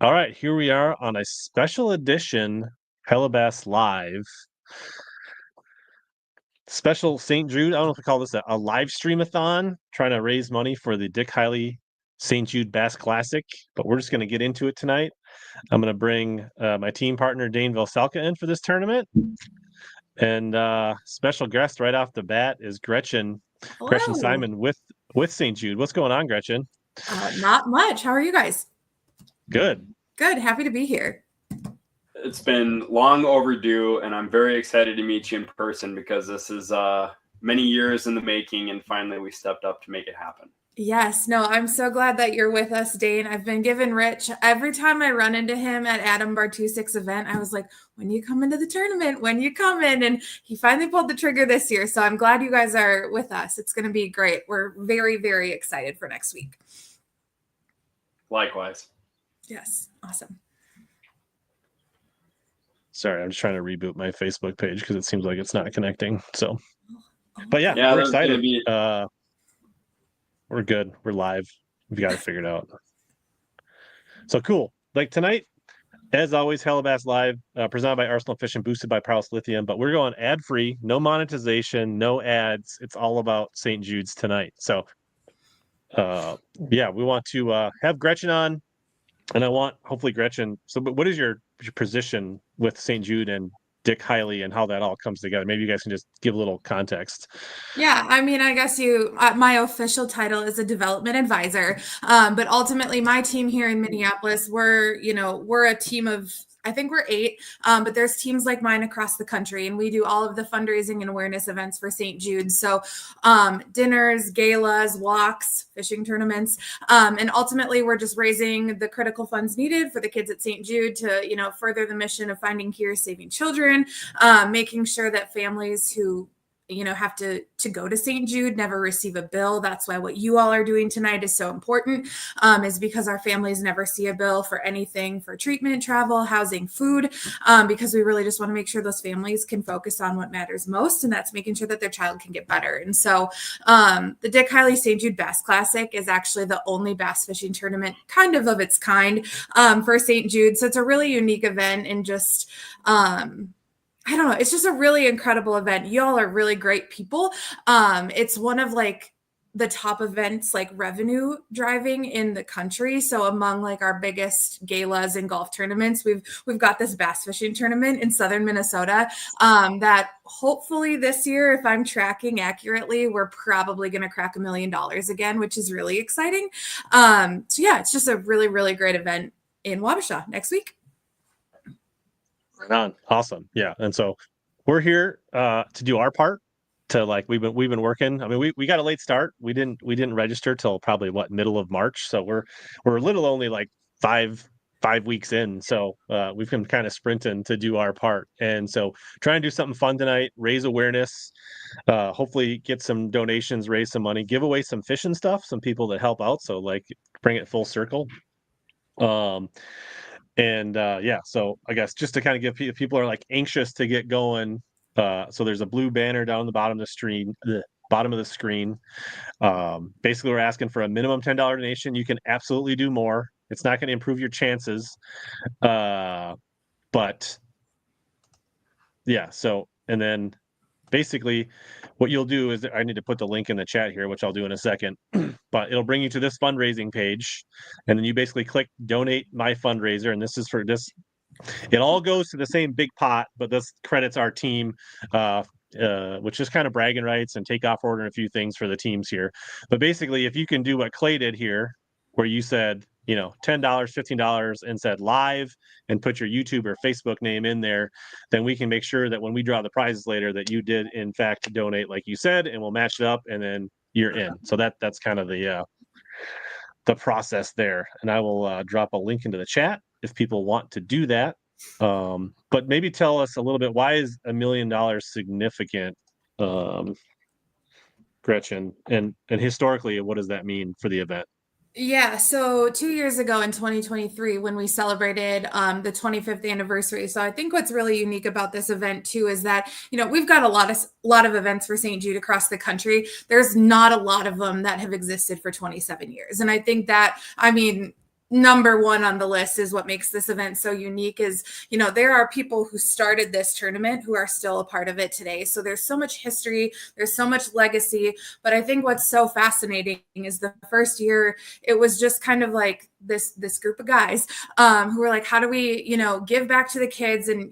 All right, here we are on a special edition HellaBass Live. Special St. Jude. I don't know if we call this a live stream-a-thon, trying to raise money for the Dick Hiley St. Jude Bass Classic, but we're just going to get into it tonight. I'm going to bring my team partner, Dane Velselka, in for this tournament. And special guest right off the bat is Gretchen Hello. Simon with St. Jude. What's going on, Gretchen? Not much. How are you guys? Good. Good. Happy to be here. It's been long overdue, and I'm very excited to meet you in person because this is many years in the making, and finally we stepped up to make it happen. Yes. No, I'm so glad that you're with us, Dane. I've been giving Rich, every time I run into him at Adam Bartusik's event, I was like, when you come into the tournament, when you come in, and he finally pulled the trigger this year. So I'm glad you guys are with us. It's going to be great. We're very, very excited for next week. Likewise. Yes. Awesome. Sorry, I'm just trying to reboot my Facebook page because it seems like it's not connecting. So, but yeah we're excited. We're good. We're live. We got it figured out. So cool. Like tonight, as always, HellaBass Live, presented by Arsenal Fish and boosted by Prowess Lithium. But we're going ad-free, no monetization, no ads. It's all about St. Jude's tonight. So, yeah, we want to have Gretchen on, and I want hopefully Gretchen. So, but what is your position with St. Jude and Dick Hiley and how that all comes together? Maybe you guys can just give a little context. Yeah, I mean, I guess my official title is a development advisor, but ultimately my team here in Minneapolis, we're a team of, I think we're 8, but there's teams like mine across the country, and we do all of the fundraising and awareness events for St. Jude. So dinners, galas, walks, fishing tournaments, and ultimately we're just raising the critical funds needed for the kids at St. Jude to, further the mission of finding cures, saving children, making sure that families who have to go to St. Jude never receive a bill. That's why what you all are doing tonight is so important, is because our families never see a bill for anything, for treatment, travel, housing, food, because we really just want to make sure those families can focus on what matters most, and that's making sure that their child can get better. And so the Dick Hiley St. Jude Bass Classic is actually the only bass fishing tournament kind of its kind for St. Jude. So it's a really unique event, and just I don't know. It's just a really incredible event. Y'all are really great people. It's one of the top events, revenue driving in the country. So among our biggest galas and golf tournaments, we've got this bass fishing tournament in southern Minnesota that hopefully this year, if I'm tracking accurately, we're probably going to crack $1 million again, which is really exciting. So yeah, it's just a really, really great event in Wabasha next week. Right on. Awesome. Yeah. And so we're here to do our part to we've been working. I mean, we got a late start. We didn't register till probably middle of March. So we're a little only five weeks in. So we've been kind of sprinting to do our part. And so try and do something fun tonight, raise awareness, hopefully get some donations, raise some money, give away some fishing stuff, some people that help out. So bring it full circle. And yeah, so I guess just to kind of give people are anxious to get going. So there's a blue banner down the bottom of the screen. Basically, we're asking for a minimum $10 donation. You can absolutely do more. It's not going to improve your chances. But yeah, so, and then basically what you'll do is I need to put the link in the chat here, which I'll do in a second, but it'll bring you to this fundraising page. And then you basically click donate my fundraiser. And this is for this. It all goes to the same big pot, but this credits our team, which is kind of bragging rights and take off order and a few things for the teams here. But basically, if you can do what Clay did here, where you said, $10, $15 and said live and put your YouTube or Facebook name in there, then we can make sure that when we draw the prizes later that you did in fact donate like you said, and we'll match it up and then you're in. So that's kind of the process there. And I will drop a link into the chat if people want to do that. But maybe tell us a little bit, why is $1 million significant, Gretchen, and historically, what does that mean for the event? Yeah, so 2 years ago in 2023, when we celebrated the 25th anniversary. So I think what's really unique about this event too is that, we've got a lot of events for St. Jude across the country. There's not a lot of them that have existed for 27 years. And I think that, number one on the list is what makes this event so unique is, there are people who started this tournament who are still a part of it today. So there's so much history, there's so much legacy. But I think what's so fascinating is the first year, it was just kind of like this group of guys who were like, how do we, give back to the kids and,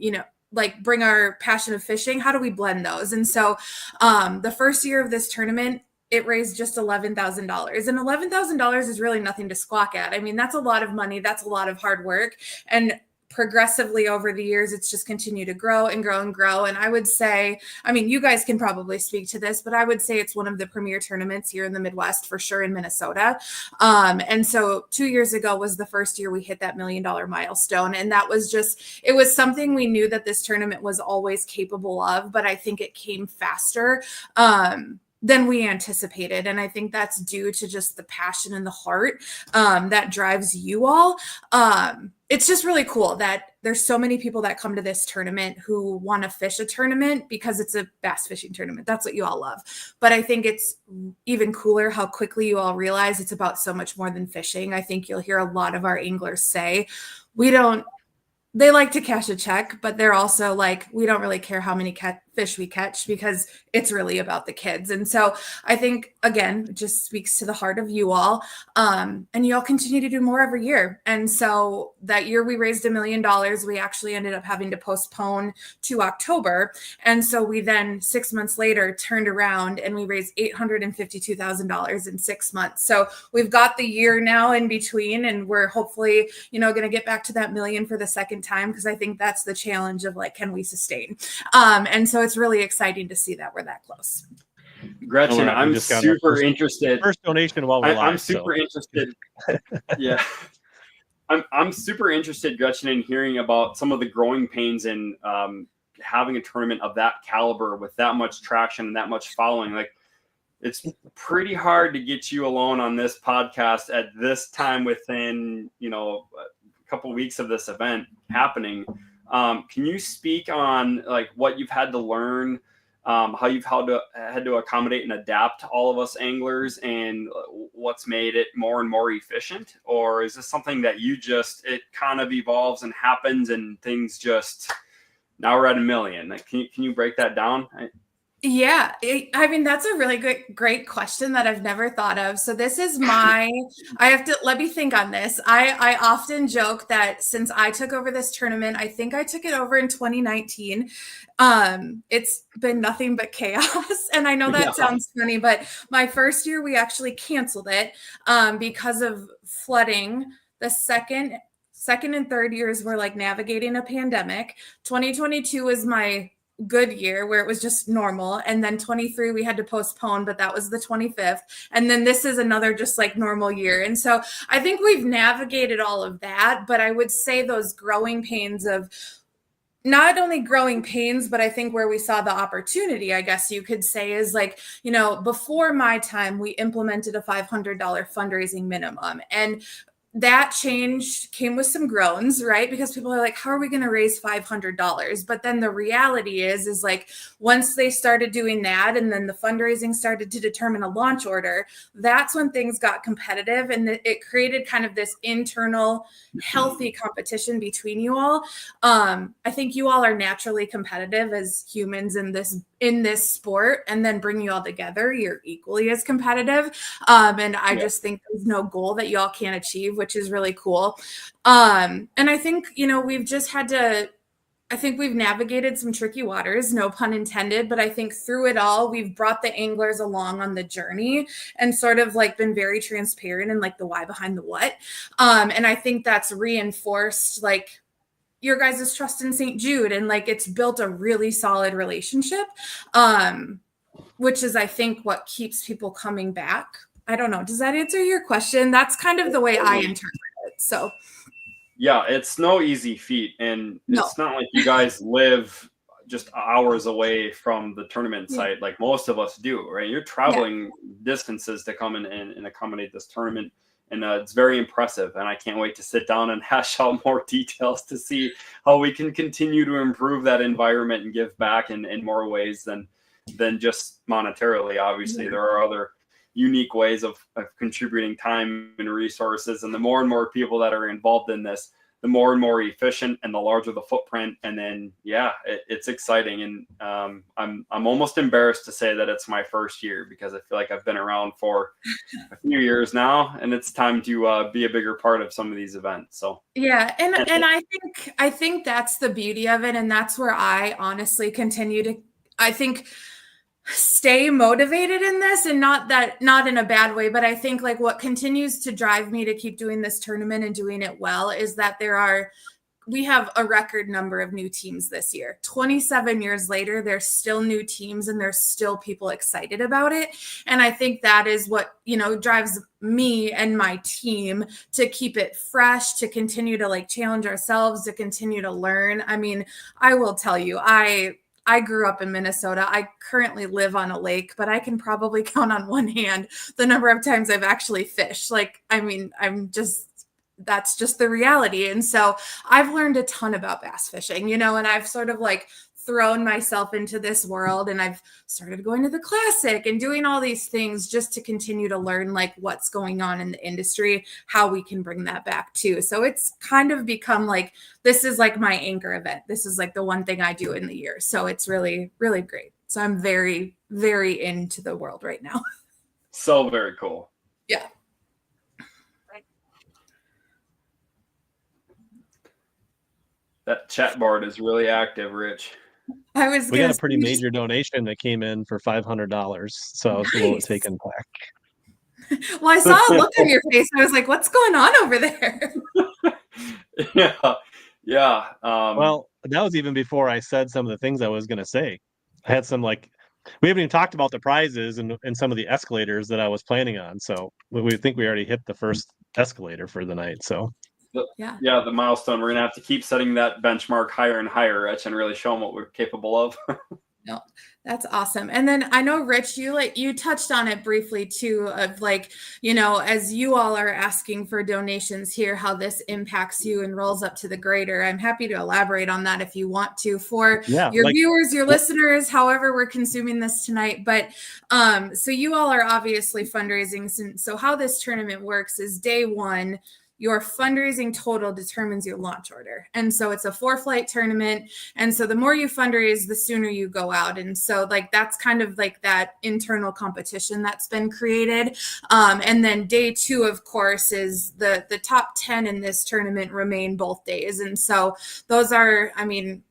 like bring our passion of fishing? How do we blend those? And so the first year of this tournament, it raised just $11,000. And $11,000 is really nothing to squawk at. I mean, that's a lot of money. That's a lot of hard work. And progressively over the years, it's just continued to grow and grow and grow. And I would say, I mean, you guys can probably speak to this, but I would say it's one of the premier tournaments here in the Midwest, for sure, in Minnesota. And so 2 years ago was the first year we hit that $1 million milestone. And that was just, it was something we knew that this tournament was always capable of, but I think it came faster than we anticipated. And I think that's due to just the passion and the heart that drives you all. It's just really cool that there's so many people that come to this tournament who want to fish a tournament because it's a bass fishing tournament. That's what you all love. But I think it's even cooler how quickly you all realize it's about so much more than fishing. I think you'll hear a lot of our anglers say, they like to cash a check, but they're also like, we don't really care how many fish we catch because it's really about the kids. And so I think, again, it just speaks to the heart of you all. And you all continue to do more every year. And so that year we raised $1 million. We actually ended up having to postpone to October. And so we then 6 months later turned around and we raised $852,000 in 6 months. So we've got the year now in between, and we're hopefully, going to get back to that $1 million for the second time, because I think that's the challenge of like, can we sustain? And so it's really exciting to see that we're that close. Gretchen, I'm super interested. First donation while we're live. I'm super interested. Yeah. I'm super interested, Gretchen, in hearing about some of the growing pains in having a tournament of that caliber with that much traction and that much following. Like, it's pretty hard to get you alone on this podcast at this time within, a couple of weeks of this event happening. Can you speak on like what you've had to learn, how you've had to accommodate and adapt all of us anglers, and what's made it more and more efficient? Or is this something that it kind of evolves and happens and things just, now we're at $1 million? Like, can you break that down? Yeah, I mean, that's a really great question that I've never thought of. So this is let me think on this. I often joke that since I took over this tournament, I think I took it over in 2019. It's been nothing but chaos. And I know that sounds funny, but my first year, we actually canceled it because of flooding. The second and third years were like navigating a pandemic. 2022 was my good year where it was just normal. And then 23, we had to postpone, but that was the 25th. And then this is another just like normal year. And so I think we've navigated all of that, but I would say those growing pains of not only growing pains, but I think where we saw the opportunity, I guess you could say, is like, before my time, we implemented a $500 fundraising minimum. And that change came with some groans, right? Because people are like, how are we going to raise $500? But then the reality is like, once they started doing that, and then the fundraising started to determine a launch order, that's when things got competitive. And it created kind of this internal healthy competition between you all. I think you all are naturally competitive as humans in this sport, and then bring you all together, you're equally as competitive. And I just think there's no goal that y'all can't achieve, which is really cool. And I think, we've just had to, I think we've navigated some tricky waters, no pun intended, but I think through it all, we've brought the anglers along on the journey and sort of like been very transparent and like the why behind the what. And I think that's reinforced like your guys' trust in St. Jude, and like it's built a really solid relationship, which is, I think, what keeps people coming back. I don't know. Does that answer your question? That's kind of the way I interpret it. So yeah, it's no easy feat, and it's not like you guys live just hours away from the tournament site like most of us do, right? You're traveling distances to come in and accommodate this tournament. And it's very impressive. And I can't wait to sit down and hash out more details to see how we can continue to improve that environment and give back in more ways than just monetarily. Obviously, there are other unique ways of contributing time and resources. And the more people that are involved in this, the more efficient and the larger the footprint. And then, it's exciting. And I'm almost embarrassed to say that it's my first year, because I feel like I've been around for a few years now, and it's time to be a bigger part of some of these events. So yeah, and I think that's the beauty of it, and that's where I honestly continue to, I think, stay motivated in this, and not in a bad way, but I think like what continues to drive me to keep doing this tournament and doing it well is that we have a record number of new teams this year. 27 years later, there's still new teams and there's still people excited about it. And I think that is what, drives me and my team to keep it fresh, to continue to like challenge ourselves, to continue to learn. I mean, I will tell you, I grew up in Minnesota. I currently live on a lake, but I can probably count on one hand the number of times I've actually fished. Like, I mean, that's just the reality. And so I've learned a ton about bass fishing, and I've sort of like thrown myself into this world, and I've started going to the classic and doing all these things just to continue to learn like what's going on in the industry, how we can bring that back too. So it's kind of become like, this is like my anchor event. This is like the one thing I do in the year. So it's really, really great. So I'm very, very into the world right now. So very cool. Yeah. That chat board is really active, Rich. We got a pretty major donation that came in for $500, so I was a little taken back. Well, I saw a look on your face. I was like, "What's going on over there?" Yeah. Well, that was even before I said some of the things I was going to say. I had some we haven't even talked about the prizes and some of the escalators that I was planning on. So we think we already hit the first escalator for the night. So. The milestone. We're gonna have to keep setting that benchmark higher and higher, Rich, and really show them what we're capable of. No, that's awesome. And then I know, Rich, you touched on it briefly too, of like, as you all are asking for donations here, how this impacts you and rolls up to the grader. I'm happy to elaborate on that if you want to, for your viewers, your listeners, however we're consuming this tonight. But so you all are obviously fundraising. So how this tournament works is day one, your fundraising total determines your launch order. And so it's a 4-flight tournament. And so the more you fundraise, the sooner you go out. And so like, that's kind of like that internal competition that's been created. And then day 2, of course, is the top 10 in this tournament remain both days. And so those are, I mean,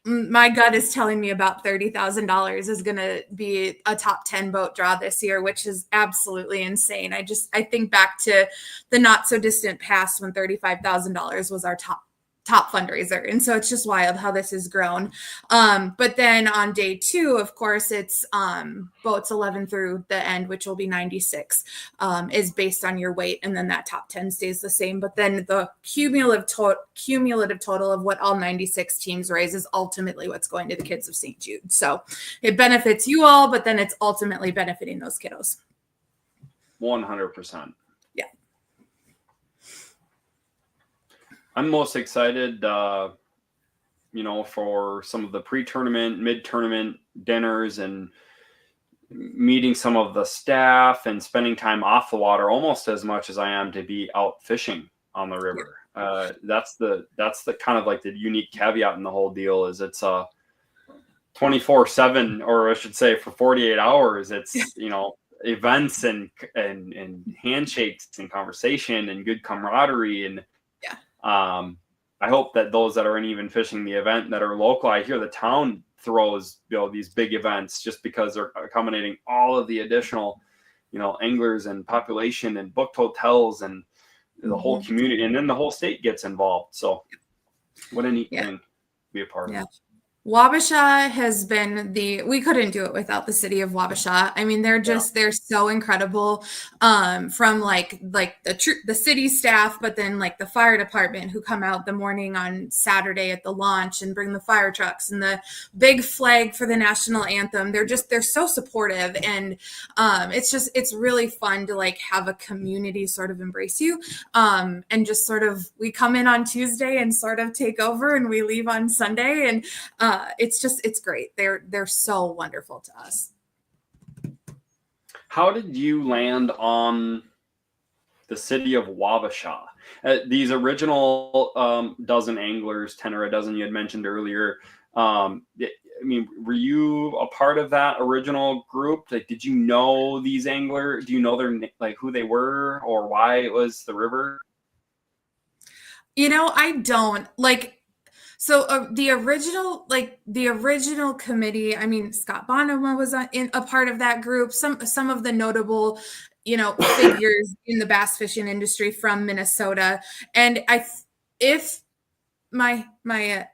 my gut is telling me about $30,000 is going to be a top 10 boat draw this year, which is absolutely insane. I think back to the not so distant past when $35,000 was our top fundraiser. And so it's just wild how this has grown. But then on day 2, of course, it's boats 11 through the end, which will be 96, is based on your weight. And then that top 10 stays the same. But then the cumulative total of what all 96 teams raise is ultimately what's going to the kids of St. Jude. So it benefits you all, but then it's ultimately benefiting those kiddos. 100%. Yeah. I'm most excited, for some of the pre-tournament, mid-tournament dinners and meeting some of the staff and spending time off the water almost as much as I am to be out fishing on the river. That's the kind of like the unique caveat in the whole deal is it's 24/7, or I should say for 48 hours. It's, events and handshakes and conversation and good camaraderie. And I hope that those that aren't even fishing the event that are local, I hear the town throws, these big events just because they're accommodating all of the additional, anglers and population and booked hotels and the whole community, and then the whole state gets involved. So what a neat thing to be a part of. Wabasha has been we couldn't do it without the city of Wabasha. I mean, they're so incredible, from like the city staff, but then like the fire department who come out the morning on Saturday at the launch and bring the fire trucks and the big flag for the national anthem. They're so supportive. And it's really fun to like have a community sort of embrace you. And just sort of, we come in on Tuesday and sort of take over and we leave on Sunday. And it's great. They're so wonderful to us. How did you land on the city of Wabasha? These original dozen anglers, 10 or a dozen you had mentioned earlier. I mean, were you a part of that original group? Like, did you know these anglers? Do you know their like who they were or why it was the river? I don't like. So the original committee, I mean, Scott Bonham was a part of that group. Some of the notable, figures in the bass fishing industry from Minnesota. And if my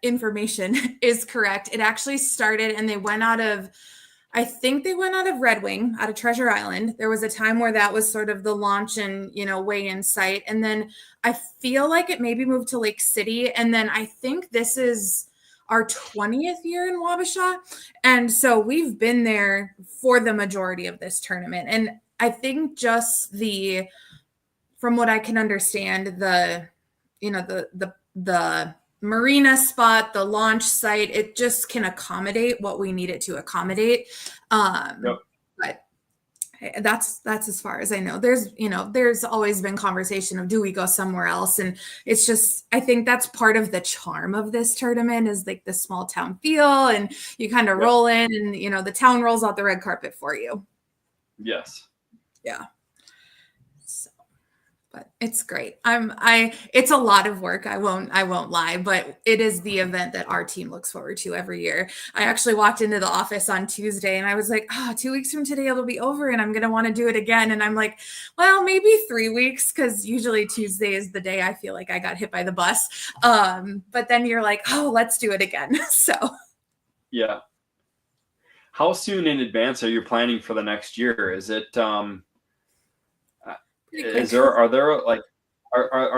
information is correct, it actually started and I think they went out of Red Wing, out of Treasure Island. There was a time where that was sort of the launch and, way in sight. And then I feel like it maybe moved to Lake City. And then I think this is our 20th year in Wabasha. And so we've been there for the majority of this tournament. And I think just from what I can understand, the marina spot, the launch site, it just can accommodate what we need it to accommodate. Yep. But that's as far as I know. There's always been conversation of, do we go somewhere else? And it's just, I think that's part of the charm of this tournament is like the small town feel, and you kind of roll in and, the town rolls out the red carpet for you. Yes. Yeah. But it's great. It's a lot of work. I won't lie, but it is the event that our team looks forward to every year. I actually walked into the office on Tuesday and I was like, 2 weeks from today, it'll be over and I'm going to want to do it again. And I'm like, well, maybe 3 weeks. Cause usually Tuesday is the day I feel like I got hit by the bus. But then you're like, oh, let's do it again. So. Yeah. How soon in advance are you planning for the next year? Is it, are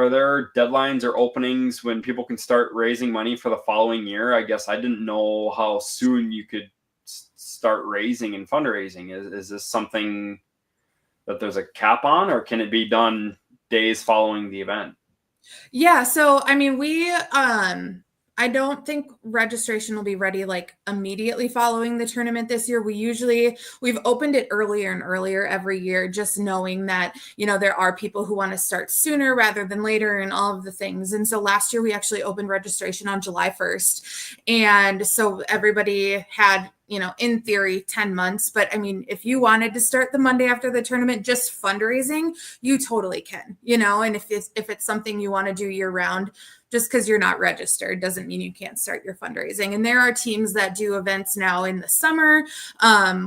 there deadlines or openings when people can start raising money for the following year? I guess I didn't know how soon you could start raising and fundraising. Is this something that there's a cap on, or can it be done days following the event? Yeah. So, I mean, I don't think registration will be ready like immediately following the tournament this year. We've opened it earlier and earlier every year, just knowing that, there are people who want to start sooner rather than later and all of the things. And so last year we actually opened registration on July 1st. And so everybody had, in theory, 10 months. But I mean, if you wanted to start the Monday after the tournament, just fundraising, you totally can, and if it's something you want to do year round, just because you're not registered doesn't mean you can't start your fundraising. And there are teams that do events now in the summer.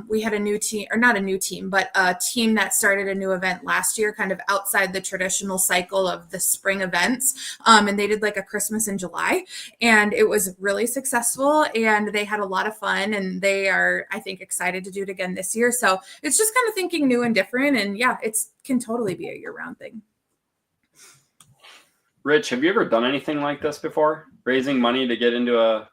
We had a new team, or not a new team, but a team that started a new event last year, kind of outside the traditional cycle of the spring events. And they did like a Christmas in July, and it was really successful and they had a lot of fun, and they are, I think, excited to do it again this year. So it's just kind of thinking new and different. And yeah, it can totally be a year-round thing. Rich, have you ever done anything like this before? Raising money to get into a...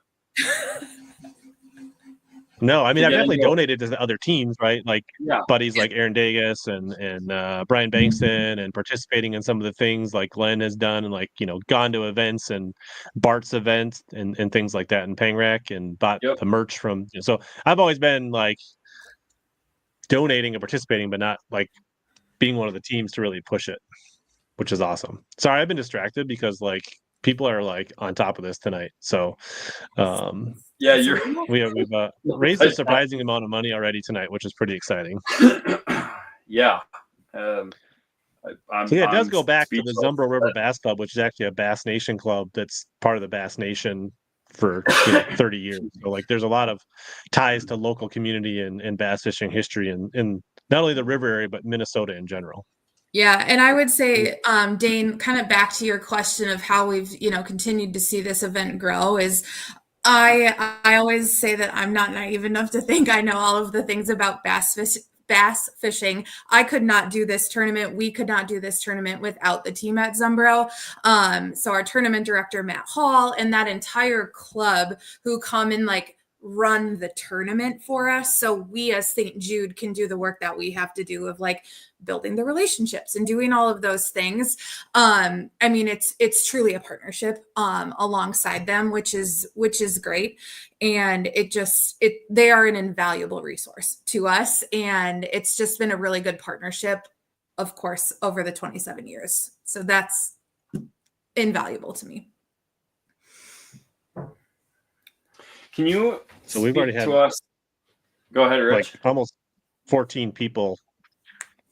No, I mean, I've definitely donated to other teams, right? Like buddies like Aaron Dagas and Brian Bankston, and participating in some of the things like Glenn has done, and like, gone to events and Bart's events and things like that, and Pangrac, and bought the merch from. So I've always been like donating and participating, but not like being one of the teams to really push it, which is awesome. Sorry, I've been distracted because like people are like on top of this tonight. So we've raised a surprising amount of money already tonight, which is pretty exciting. Yeah. It does go back to the Zumbro River Bass Club, which is actually a Bass Nation club that's part of the Bass Nation for 30 years. So like there's a lot of ties to local community and bass fishing history in not only the river area, but Minnesota in general. Yeah. And I would say, Dane, kind of back to your question of how we've, continued to see this event grow is I always say that I'm not naive enough to think I know all of the things about bass fishing. I could not do this tournament. We could not do this tournament without the team at Zumbro. So our tournament director, Matt Hall, and that entire club who come in like run the tournament for us. So we as St. Jude can do the work that we have to do of like building the relationships and doing all of those things. I mean, it's truly a partnership alongside them, which is great. And they are an invaluable resource to us. And it's just been a really good partnership, of course, over the 27 years. So that's invaluable to me. Can you So we've already had to us? Go ahead, Rich. like almost 14 people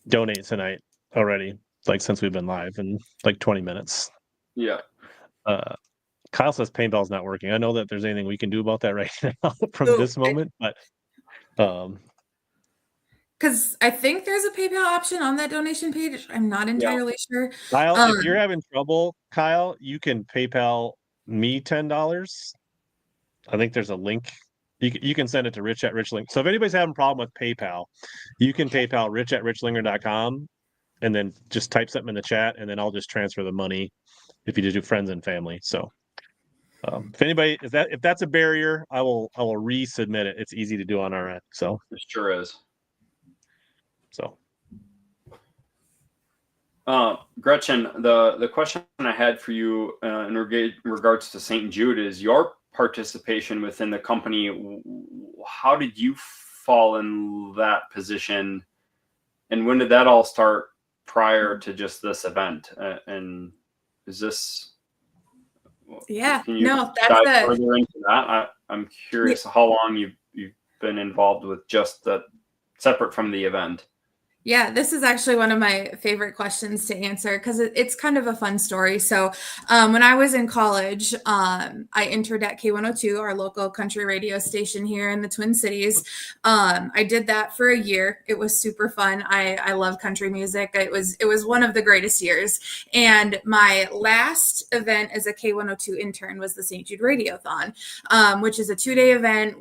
donate tonight already, like since we've been live in like 20 minutes. Yeah. Kyle says paintball's not working. I know that there's anything we can do about that right now from this moment, but because I think there's a PayPal option on that donation page. I'm not entirely sure. Kyle, if you're having trouble, Kyle, you can PayPal me $10. I think there's a link. You can send it to Rich at Richling. So if anybody's having a problem with PayPal, you can PayPal Rich at richlinger.com and then just type something in the chat, and then I'll just transfer the money if you just do friends and family. So if that's a barrier, I will resubmit it. It's easy to do on our end. So it sure is. So Gretchen, the question I had for you in regards to St. Jude is your participation within the company. How did you fall in that position, and when did that all start prior to just this event? And is this? Yeah, can you no, dive further into that? I'm curious how long you've been involved with just the separate from the event. Yeah, this is actually one of my favorite questions to answer because it's kind of a fun story. So when I was in college, I entered at K102, our local country radio station here in the Twin Cities. I did that for a year. It was super fun. I love country music. It was one of the greatest years. And my last event as a K102 intern was the St. Jude Radiothon, which is a 2-day event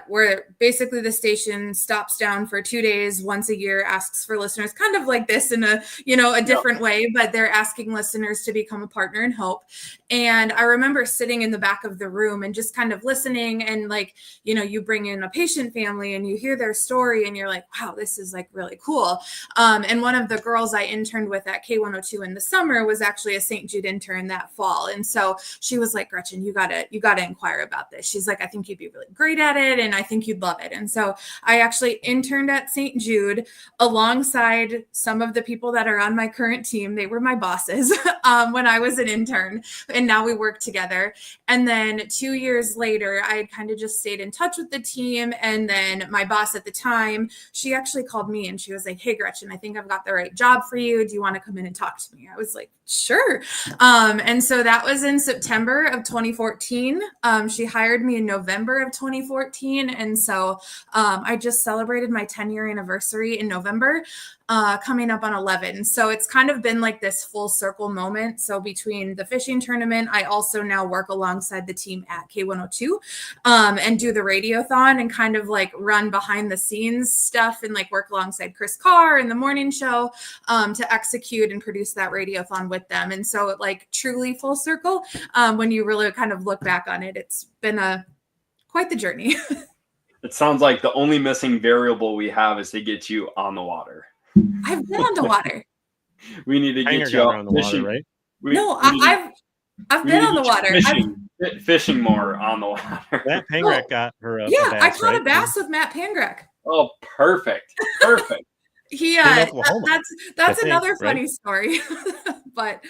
where basically the station stops down for 2 days once a year, asks for listeners, kind of like this in a different way, but they're asking listeners to become a partner in hope. And I remember sitting in the back of the room and just kind of listening, and you bring in a patient family and you hear their story and you're like, wow, this is like really cool. And one of the girls I interned with at K102 in the summer was actually a St. Jude intern that fall. And so she was like, Gretchen, you gotta inquire about this. She's like, I think you'd be really great at it, and I think you'd love it. And so I actually interned at St. Jude alongside some of the people that are on my current team. They were my bosses when I was an intern, and now we work together. And then 2 years later, I had kind of just stayed in touch with the team. And then my boss at the time, she actually called me and she was like, hey, Gretchen, I think I've got the right job for you. Do you want to come in and talk to me? I was like, sure. And so that was in September of 2014. She hired me in November of 2014. And so I just celebrated my 10-year anniversary in November, coming up on 11. So it's kind of been like this full circle moment. So between the fishing tournament, I also now work alongside the team at K102 and do the radiothon and kind of like run behind the scenes stuff and like work alongside Chris Carr in the morning show to execute and produce that radiothon with them. And so like truly full circle, when you really kind of look back on it, it's been quite the journey. It sounds like the only missing variable we have is to get you on the water. I've been on the water. We need to get you out on the water, right? I've been on the water. Fishing more on the water. Matt Pangrek got her a yeah, bass, I caught right? a bass with Matt Pangrek. Oh, perfect. That's another funny story. But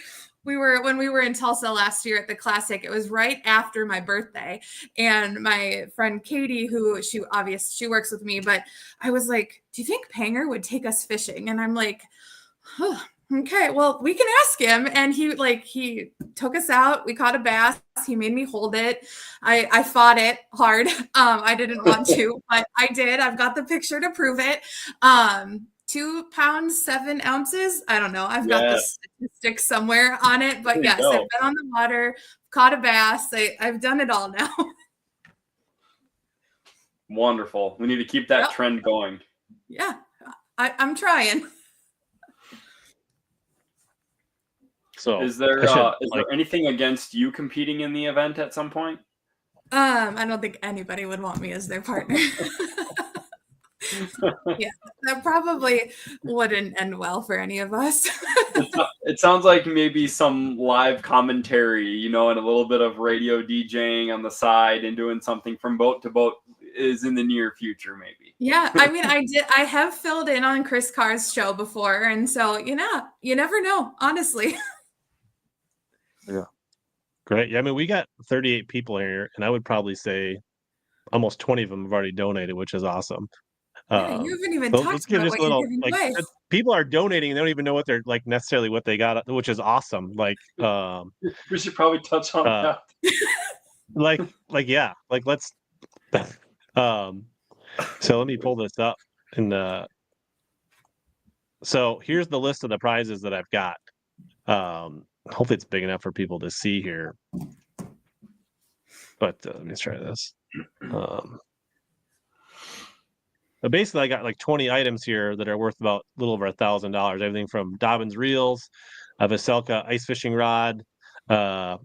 when we were in Tulsa last year at the Classic, it was right after my birthday, and my friend Katie, who she works with me, but I was like, do you think Panger would take us fishing? And I'm like, huh, okay, well, we can ask him. And he took us out. We caught a bass. He made me hold it. I fought it hard. I didn't want to, but I did. I've got the picture to prove it. 2 pounds, 7 ounces. I don't know. I've got the statistics somewhere on it, but yes, I've been on the water, caught a bass. I've done it all now. Wonderful. We need to keep that trend going. Yeah, I'm trying. So is there anything against you competing in the event at some point? I don't think anybody would want me as their partner. Yeah, that probably wouldn't end well for any of us. It sounds like maybe some live commentary, you know, and a little bit of radio DJing on the side and doing something from boat to boat is in the near future, maybe. Yeah, I mean, I have filled in on Chris Carr's show before, and so you never know, honestly. Yeah. Great. Yeah, I mean, we got 38 people here, and I would probably say almost 20 of them have already donated, which is awesome. Yeah, you haven't even So talked let's give about just what a you're little giving like away. people are donating and they don't even know what they're like necessarily what they got, which is awesome. Like We should probably touch on that. like yeah, like let's so let me pull this up and so here's the list of the prizes that I've got. Hopefully it's big enough for people to see here. But let me try this. But basically, I got like 20 items here that are worth about a little over $1,000. Everything from Dobbins reels, a Veselka ice fishing rod, a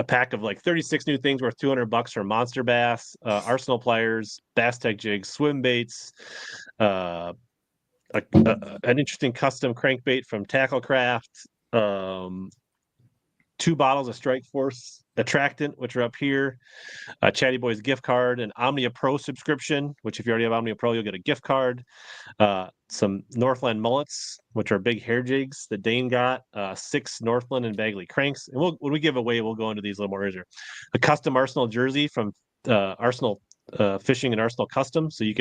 pack of like 36 new things worth $200 from Monster Bass, Arsenal pliers, Bass Tech jigs, swim baits, an interesting custom crankbait from Tacklecraft, 2 bottles of Strike Force attractant, which are up here, a Chatty Boys gift card, an Omnia Pro subscription, which if you already have Omnia Pro, you'll get a gift card, some Northland mullets, which are big hair jigs that Dane got, 6 Northland and Bagley cranks. And when we give away, we'll go into these a little more easier. A custom Arsenal jersey from Arsenal Fishing and Arsenal Custom. So you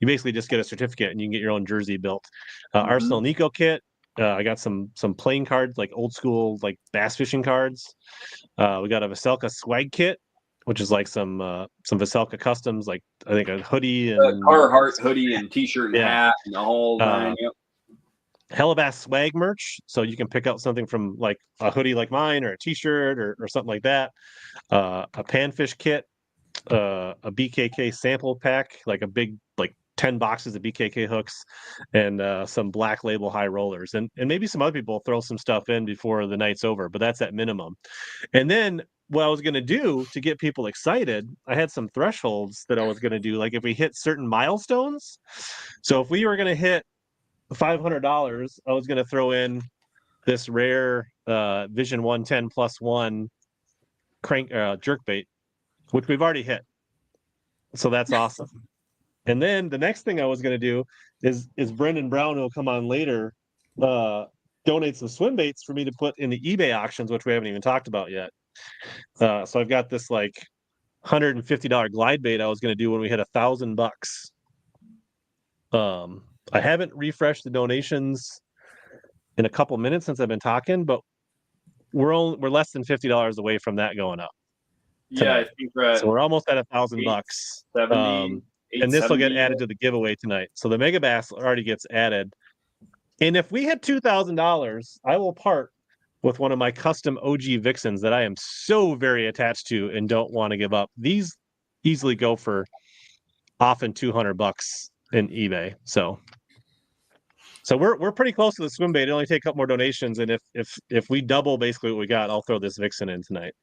basically just get a certificate and you can get your own jersey built. Arsenal Nico kit. I got some playing cards, like old school like bass fishing cards. We got a Veselka swag kit, which is like some Veselka customs, like I think a hoodie and Carhartt hoodie and t-shirt and hat and the whole nine. Yep. HellaBass swag merch, so you can pick out something from like a hoodie like mine or a t-shirt or something like that. A panfish kit, a BKK sample pack, like a big like 10 boxes of BKK hooks, and some black label high rollers, and maybe some other people throw some stuff in before the night's over, but that's at minimum. And then what I was going to do to get people excited, I had some thresholds that I was going to do, like if we hit certain milestones. So if we were going to hit $500, I was going to throw in this rare Vision 110+1 crank jerkbait, which we've already hit. So that's awesome. And then the next thing I was going to do is Brendan Brown, who will come on later, donate some swim baits for me to put in the eBay auctions, which we haven't even talked about yet. So I've got this like $150 glide bait I was going to do when we hit $1,000. I haven't refreshed the donations in a couple minutes since I've been talking, but we're less than $50 away from that going up. Yeah, I think we're at so we're almost at $1,000. 70, and this will get added to the giveaway tonight. So the Mega Bass already gets added. And if we hit $2,000, I will part with one of my custom OG Vixens that I am so very attached to and don't want to give up. These easily go for often $200 in eBay. So we're pretty close to the swim bait. It only take a couple more donations, and if we double basically what we got, I'll throw this Vixen in tonight.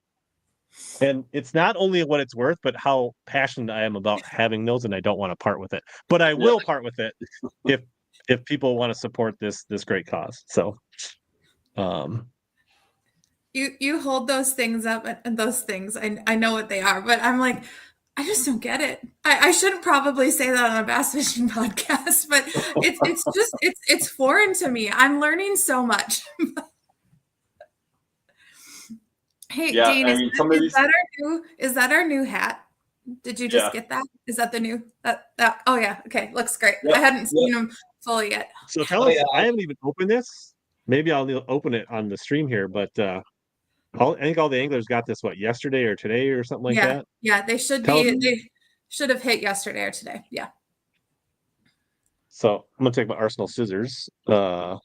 And it's not only what it's worth, but how passionate I am about having those, and I don't want to part with it. But I will part with it if people want to support this great cause. So, You hold those things up, and those things I know what they are, but I'm like, I just don't get it. I shouldn't probably say that on a bass fishing podcast, but it's foreign to me. I'm learning so much. Hey, yeah, Dean, is that our new hat? Did you just get that? Is that the new that? Oh yeah, okay, looks great. I hadn't seen them fully yet. So tell us, I haven't even opened this. Maybe I'll open it on the stream here, but I think all the anglers got this yesterday or today or something like that. Yeah, they should they should have hit yesterday or today. Yeah. So I'm gonna take my Arsenal scissors and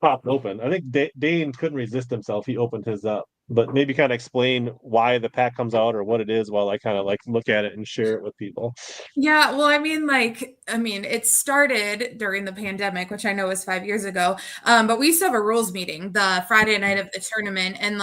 pop it open. I think Dane couldn't resist himself. He opened his up, but maybe kind of explain why the pack comes out or what it is while I kind of like look at it and share it with people. Yeah, well, I mean, it started during the pandemic, which I know was 5 years ago. But we used to have a rules meeting the Friday night of the tournament, and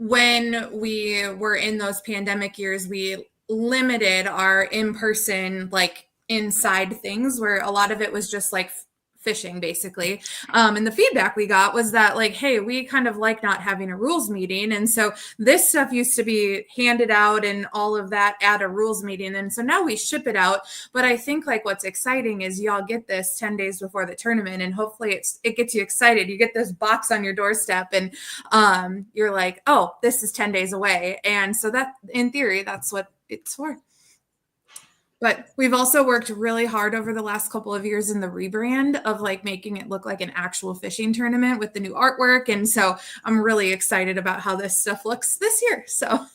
when we were in those pandemic years, we limited our in-person, like inside things, where a lot of it was just like fishing basically. And the feedback we got was that like, hey, we kind of like not having a rules meeting. And so this stuff used to be handed out and all of that at a rules meeting. And so now we ship it out. But I think like what's exciting is y'all get this 10 days before the tournament, and hopefully it gets you excited. You get this box on your doorstep and you're like, oh, this is 10 days away. And so that in theory, that's what it's for. But we've also worked really hard over the last couple of years in the rebrand of like making it look like an actual fishing tournament with the new artwork. And so I'm really excited about how this stuff looks this year. So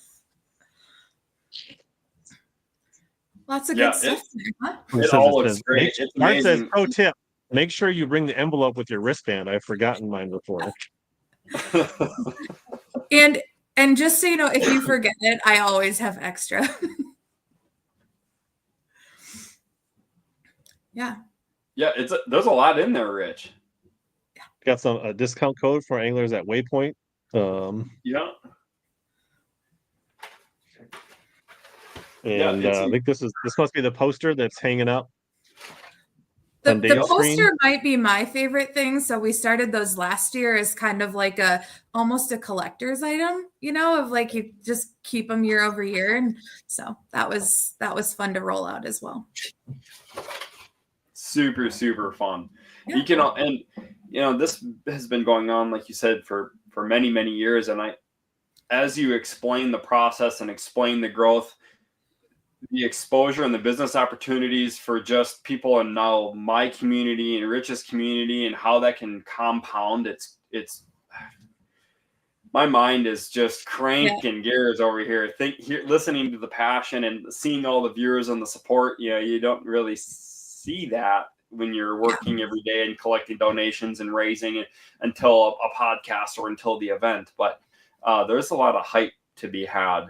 lots of good stuff there, huh? It all looks great. Mark says, pro tip, make sure you bring the envelope with your wristband. I've forgotten mine before. And just so you know, if you forget it, I always have extra. Yeah. Yeah, there's a lot in there, Rich. Got a discount code for anglers at Waypoint. Yeah. And I think this must be the poster that's hanging up. The poster might be my favorite thing. So we started those last year as kind of like almost a collector's item, you know, of like you just keep them year over year. And so that was fun to roll out as well. Super, super fun. Yeah. This has been going on, like you said, for many, many years. And as you explain the process and explain the growth, the exposure and the business opportunities for just people in now my community and Rich's community and how that can compound, it's my mind is just cranking gears over here. Listening to the passion and seeing all the viewers and the support, you don't really see that when you're working every day and collecting donations and raising it until a podcast or until the event. But there's a lot of hype to be had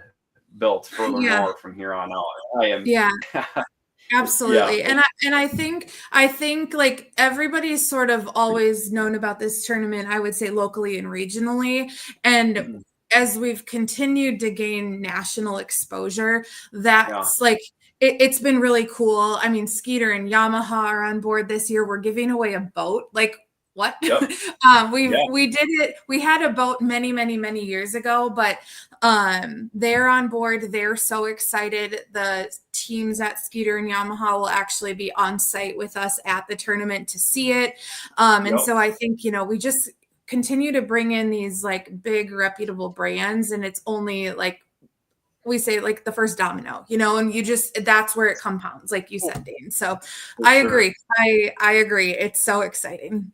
built furthermore from here on out. Absolutely. And I think like everybody's sort of always known about this tournament, I would say locally and regionally. And as we've continued to gain national exposure, that's like it's been really cool. I mean, Skeeter and Yamaha are on board this year. We're giving away a boat. Like, what? Yep. We did it. We had a boat many, many, many years ago, but they're on board. They're so excited. The teams at Skeeter and Yamaha will actually be on site with us at the tournament to see it. And so I think, we just continue to bring in these like big reputable brands, and it's only like, we say like the first domino, and that's where it compounds, like you said, Dane. So I agree. I agree. It's so exciting.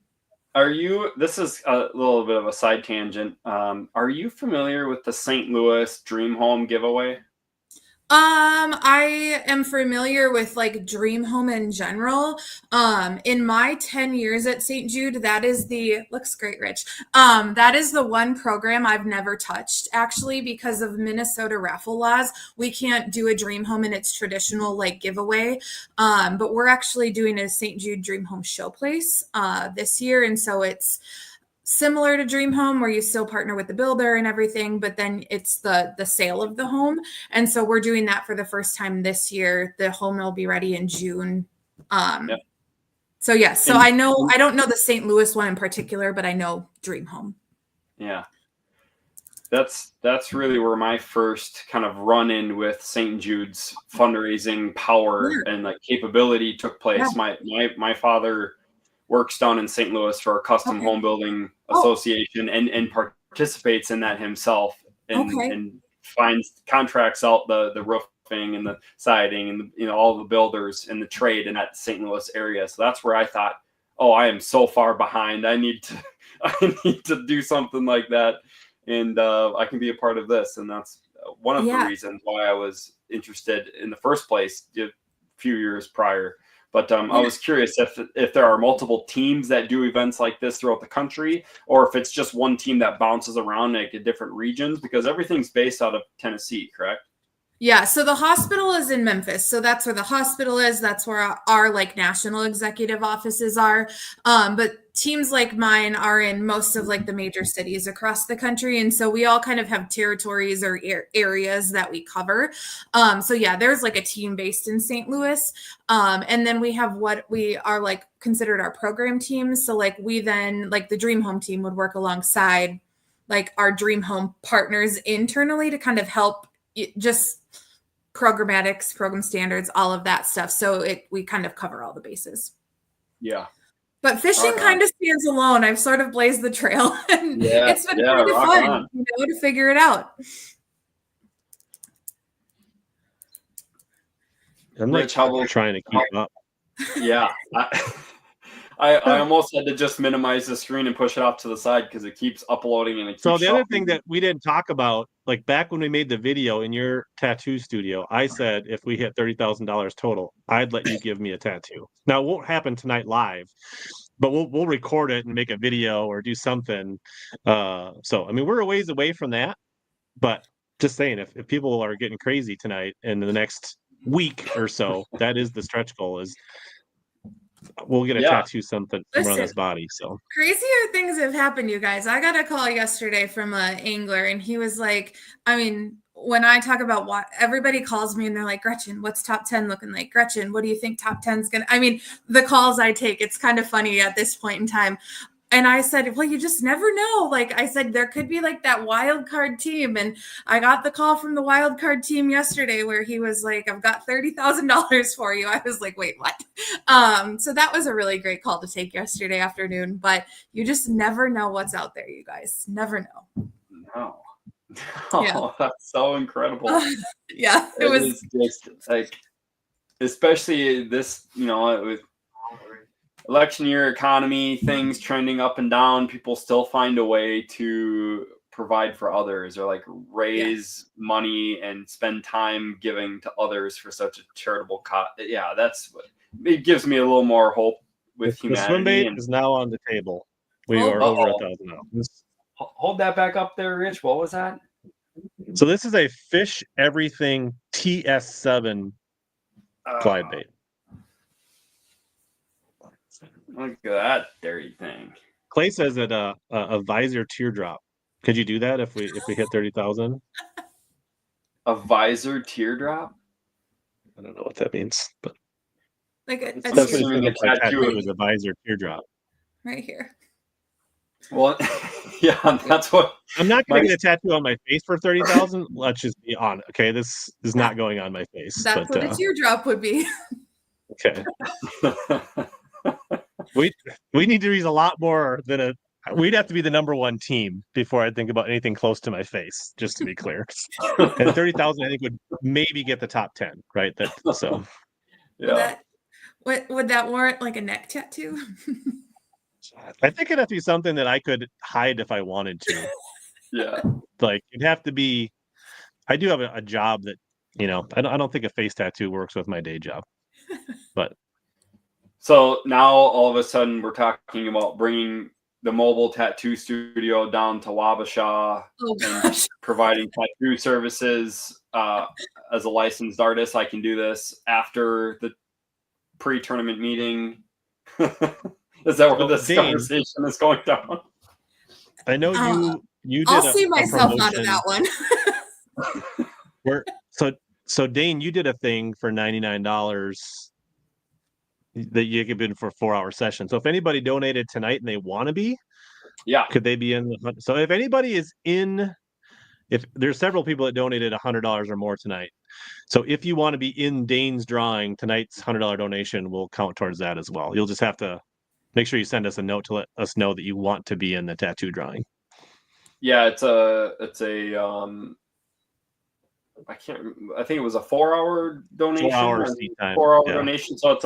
This is a little bit of a side tangent. Are you familiar with the St. Louis Dream Home giveaway? I am familiar with like Dream Home in general. In my 10 years at St. Jude, looks great, Rich. That is the one program I've never touched, actually, because of Minnesota raffle laws. We can't do a Dream Home in its traditional like giveaway. But we're actually doing a St. Jude Dream Home Showplace this year. And so it's similar to Dream Home, where you still partner with the builder and everything, but then it's the sale of the home. And so we're doing that for the first time this year. The home will be ready in June. So yes, so I don't know the St. Louis one in particular, but I know Dream Home. Yeah. That's really where my first kind of run in with St. Jude's fundraising power and like capability took place. Yeah. My father works down in St. Louis for a custom home building association and participates in that himself and contracts out the roofing and the siding and all the builders and the trade in that St. Louis area. So that's where I thought, I am so far behind. I need to do something like that, and I can be a part of this. And that's one of the reasons why I was interested in the first place a few years prior. But I was curious if there are multiple teams that do events like this throughout the country, or if it's just one team that bounces around like in different regions, because everything's based out of Tennessee, correct? Yeah, so the hospital is in Memphis. So that's where the hospital is. That's where our like national executive offices are. But teams like mine are in most of like the major cities across the country. And so we all kind of have territories or areas that we cover. So yeah, there's like a team based in St. Louis. And then we have what we are like considered our program teams. So like we then like the Dream Home team would work alongside like our Dream Home partners internally to kind of help just programmatics, program standards, all of that stuff. So we kind of cover all the bases. Yeah. But fishing kind of stands alone. I've sort of blazed the trail, and it's been kind of fun, to figure it out. I'm like trying to keep up. Yeah. I almost had to just minimize the screen and push it off to the side because it keeps uploading and it keeps So the other thing that we didn't talk about, like back when we made the video in your tattoo studio, I said if we hit $30,000 total, I'd let you give me a tattoo. Now it won't happen tonight live, but we'll record it and make a video or do something. So I mean we're a ways away from that, but just saying if people are getting crazy tonight and in the next week or so, that is the stretch goal is we'll get a tattoo something from his body. So crazier things have happened, you guys. I got a call yesterday from an angler, and he was like, I mean, when I talk about what everybody calls me and they're like, Gretchen, what's top 10 looking like? Gretchen, what do you think top 10's gonna? I mean, the calls I take, it's kind of funny at this point in time. And I said, well, you just never know. Like I said, there could be like that wild card team. And I got the call from the wild card team yesterday where he was like, I've got $30,000 for you. I was like, wait, what? So that was a really great call to take yesterday afternoon. But you just never know what's out there, you guys. Never know. No. Oh, that's so incredible. Yeah. It was just like, especially this, with election year economy, things trending up and down, people still find a way to provide for others or like raise money and spend time giving to others for such a charitable cause. Yeah, that's what it gives me a little more hope with humanity. The Swimbait is now on the table. We are over $1,000. Hold that back up there, Rich. What was that? So this is a Fish Everything TS7 glide bait. Look at that dirty thing. Clay says that a visor teardrop. Could you do that if we hit 30,000? A visor teardrop? I don't know what that means, but like a tattoo is a visor teardrop. Right here. Well, yeah, that's what I'm not going to get a tattoo on my face for 30,000. Let's just be on. Okay, this is not going on my face. That's what a teardrop would be. Okay. We need to use a lot more than we'd have to be the #1 team before I think about anything close to my face, just to be clear. And 30,000 I think would maybe get the top 10, right? So yeah. Would that warrant like a neck tattoo? I think it'd have to be something that I could hide if I wanted to. Yeah. Like it'd have to be I do have a job that, I don't think a face tattoo works with my day job. But so now all of a sudden we're talking about bringing the mobile tattoo studio down to Wabasha and providing tattoo services as a licensed artist. I can do this after the pre-tournament meeting. Is that where this conversation is going down? I know you did. I'll see myself out of that one. So Dane, you did a thing for $99 that you could bid for a 4-hour session. So if anybody donated tonight and they want to be, could they be in? So if anybody is in, if there's several people that donated $100 or more tonight. So if you want to be in Dane's drawing, tonight's $100 donation will count towards that as well. You'll just have to make sure you send us a note to let us know that you want to be in the tattoo drawing. Yeah, it's a I think it was a 4-hour donation. 4 hours seat time. 4-hour donation. So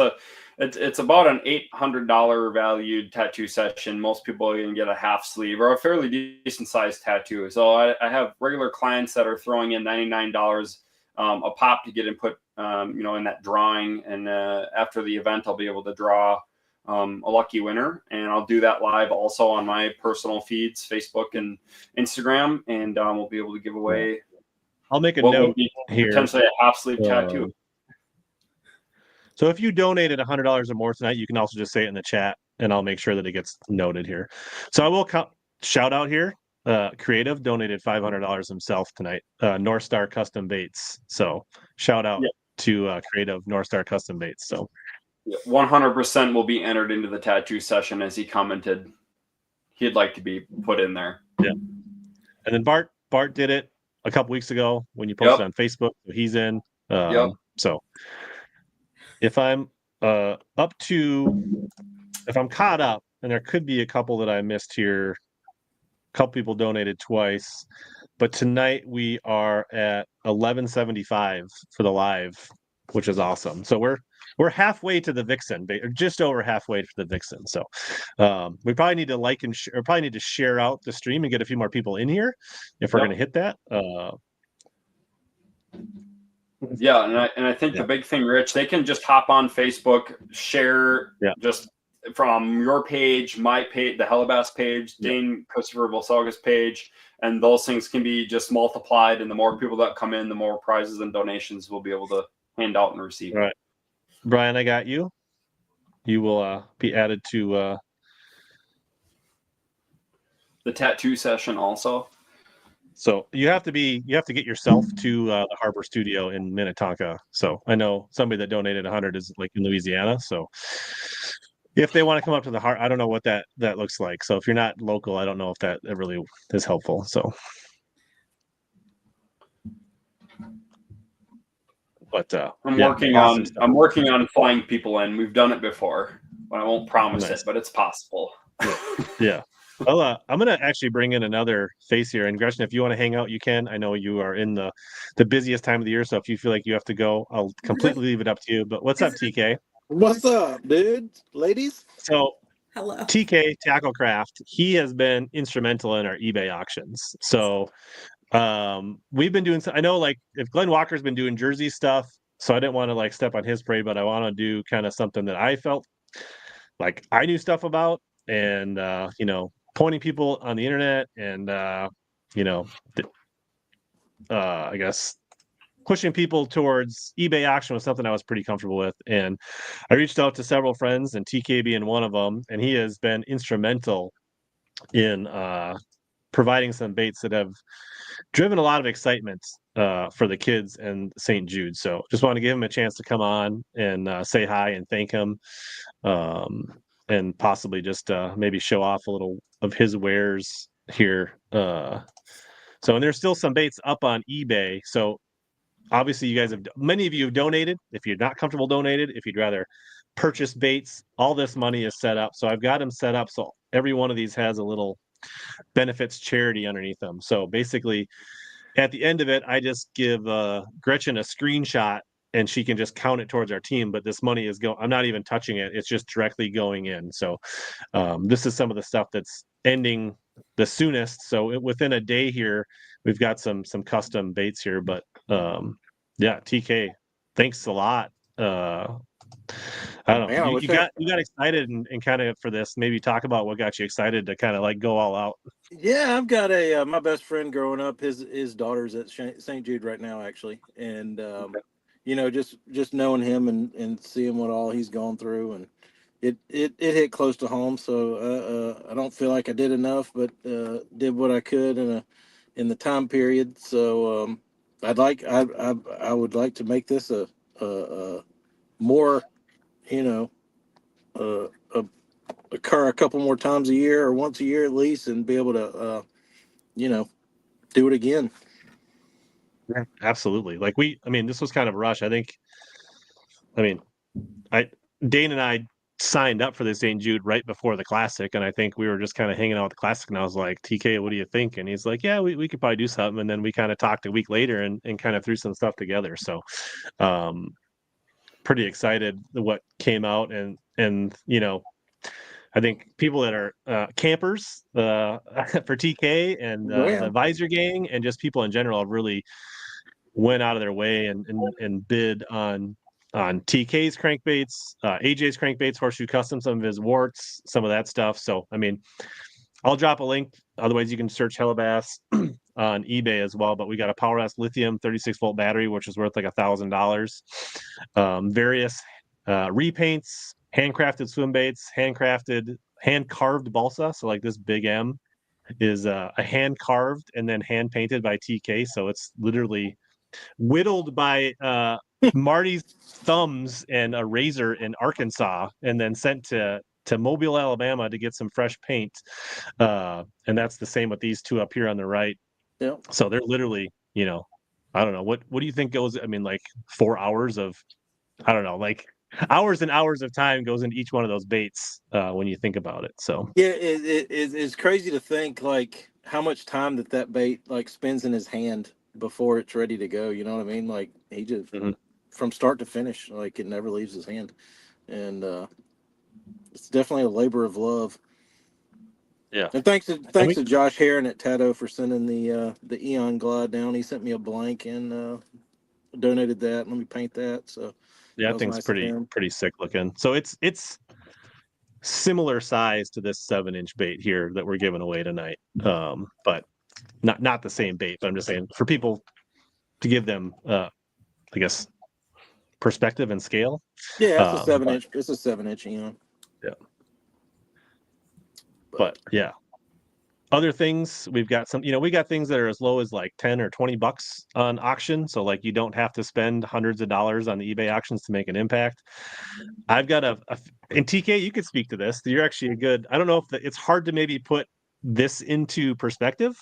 it's about an $800 valued tattoo session. Most people are going to get a half sleeve or a fairly decent sized tattoo. So I have regular clients that are throwing in $99 a pop to get input, in that drawing. And after the event, I'll be able to draw a lucky winner, and I'll do that live also on my personal feeds, Facebook and Instagram, and we'll be able to give away I'll make a what note would be here. potentially a half sleeve tattoo. So if you donated $100 or more tonight, you can also just say it in the chat, and I'll make sure that it gets noted here. So I will shout out here. Creative donated $500 himself tonight. North Star Custom Baits. So shout out to Creative North Star Custom Baits. So 100% will be entered into the tattoo session, as he commented he'd like to be put in there. Yeah. And then Bart did it a couple weeks ago when you posted on Facebook. So he's in. So if I'm if I'm caught up, and there could be a couple that I missed here. A couple people donated twice, but tonight we are at 1175 for the live, which is awesome. So we're halfway to the Vixen, or just over halfway to the Vixen. So we probably need to like and probably need to share out the stream and get a few more people in here if we're going to hit that. Yeah, and I think the big thing, Rich, they can just hop on Facebook, share just from your page, my page, the HellaBass page, Dane Christopher Valsaga's page, and those things can be just multiplied. And the more people that come in, the more prizes and donations we'll be able to hand out and receive. All right, Brian, I got you. You will be added to the tattoo session also. So you have to get yourself to the Harbor Studio in Minnetonka. So I know somebody that donated 100 is like in Louisiana. So if they want to come up to the Harbor, I don't know what that looks like. So if you're not local, I don't know if that really is helpful. So, but I'm working on flying people in. We've done it before, but I won't promise it, but it's possible. Yeah. Well, I'm going to actually bring in another face here. And Gretchen, if you want to hang out, you can. I know you are in the busiest time of the year, so if you feel like you have to go, I'll completely leave it up to you. But what's up, TK? What's up, dude? Ladies? So, hello. TK Tacklecraft, he has been instrumental in our eBay auctions. So, we've been doing, I know like if Glenn Walker's been doing Jersey stuff, so I didn't want to like step on his parade, but I want to do kind of something that I felt like I knew stuff about, and pointing people on the internet and I guess pushing people towards eBay auction was something I was pretty comfortable with. And I reached out to several friends, and TK being one of them, and he has been instrumental in providing some baits that have driven a lot of excitement for the kids and St. Jude. So just want to give him a chance to come on and say hi and thank him. And possibly just maybe show off a little of his wares here. And there's still some baits up on eBay. So obviously many of you have donated. If you're not comfortable donated, if you'd rather purchase baits, all this money is set up. So I've got them set up. So every one of these has a little benefits charity underneath them. So basically at the end of it, I just give Gretchen a screenshot, and she can just count it towards our team. But this money is I'm not even touching it. It's just directly going in. So this is some of the stuff that's ending the soonest. So within a day here, we've got some custom baits here. But TK, thanks a lot. I don't know. You got excited and kind of for this. Maybe talk about what got you excited to kind of like go all out. Yeah, I've got my best friend growing up. His daughter's at St. Jude right now, actually, and just knowing him and seeing what all he's gone through, and it hit close to home. So I don't feel like I did enough, but did what I could in the time period. So I would like to make this a more, occur a couple more times a year or once a year at least, and be able to do it again. Yeah, absolutely. Like this was kind of a rush. Dane and I signed up for the St. Jude right before the Classic, and I think we were just kind of hanging out at the Classic, and I was like, TK, what do you think? And he's like, yeah, we could probably do something. And then we kind of talked a week later and kind of threw some stuff together. So pretty excited what came out, and I think people that are campers for TK and the Advisor Gang and just people in general have really went out of their way and bid on TK's crankbaits, AJ's crankbaits, Horseshoe Custom, some of his warts, some of that stuff. So I'll drop a link. Otherwise, you can search HellaBass on eBay as well, but we got a PowerS lithium 36-volt battery, which is worth like $1,000. Various repaints, handcrafted swim baits, hand carved balsa. So like this Big M is a hand carved and then hand painted by TK. So it's literally whittled by Marty's thumbs and a razor in Arkansas, and then sent to Mobile, Alabama to get some fresh paint. And that's the same with these two up here on the right. Yeah. So they're literally, I don't know. What do you think goes, I mean, like 4 hours of, I don't know, like hours and hours of time goes into each one of those baits when you think about it. So yeah, it's crazy to think like how much time that bait like spends in his hand before it's ready to go. You know what I mean? Like he just from start to finish, like it never leaves his hand, and it's definitely a labor of love. Yeah. And thanks to Josh Heron at Tato for sending the Eon Glide down. He sent me a blank and donated that. Let me paint that. So yeah, I think it's pretty sick looking. So it's similar size to this 7-inch bait here that we're giving away tonight. But not the same bait, but I'm just saying for people to give them I guess perspective and scale. Yeah, it's a 7-inch. It's a 7-inch Eon. Yeah. But yeah. Other things, we've got some, we got things that are as low as like 10 or 20 bucks on auction. So like you don't have to spend hundreds of dollars on the eBay auctions to make an impact. I've got and TK, you could speak to this. You're actually I don't know if it's hard to maybe put this into perspective,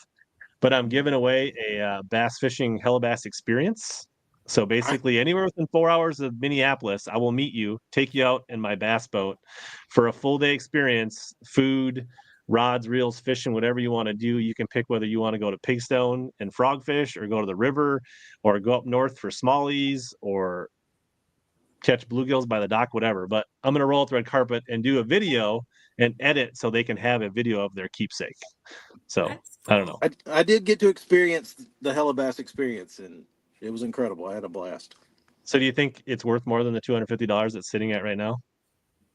but I'm giving away a bass fishing HellaBass experience. So basically anywhere within 4 hours of Minneapolis, I will meet you, take you out in my bass boat for a full day experience, food, rods, reels, fishing, whatever you want to do. You can pick whether you want to go to Pigstone and frogfish, or go to the river, or go up north for smallies, or catch bluegills by the dock, whatever. But I'm going to roll out the red carpet and do a video and edit so they can have a video of their keepsake. So I don't know. I did get to experience the HellaBass experience, and it was incredible. I had a blast. So do you think it's worth more than the $250 it's sitting at right now?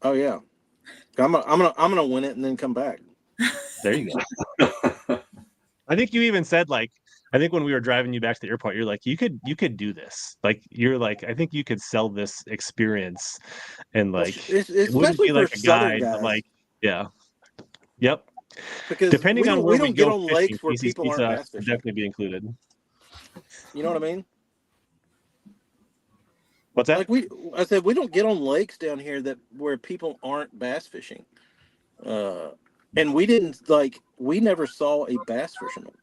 Oh yeah, I'm gonna win it and then come back. There you go. I think you even said, like, I think when we were driving you back to the airport, you're like, you could do this. Like, you're like, I think you could sell this experience, and like, it wouldn't be like a guide, but like, yeah, yep. Because depending on where we don't get go on fishing, lakes where Casey's people aren't Pizza bass would fishing. definitely be included. You know what I mean? What's that? Like I said, we don't get on lakes down here where people aren't bass fishing. And we never saw a bass fisherman.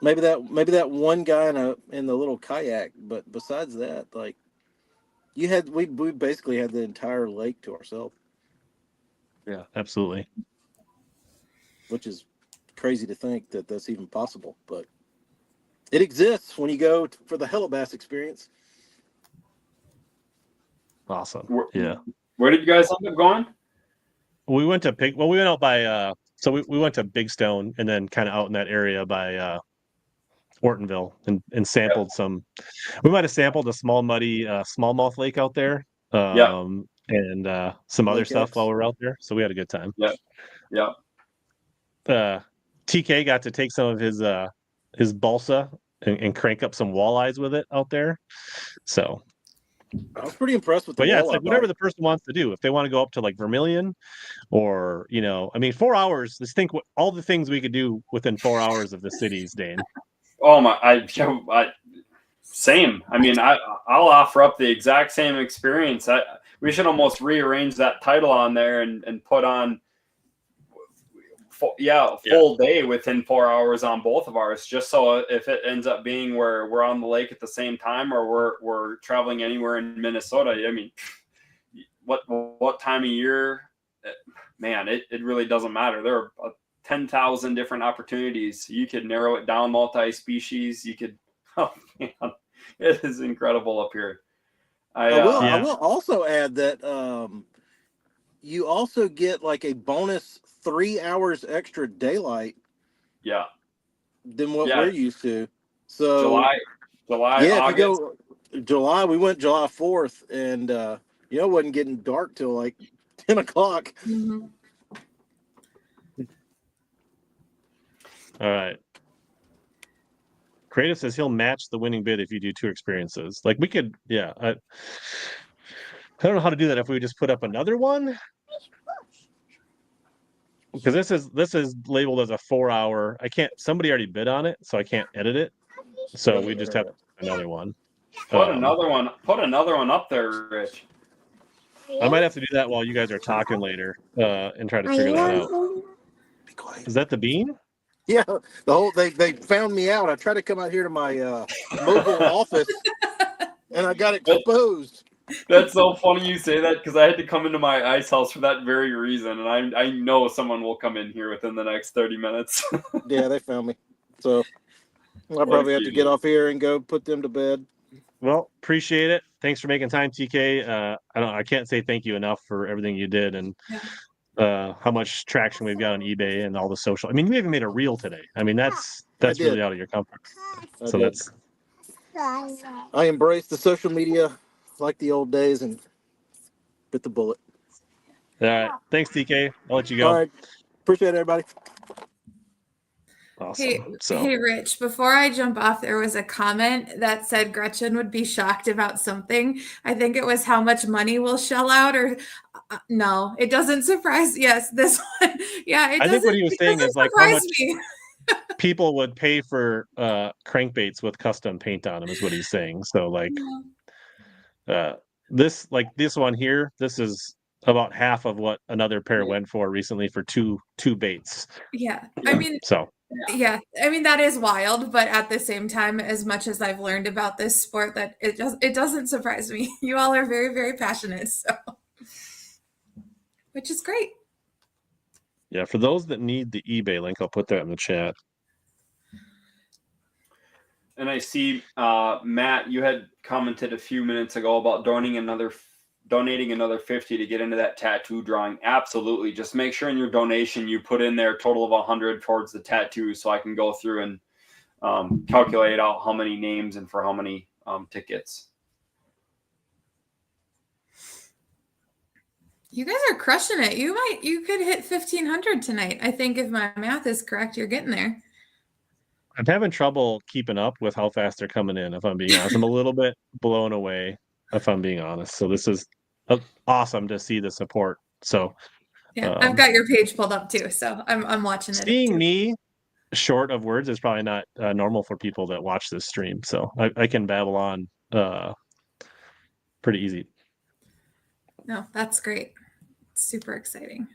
Maybe that one guy in the little kayak, but besides that, like we basically had the entire lake to ourselves. Yeah, absolutely. Which is crazy to think that that's even possible, but it exists when you go for the HellaBass experience. Awesome. Yeah. Where did you guys end up going? We went to we went out by so we went to Big Stone, and then kind of out in that area by Ortonville, and sampled some. We might have sampled a small muddy smallmouth lake out there. And some other stuff while we were out there. So we had a good time. Yeah. TK got to take some of his balsa and crank up some walleyes with it out there. So I was pretty impressed with the it's like whatever the person wants to do. If they want to go up to like Vermilion, or 4 hours, just think what all the things we could do within 4 hours of the cities, Dane. Oh my, same. I mean, I'll offer up the exact same experience. We should almost rearrange that title on there and put on full day within 4 hours on both of ours, just so if it ends up being where we're on the lake at the same time, or we're traveling anywhere in Minnesota, I mean, what time of year, man, it really doesn't matter. There are 10,000 different opportunities. You could narrow it down multi-species. You could, oh man, it is incredible up here. I will also add that you also get like a bonus 3 hours extra daylight. Yeah. Than what we're used to. So July. Yeah, August. if you go July, we went July 4th, and it wasn't getting dark till like 10 o'clock. Mm-hmm. All right. Creative says he'll match the winning bid if you do 2 experiences. Like we could, yeah. I don't know how to do that if we just put up another one. Because this is labeled as a 4-hour. I can't. Somebody already bid on it, so I can't edit it. So we just have another one. Put another one. Put another one up there, Rich. I might have to do that while you guys are talking later, and try to figure that out. Be quiet. Is that the bean? Yeah, they found me out. I tried to come out here to my mobile office, and I got exposed. That's so funny you say that because I had to come into my ice house for that very reason, and I know someone will come in here within the next 30 minutes. Yeah, they found me, so I'll probably have to get off here and go put them to bed. Well, appreciate it. Thanks for making time, TK. I can't say thank you enough for everything you did and how much traction we've got on eBay and all the social. I mean, we even made a reel today. I mean, that's really out of your comfort. So that's. I embrace the social media like the old days and bit the bullet. All right. Thanks, TK. I'll let you go. All right. Appreciate it, everybody. Awesome. Hey, Rich, before I jump off, there was a comment that said Gretchen would be shocked about something. I think it was how much money we'll shell out, or no, it doesn't surprise. Yes, this one. Yeah, I think what he was saying is like how much me. people would pay for crankbaits with custom paint on them is what he's saying. So like this one here, this is about half of what another pair went for recently for two baits. Yeah. I mean, yeah, I mean, that is wild, but at the same time, as much as I've learned about this sport, that it doesn't surprise me. You all are very, very passionate, so which is great. Yeah, for those that need the eBay link, I'll put that in the chat. And I see, Matt, you had commented a few minutes ago about donating another 50 to get into that tattoo drawing. Absolutely. Just make sure in your donation you put in there a total of 100 towards the tattoo so I can go through and calculate out how many names and for how many tickets. You guys are crushing it. You could hit 1,500 tonight. I think if my math is correct, you're getting there. I'm having trouble keeping up with how fast they're coming in, if I'm being honest. I'm a little bit blown away, if I'm being honest. So this is awesome to see the support. So yeah, I've got your page pulled up too, so I'm watching it. Seeing me short of words is probably not normal for people that watch this stream. So I can babble on pretty easy. No, that's great. Super exciting.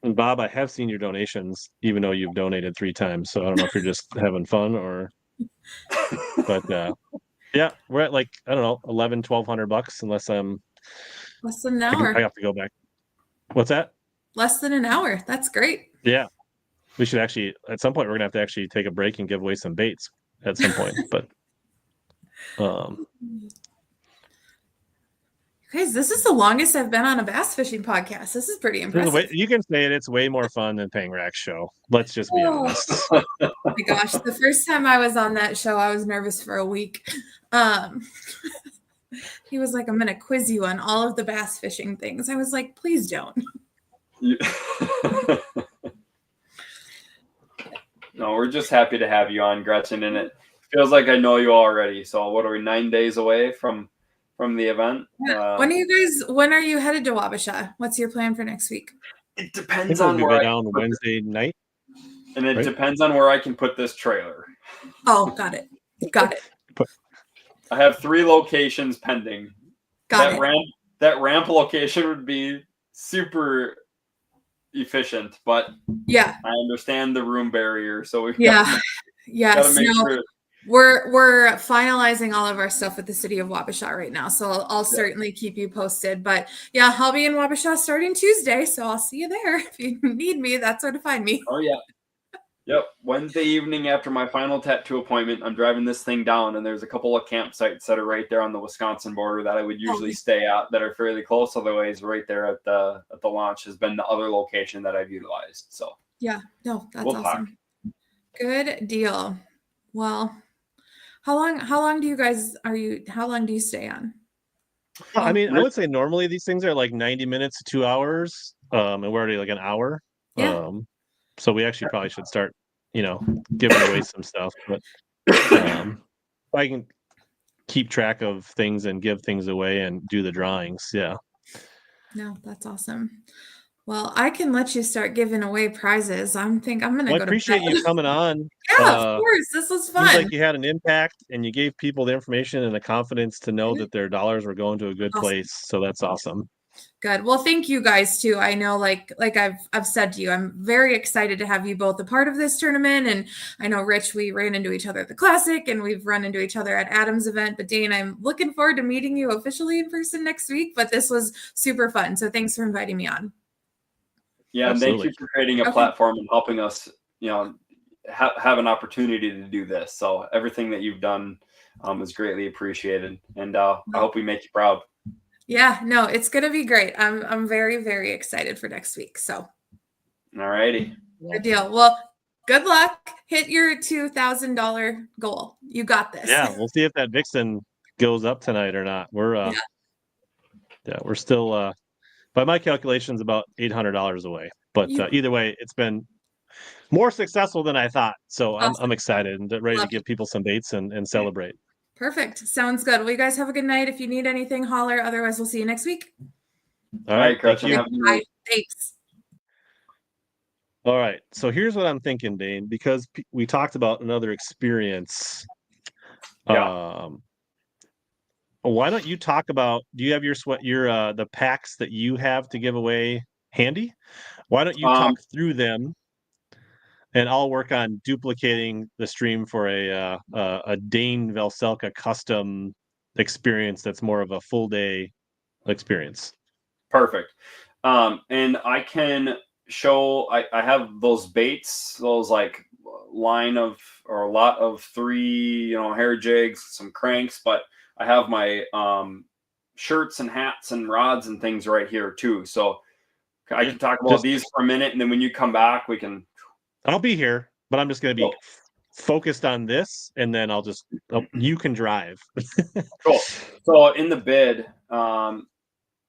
And Bob, I have seen your donations, even though you've donated 3 times. So I don't know if you're just having fun or, but yeah, we're at like, I don't know, $1,100-1,200 unless I'm less than an hour. I have to go back. What's that? Less than an hour. That's great. Yeah. We should actually, at some point, we're going to actually take a break and give away some baits at some point, but guys, this is the longest I've been on a bass fishing podcast. This is pretty impressive. You can say it. It's way more fun than Pang Rack's show. Let's just be honest. Oh my gosh. The first time I was on that show, I was nervous for a week. He was like, I'm going to quiz you on all of the bass fishing things. I was like, please don't. No, we're just happy to have you on, Gretchen. And it feels like I know you already. So what are we, 9 days away from the event? Yeah. When are you headed to Wabasha? What's your plan for next week? It depends on where down Wednesday night. And it depends on where I can put this trailer. Oh, got it. I have 3 locations pending. That ramp location would be super efficient, but yeah, I understand the room barrier. So we've gotta make sure. We're finalizing all of our stuff with the city of Wabasha right now, so I'll certainly keep you posted. But yeah, I'll be in Wabasha starting Tuesday, so I'll see you there if you need me. That's where to find me. Oh yeah, yep. Wednesday evening after my final tattoo appointment, I'm driving this thing down, and there's a couple of campsites that are right there on the Wisconsin border that I would usually stay at that are fairly close. Otherwise, right there at the launch has been the other location that I've utilized. So yeah, no, that's awesome. Good deal. Well. How long do you stay on? I mean, I would say normally these things are like 90 minutes to 2 hours. And we're already like an hour. Yeah. So we actually probably should start, giving away some stuff. But I can keep track of things and give things away and do the drawings. Yeah. No, that's awesome. Well, I can let you start giving away prizes. I'm going to Well, I go to appreciate bed. you coming on. Yeah, of course. This was Seems fun. like you had an impact and you gave people the information and the confidence to know that their dollars were going to a good place. So that's awesome. Good. Well, thank you guys too. I know, like I've said to you, I'm very excited to have you both a part of this tournament. And I know, Rich, we ran into each other at the Classic, and we've run into each other at Adam's event. But Dane, I'm looking forward to meeting you officially in person next week. But this was super fun. So thanks for inviting me on. Yeah, and thank you for creating a platform and helping us, have an opportunity to do this. So everything that you've done is greatly appreciated, and I hope we make you proud. Yeah, no, it's gonna be great. I'm very, very excited for next week. So, all righty, good deal. Well, good luck. Hit your $2,000 goal. You got this. Yeah, we'll see if that Vixen goes up tonight or not. We're we're still by my calculations about $800 away. But either way, it's been more successful than I thought. So awesome. I'm excited and ready to give people some baits and celebrate. Perfect. Sounds good. Well, you guys have a good night. If you need anything, holler. Otherwise, we'll see you next week. All right, Gretchen. Bye. Thanks. All right. So here's what I'm thinking, Dane, because we talked about another experience. Yeah. Why don't you talk about, do you have the packs that you have to give away handy? Why don't you talk through them? And I'll work on duplicating the stream for a Dane Velselka custom experience that's more of a full day experience. Perfect. And I can show, I have those baits, those like a lot of 3, hair jigs, some cranks, but I have my shirts and hats and rods and things right here too. So I can talk about these for a minute, and then when you come back, we can. I'll be here, but I'm just going to be focused on this, and then you can drive. Cool. So in the bid on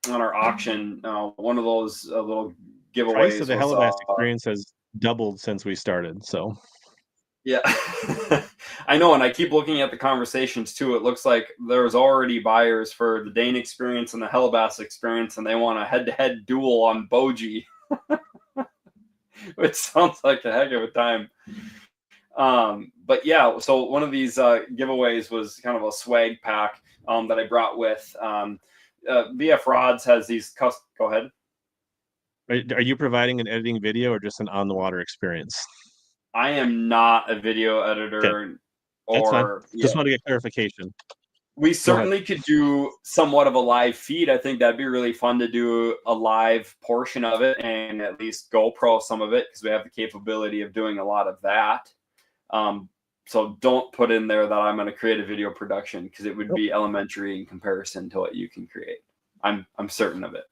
our auction, one of those little giveaways. Price of the HellaBass experience has doubled since we started. So yeah, I know, and I keep looking at the conversations too. It looks like there's already buyers for the Dane experience and the HellaBass experience, and they want a head-to-head duel on Boji. Which sounds like a heck of a time. But yeah, so one of these giveaways was kind of a swag pack that I brought with. VF Rods has these go ahead. Are you providing an editing video or just an on-the-water experience? I am not a video editor. Okay. That's fine. Just want to get clarification. We certainly could do somewhat of a live feed. I think that'd be really fun to do a live portion of it and at least GoPro some of it, because we have the capability of doing a lot of that. So don't put in there that I'm going to create a video production, because it would be elementary in comparison to what you can create. I'm certain of it.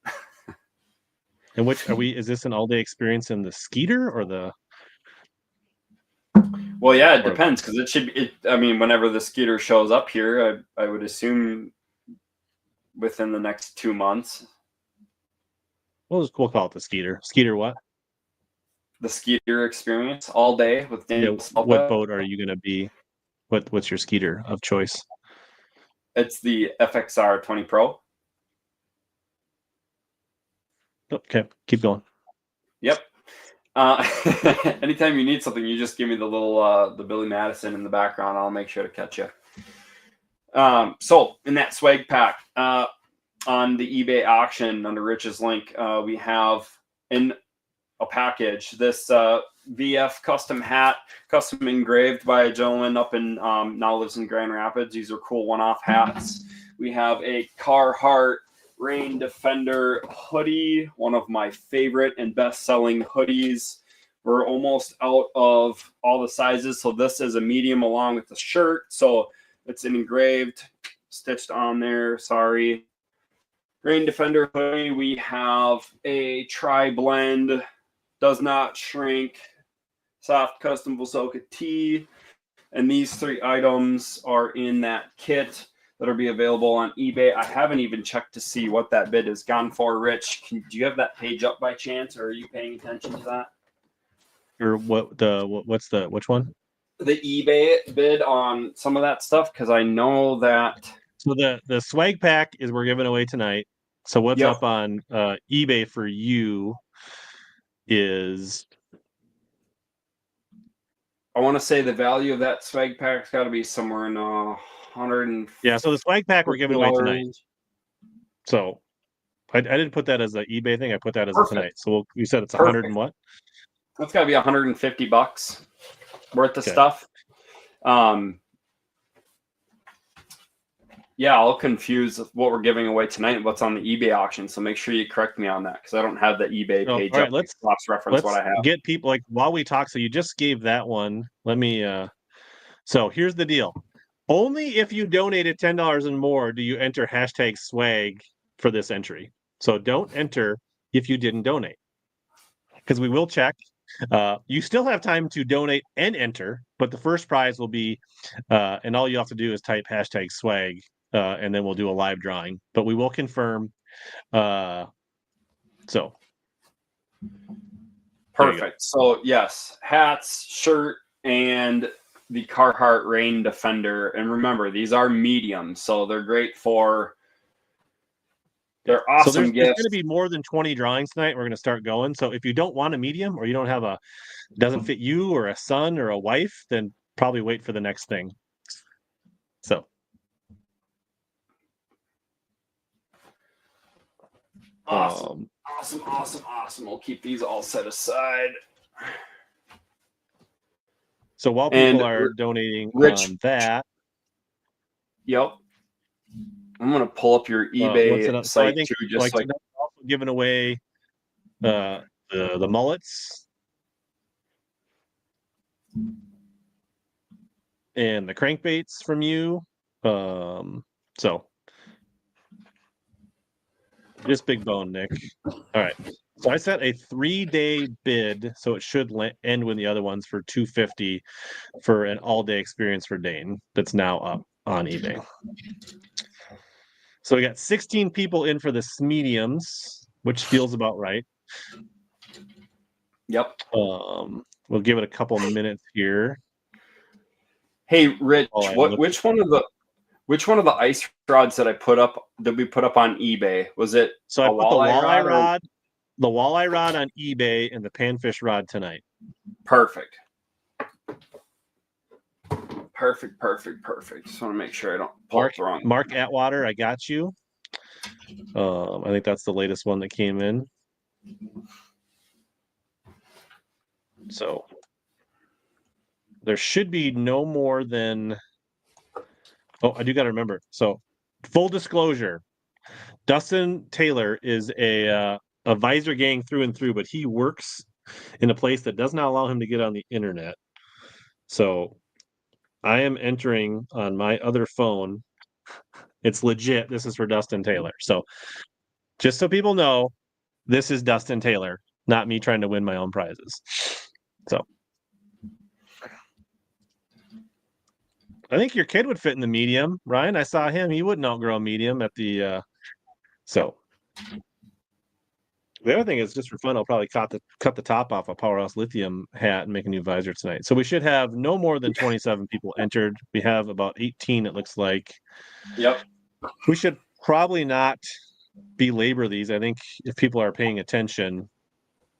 And is this an all-day experience in the Skeeter or the? Well, yeah, it depends, because it should be. Whenever the Skeeter shows up here, I would assume within the next 2 months. We'll call it the Skeeter. Skeeter what? The Skeeter experience all day with Daniel. What boat are you going to be? What's your Skeeter of choice? It's the FXR 20 Pro. Okay, keep going. Yep. Anytime you need something, you just give me the little the Billy Madison in the background. I'll make sure to catch you. So in that swag pack on the eBay auction under Rich's link, we have in a package this VF custom hat, custom engraved by a gentleman up in now lives in Grand Rapids. These are cool one-off hats. We have a Carhartt Rain Defender hoodie, one of my favorite and best-selling hoodies. We're almost out of all the sizes, so this is a medium along with the shirt. So it's an engraved, stitched on there. Sorry. Rain Defender hoodie. We have a tri-blend, does not shrink, soft custom Velselka tee. And these 3 items are in that kit that'll be available on eBay. I haven't even checked to see what that bid is gone for. Rich, do you have that page up by chance, or are you paying attention to that? Or which one? the eBay bid on some of that stuff? Because I know that. So the swag pack is we're giving away tonight. So what's Yep. up on eBay for you is, I want to say the value of that swag pack's got to be somewhere in 100 and yeah. So the swag pack we're giving away tonight. So I didn't put that as an eBay thing. I put that as a tonight. So you said it's 100 and what? That's got to be $150 worth of Okay. stuff. Yeah, I'll confuse what we're giving away tonight and what's on the eBay auction. So make sure you correct me on that because I don't have the eBay page. All right, let's reference what I have. Get people like while we talk. So you just gave that one. Let me. So here's the deal. Only if you donated $10 and more do you enter hashtag swag for this entry. So don't enter if you didn't donate because we will check. You still have time to donate and enter, but the first prize will be, and all you have to do is type hashtag swag. And then we'll do a live drawing, but we will confirm. So perfect. So yes, hats, shirt, and the Carhartt Rain Defender. And remember, these are medium, so they're great for. They're awesome so there's gifts. going to be more than 20 drawings tonight. We're going to start going. So if you don't want a medium or you don't have doesn't fit you or a son or a wife, then probably wait for the next thing. So. Awesome. We'll keep these all set aside. So while people are donating on that. Yep. I'm going to pull up your eBay site so I think, too. Just like also giving away the mullets and the crankbaits from you. So. Just big bone, Nick. All right. So I set a 3-day bid, so it should end with the other ones for $250 for an all-day experience for Dane. That's now up on eBay. So we got 16 people in for the mediums, which feels about right. Yep. We'll give it a couple minutes here. Hey, Rich, which one of the ice rods that we put up on eBay? Was it so I put the walleye rod on eBay and the panfish rod tonight. Perfect. Just want to make sure I don't pull it wrong. Mark Atwater, I got you. I think that's the latest one that came in. So there should be no more than. Oh, I do got to remember. So, full disclosure, Dustin Taylor is a visor gang through and through, but he works in a place that does not allow him to get on the internet. So, I am entering on my other phone. It's legit. This is for Dustin Taylor. So, just so people know, this is Dustin Taylor, not me trying to win my own prizes. So. I think your kid would fit in the medium, Ryan. I saw him; he wouldn't outgrow a medium at the. So the other thing is just for fun. I'll probably cut the top off a Powerhouse Lithium hat and make a new visor tonight. So we should have no more than 27 people entered. We have about 18. It looks like. Yep. We should probably not belabor these. I think if people are paying attention,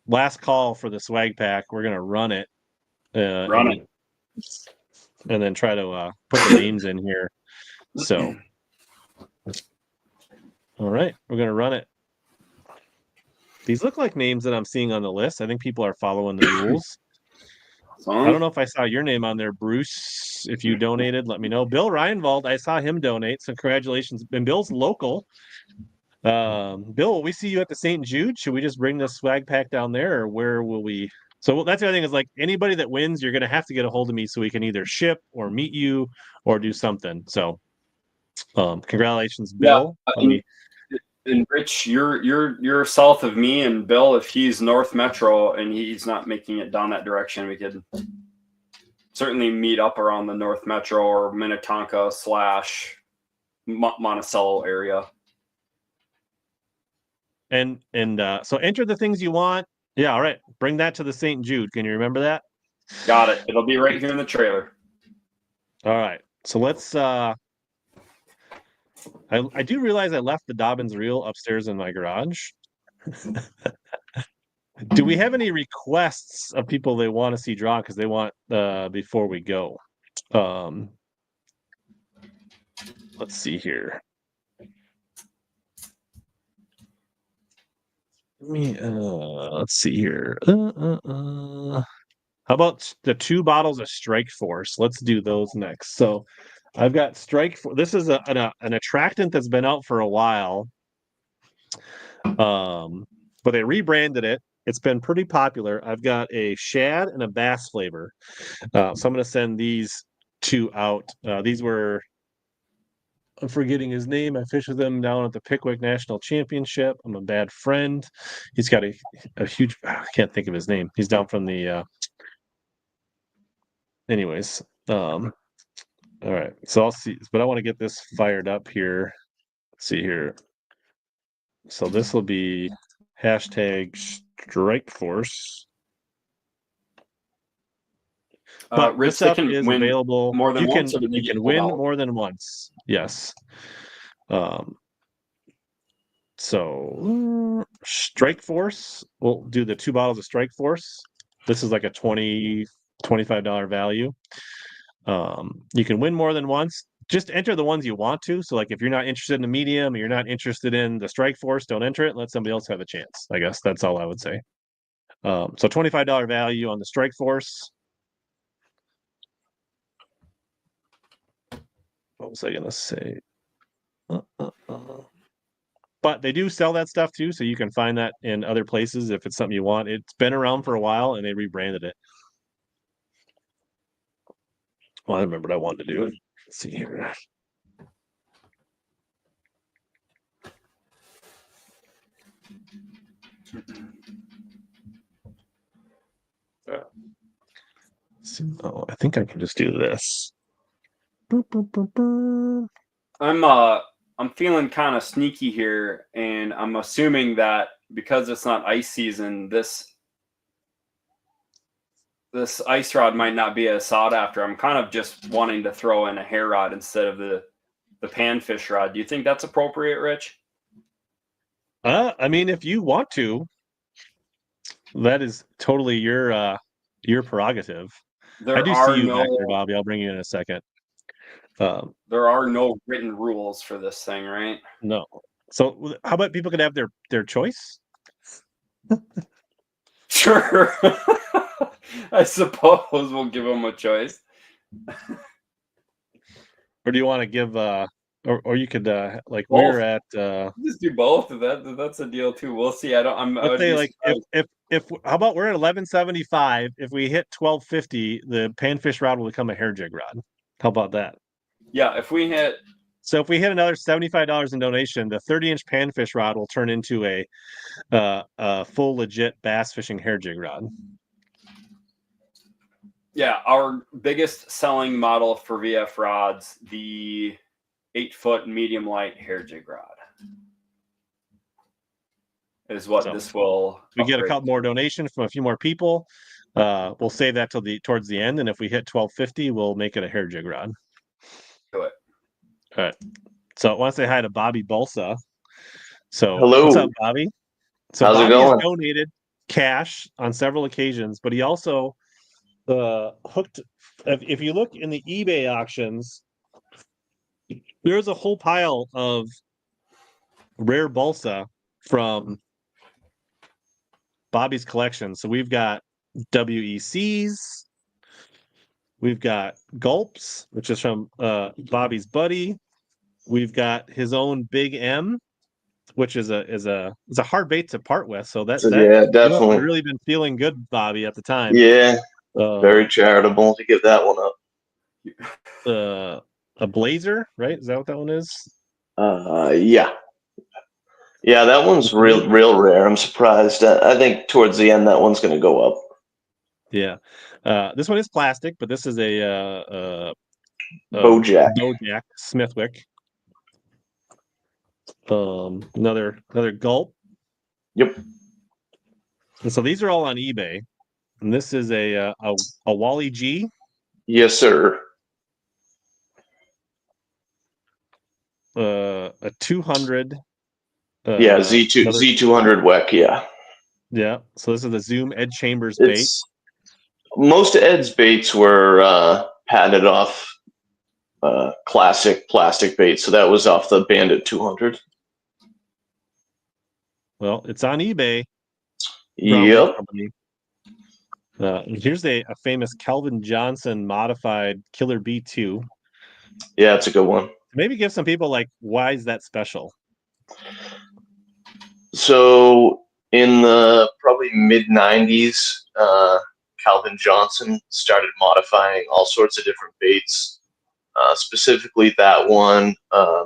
last call for the swag pack. We're gonna run it. And then try to put the names in here. So, all right, we're going to run it. These look like names that I'm seeing on the list. I think people are following the rules. I don't know if I saw your name on there, Bruce. If you donated, let me know. Bill Reinwald, I saw him donate, so congratulations. And Bill's local. Bill, will we see you at the St. Jude? Should we just bring this swag pack down there, or where will we? So that's the other thing is like anybody that wins, you're going to have to get a hold of me so we can either ship or meet you or do something. So, congratulations, Bill. Yeah, and Rich, you're south of me, and Bill, if he's North Metro and he's not making it down that direction, we could certainly meet up around the North Metro or Minnetonka / Monticello area. And so enter the things you want. Yeah, all right. Bring that to the St. Jude. Can you remember that? Got it. It'll be right here in the trailer. All right. So let's I do realize I left the Dobbins reel upstairs in my garage. Do we have any requests of people they want to see draw because they want before we go? Let's see here. Let's see here. How about the 2 bottles of Strike Force? Let's do those next. So I've got Strike Force. This is an attractant that's been out for a while. But they rebranded it. It's been pretty popular. I've got a shad and a bass flavor. So I'm going to send these 2 out. These were, I'm forgetting his name. I fished with him down at the Pickwick National Championship. I'm a bad friend. He's got a huge, I can't think of his name. He's down from the, anyways. All right. So I'll see, but I want to get this fired up here. Let's see here. So this will be hashtag Strike Force. But Rich, this stuff can is win available. more than You once, can or do they you get can pulled win out? more than once. Yes. So Strike Force. We'll do the 2 bottles of Strike Force. This is like a $25 value. You can win more than once. Just enter the ones you want to. So like if you're not interested in the medium, or you're not interested in the Strike Force, don't enter it. Let somebody else have a chance. I guess that's all I would say. So $25 value on the Strike Force. What was I gonna say? But they do sell that stuff too, so you can find that in other places if it's something you want. It's been around for a while, and they rebranded it. Well, I remember what I wanted to do. Let's see here. Oh, I think I can just do this. I'm feeling kind of sneaky here, and I'm assuming that because it's not ice season, this ice rod might not be as sought after. I'm kind of just wanting to throw in a hair rod instead of the panfish rod. Do you think that's appropriate, Rich? I mean, if you want to, that is totally your prerogative. I do see you back there, Bobby. I'll bring you in a second. There are no written rules for this thing, right? No. So how about people could have their choice? Sure. I suppose we'll give them a choice. Or do you want to give or you could like Both. we're at just do both. That's a deal too. We'll see. let's say like if how about we're at 1175, if we hit 1250, the panfish rod will become a hair jig rod. How about that? Yeah, if we hit another $75 in donation, the 30-inch panfish rod will turn into a full legit bass fishing hair jig rod. Yeah, our biggest selling model for VF rods, the 8-foot medium light hair jig rod, is what this will. We get a couple more donations from a few more people. We'll save that till towards the end, and if we hit 1250, we'll make it a hair jig rod. Do it. All right. So I want to say hi to Bobby Balsa. So hello. What's up, Bobby? So how's Bobby it going? has donated cash on several occasions, but he also hooked. If you look in the eBay auctions, there's a whole pile of rare balsa from Bobby's collection. So we've got WECs, we've got gulps, which is from Bobby's buddy. We've got his own Big M, which is a hard bait to part with. So that yeah, definitely. I've really been feeling good, Bobby, at the time. Yeah, very charitable to give that one up. A blazer, right? Is that what that one is? Yeah, that one's real rare. I'm surprised. I think towards the end that one's going to go up. Yeah, this one is plastic, but this is a Bojack Smithwick. Another gulp. Yep. And so these are all on eBay. And this is a Wally G. Yes, sir. A 200. Yeah, Z200 WEC. Yeah, Yeah. So this is the Zoom Ed Chambers bait. Most Ed's baits were patented off classic plastic bait, so that was off the Bandit 200. Well, it's on eBay. Yep. Here's a famous Calvin Johnson modified Killer B2. Yeah, it's a good one. Maybe give some people like, why is that special? So in the probably mid 90s, Calvin Johnson started modifying all sorts of different baits, specifically that one,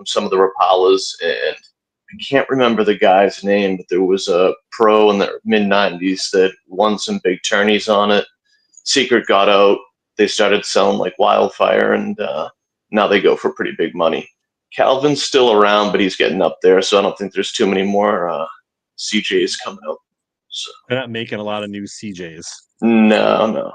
some of the Rapalas, and I can't remember the guy's name, but there was a pro in the mid 90s that won some big tourneys on it. Secret got out. They started selling like wildfire, and now they go for pretty big money. Calvin's still around, but he's getting up there, so I don't think there's too many more CJs coming out. So. They're not making a lot of new CJs. No.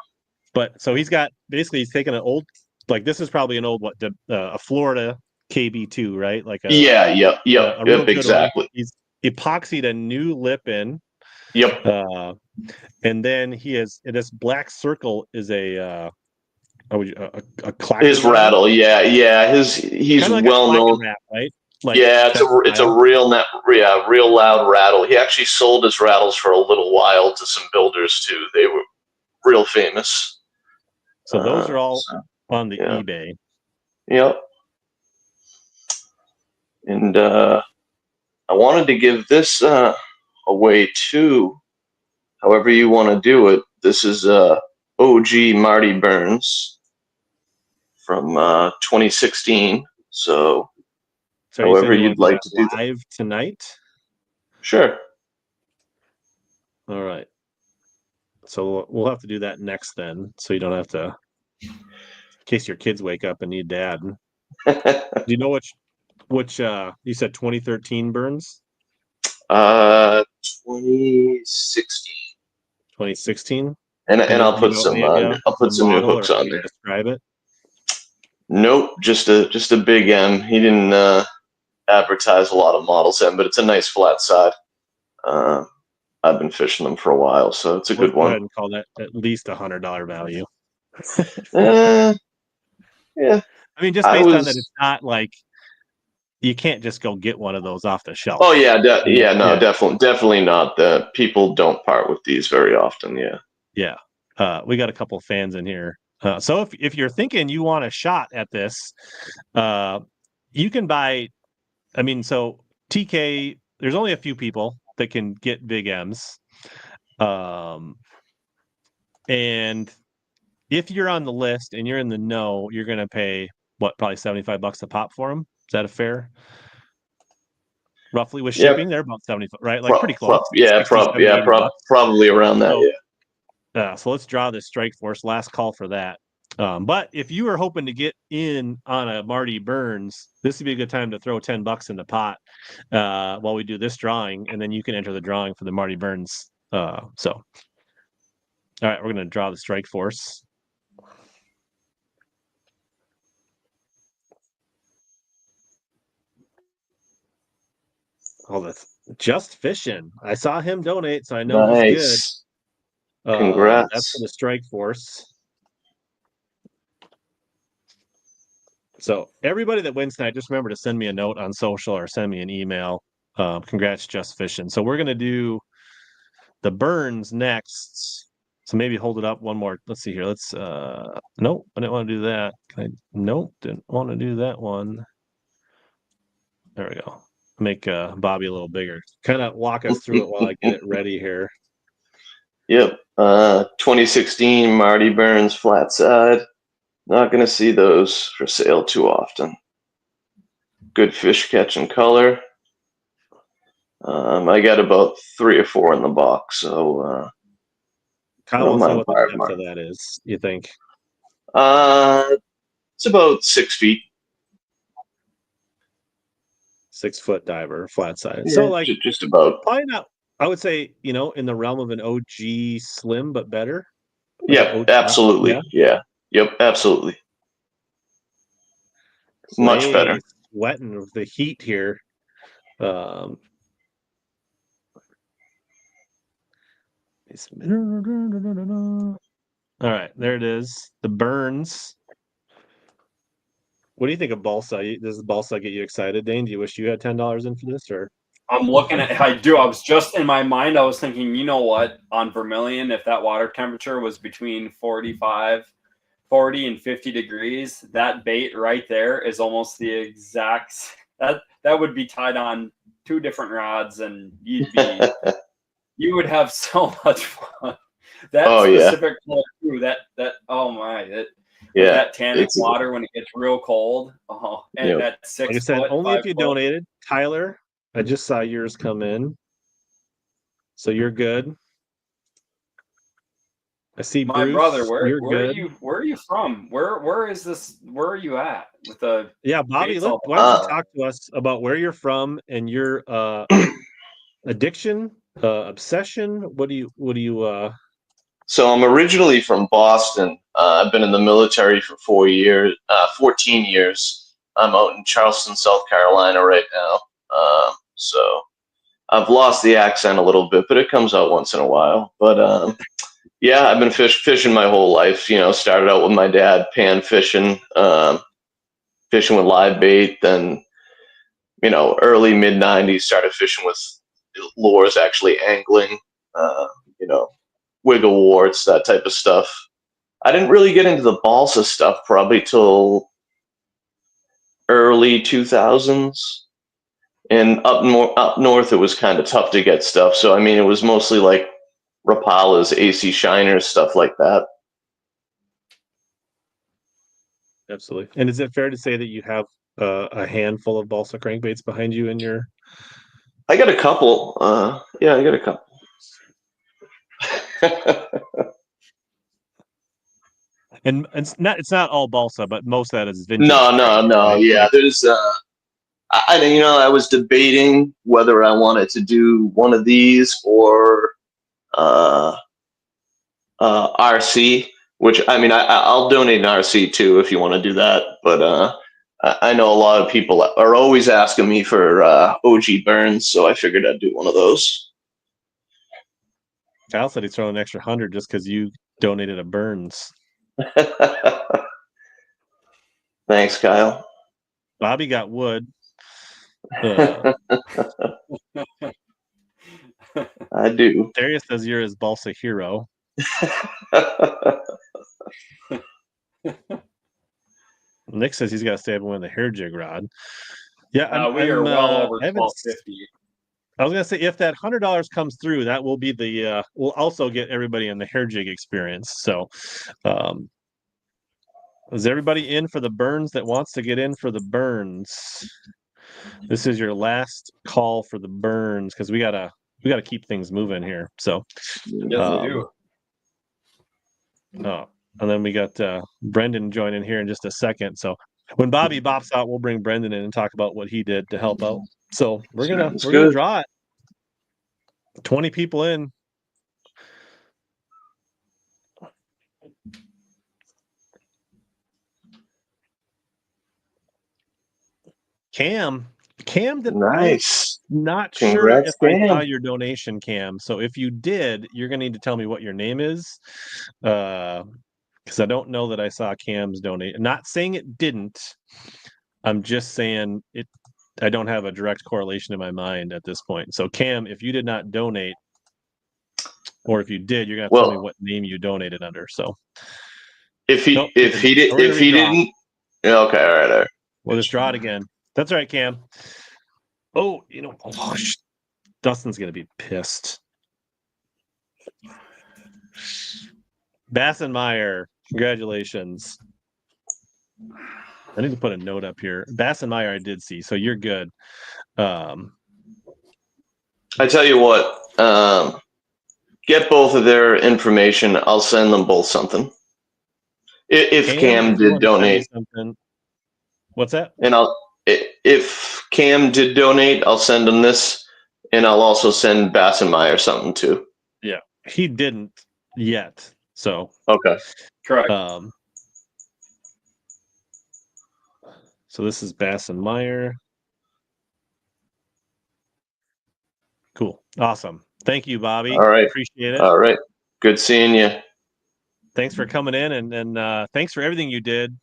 But so he's taken an old, like this is probably an old a Florida KB2, right? Like yep, exactly. He's epoxied a new lip in. Yep. And then he has this black circle is a his rattle. Yeah. He's like well known, rat, right? Like it's a real loud rattle. He actually sold his rattles for a little while to some builders too. They were real famous. So those are all on the eBay. Yep. And I wanted to give this away too. However you want to do it. This is OG Marty Burns from 2016. So however you'd like to do live tonight. Sure. All right. So we'll have to do that next then, so you don't have to, in case your kids wake up and need dad. Do you know which you said 2013 Burns? 2016. 2016. And I'll put some new hooks on there. Describe it. Nope, just a big M. He didn't advertise a lot of models in, but it's a nice flat side. I've been fishing them for a while, so it's a good one. Go ahead and call that at least $100 value. Yeah. I mean, just based on that, it's not like you can't just go get one of those off the shelf. Oh yeah, definitely not. That people don't part with these very often. Yeah. We got a couple fans in here. So if you're thinking you want a shot at this, you can buy. I mean, so TK, there's only a few people that can get big M's, and if you're on the list and you're in the know, you're going to pay probably $75 a pop for them. Is that a fair? Roughly with shipping, they're about 75, right? Like pretty close. Probably around that. So let's draw this Strike Force. Last call for that. But if you are hoping to get in on a Marty Burns, this would be a good time to throw $10 in the pot while we do this drawing, and then you can enter the drawing for the Marty Burns. All right, we're going to draw the Strike Force. Oh, that's Just Fishing. I saw him donate, so I know he's good. Congrats. That's for the Strike Force. So everybody that wins tonight, just remember to send me a note on social or send me an email. Congrats, Just Fishing. So we're going to do the Burns next. So maybe hold it up one more. Let's see here. Let's nope, I didn't want to do that. Nope, didn't want to do that one. There we go. Make Bobby a little bigger. Kind of walk us through it while I get it ready here. Yep. 2016 Marty Burns flat side. Not going to see those for sale too often. Good fish catch and color. I got about 3 or 4 in the box, so Kyle wants to know what the depth of that is, you think? It's about 6 feet. 6 foot diver, flat side. Yeah, so like just about. Probably not. I would say, in the realm of an OG slim, but better. Yeah, absolutely. Yeah. Yep, absolutely. Much better. Sweating with the heat here. All right, there it is. The burns. What do you think of Balsa? Does Balsa get you excited, Dane? Do you wish you had $10 in for this, or? I'm looking at. I do. I was just in my mind. I was thinking, you know what? On Vermilion, if that water temperature was between 40 and 50 degrees, that bait right there is almost the exact. That would be tied on 2 different rods, and you would have so much fun. That specific color too. That tannic water when it gets real cold. Oh, and that 6 like I said, foot, only if you 5 foot. donated. Tyler, I just saw yours come in, so you're good. I see My Bruce, brother. Where good. are you from? Where is this? Where are you at with the? Bobby, why don't you talk to us about where you're from and your addiction, obsession? What do you? So I'm originally from Boston. I've been in the military for 14 years. I'm out in Charleston, South Carolina right now. So I've lost the accent a little bit, but it comes out once in a while. But yeah, I've been fishing my whole life. You know, started out with my dad pan fishing, fishing with live bait. Then, you know, early mid '90s started fishing with lures, actually angling. You know, wiggle warts, that type of stuff. I didn't really get into the balsa stuff probably till early 2000s. And up north, it was kind of tough to get stuff. So, I mean, it was mostly like Rapalas, AC Shiners, stuff like that. Absolutely. And is it fair to say that you have a handful of balsa crankbaits behind you in your? I got a couple. Yeah, I got a couple. And it's not all balsa, but most of that is vintage. No. Right? Yeah, there's. I was debating whether I wanted to do one of these or RC. Which, I mean, I'll donate an RC too if you want to do that. But I know a lot of people are always asking me for OG burns, so I figured I'd do one of those. Kyle said he's throwing an extra 100 just because you donated a burns. Thanks, Kyle. Bobby got wood. I do. Darius says you're his balsa hero. Nick says he's got to stay up with the hair jig rod. Yeah, we are well over 1250. I was gonna say if that $100 comes through, that will be the we'll also get everybody in the hair jig experience. So, is everybody in for the burns that wants to get in for the burns? This is your last call for the burns because we gotta keep things moving here. So, yes, we do. Oh, and then we got Brendan joining here in just a second. So when Bobby bops out, we'll bring Brendan in and talk about what he did to help out. So we're gonna draw it. 20 people in. Cam did nice. Not Congrats, sure if Cam. I saw your donation, Cam. So if you did, you're gonna need to tell me what your name is. Because I don't know that I saw Cam's donate. Not saying it didn't. I'm just saying it. I don't have a direct correlation in my mind at this point. So Cam, if you did not donate, or if you did, you're gonna have to tell me what name you donated under. So if he didn't, okay, all right. We'll just draw it again. That's right, Cam. Oh, Dustin's gonna be pissed. Bassenmeyer, congratulations. I need to put a note up here. Bassenmeyer, I did see, so you're good. I tell you what, get both of their information. I'll send them both something. If Cam did donate, what's that? And if Cam did donate, I'll send him this, and I'll also send Bassenmeyer something too. Yeah, he didn't yet. So Okay. Correct. So this is Bass and Meyer. Cool. Awesome. Thank you, Bobby. All right. Appreciate it. All right. Good seeing you. Thanks for coming in and thanks for everything you did.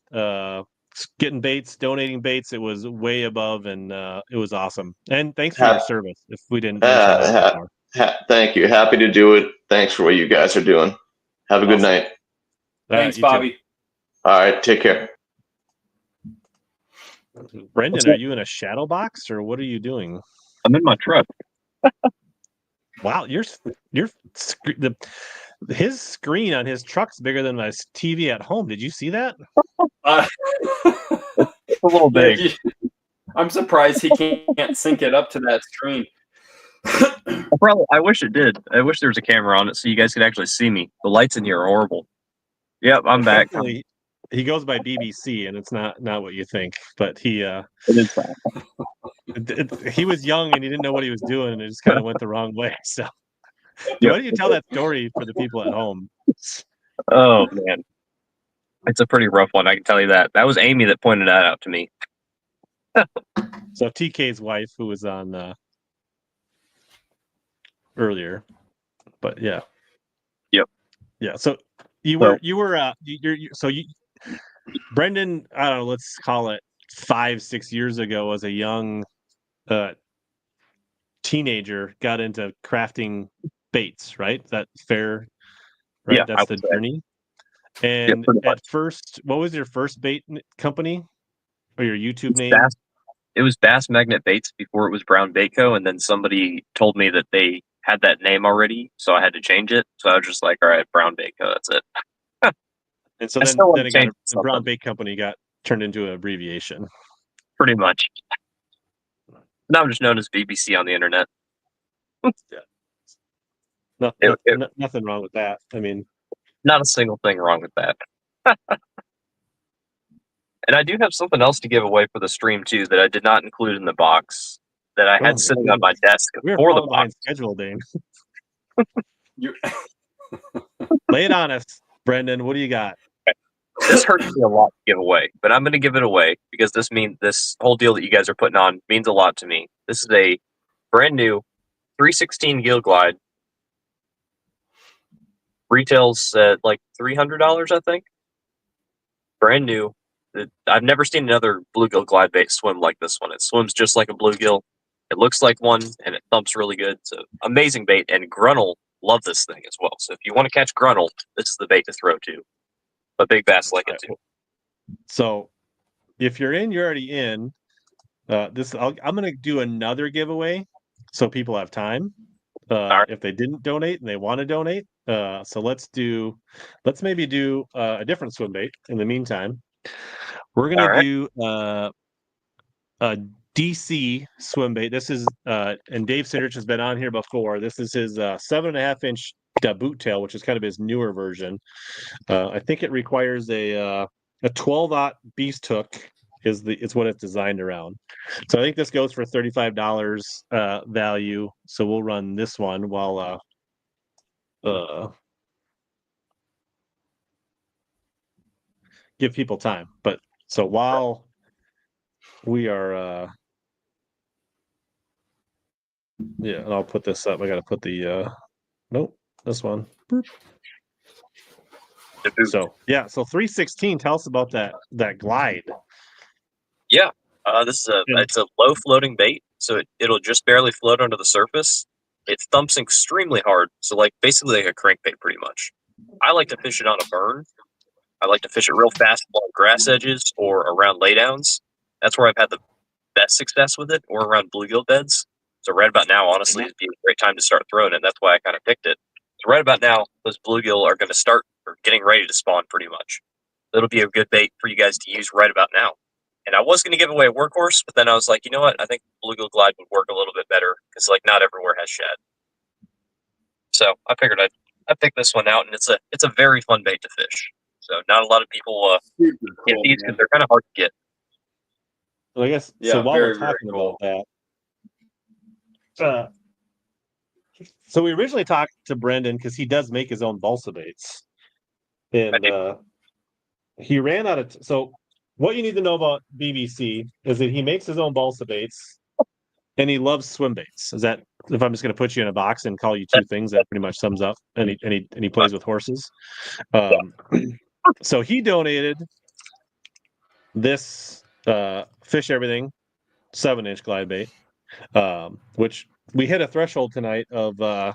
Getting baits, donating baits. It was way above and it was awesome. And thanks for your service. If we didn't mention that before. Thank you. Happy to do it. Thanks for what you guys are doing. Have a good night. Thanks, Bobby. Too. All right. Take care. Brendan, are you in a shadow box or what are you doing? I'm in my truck. Wow, his screen on his truck's bigger than my TV at home. Did you see that? It's a little big. I'm surprised he can't sync it up to that screen. I wish it did. I wish there was a camera on it so you guys could actually see me. The lights in here are horrible. Yep, I'm back. He goes by BBC, and it's not what you think. But he it is fine. He was young and he didn't know what he was doing, and it just kind of went the wrong way. So, why don't you tell that story for the people at home? Oh man, it's a pretty rough one. I can tell you that. That was Amy that pointed that out to me. So TK's wife, who was on earlier, but yeah, yeah. So Brendan, I don't know, let's call it 5-6 years ago, as a young teenager, got into crafting baits, right? Is that fair? Right, yeah, that's the journey. And at first, what was your first bait company or your YouTube name? It was Bass Magnet Baits before it was Brown Baitco, and then somebody told me that they had that name already, so I had to change it. So I was just like, all right, Brown Baitco, that's it. And so then the Brown Bait Company got turned into an abbreviation. Pretty much. Now I'm just known as BBC on the internet. Nothing wrong with that. I mean, not a single thing wrong with that. And I do have something else to give away for the stream too that I did not include in the box that I had sitting on my desk for the box. Schedule, Dane. Lay it on us, Brendan. What do you got? This hurts me a lot to give away, but I'm going to give it away because this whole deal that you guys are putting on means a lot to me. This is a brand new 316 Gill Glide. Retails at like $300, I think. Brand new. I've never seen another bluegill glide bait swim like this one. It swims just like a bluegill. It looks like one, and it thumps really good. It's an amazing bait, and Grunnel love this thing as well. So if you want to catch Grunnel, this is the bait to throw to. But big bass like it too. So if you're in, you're already in. I'm going to do another giveaway so people have time. If they didn't donate and they want to donate. So let's maybe do a different swim bait in the meantime. We're going to do a DC swim bait. This is, and Dave Sindrich has been on here before. This is his 7.5-inch boot tail, which is kind of his newer version. I think it requires a 12-aught beast hook is what it's designed around. So I think this goes for $35 value. So we'll run this one while give people time. But so while we are and I'll put this up. I got to put the nope, this one. Boop. So 316. Tell us about that glide. Yeah, it's a low floating bait, so it'll just barely float under the surface. It thumps extremely hard, so basically like a crankbait, pretty much. I like to fish it on a burn. I like to fish it real fast along grass edges or around laydowns. That's where I've had the best success with it, or around bluegill beds. So right about now, honestly, would be a great time to start throwing it. That's why I kind of picked it. So right about now, those bluegill are going to start or getting ready to spawn, pretty much. It'll be a good bait for you guys to use right about now. And I was going to give away a workhorse, but then I was like, you know what? I think bluegill glide would work a little bit better because not everywhere has shad. So I figured I'd pick this one out, and it's a very fun bait to fish. So not a lot of people get these because they're kind of hard to get. Well, I guess so. While we're talking about that, so we originally talked to Brendan because he does make his own balsa baits, And he ran out of. So what you need to know about BBC is that he makes his own balsa baits, and he loves swim baits. Is that, if I'm just going to put you in a box and call you two things, that pretty much sums up. And he plays with horses. So he donated this Fish Everything 7-inch glide bait, which we hit a threshold tonight of I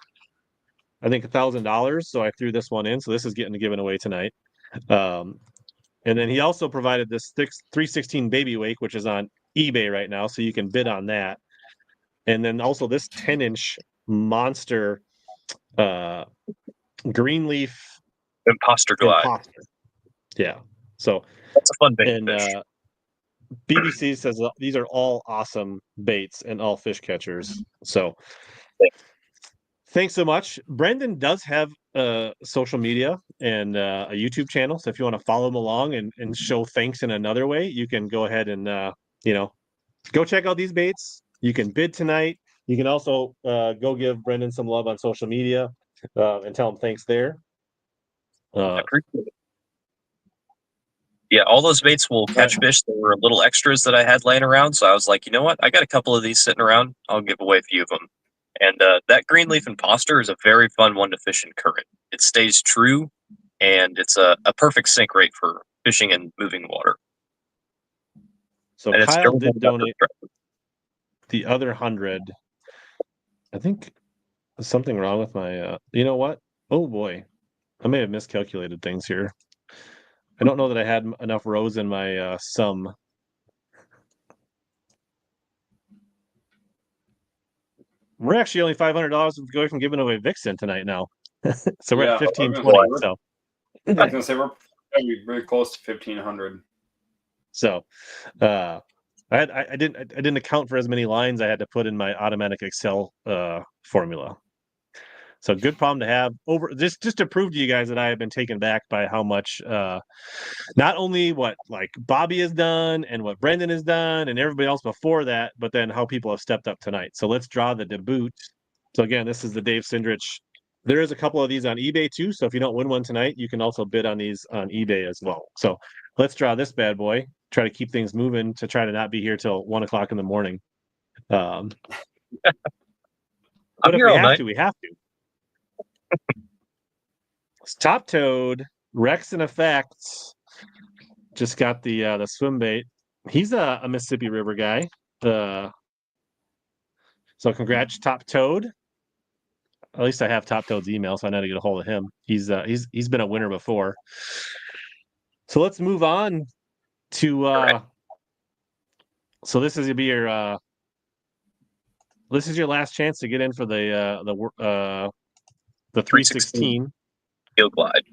think $1,000. So I threw this one in. So this is getting given away tonight. And then he also provided this 316 baby wake, which is on eBay right now, so you can bid on that. And then also this 10-inch monster greenleaf Imposter glide. Yeah, so that's a fun bait. And BBC says these are all awesome baits and all fish catchers. So thanks so much. Brendan does have social media and a YouTube channel. So if you want to follow him along and show thanks in another way, you can go ahead and go check out these baits. You can bid tonight. You can also go give Brendan some love on social media and tell him thanks there. I appreciate it. Yeah, all those baits will catch fish. There were little extras that I had laying around, so I was like, you know what? I got a couple of these sitting around. I'll give away a few of them. And that greenleaf imposter is a very fun one to fish in current. It stays true, and it's a perfect sink rate for fishing in moving water. So and Kyle did donate the other 100. I think there's something wrong with my. You know what? Oh boy, I may have miscalculated things here. I don't know that I had enough rows in my sum. We're actually only $500 away from giving away Vixen tonight now. So we're at 1520. So I was gonna say we're very close to 1500. So I didn't account for as many lines I had to put in my automatic Excel formula. So good problem to have. Over just to prove to you guys that I have been taken back by how much not only what like Bobby has done and what Brendan has done and everybody else before that, but then how people have stepped up tonight. So let's draw the debut. So again, this is the Dave Sindrich. There is a couple of these on eBay too. So if you don't win one tonight, you can also bid on these on eBay as well. So let's draw this bad boy. Try to keep things moving to try to not be here till 1 o'clock in the morning. But if we have to, we have to. Top Toad, Rex in effect. Just got the swim bait. He's a Mississippi River guy. So congrats, Top Toad. At least I have Top Toad's email, so I know how to get a hold of him. He's been a winner before. So let's move on to so this is gonna be your this is your last chance to get in for the 316 Field glide.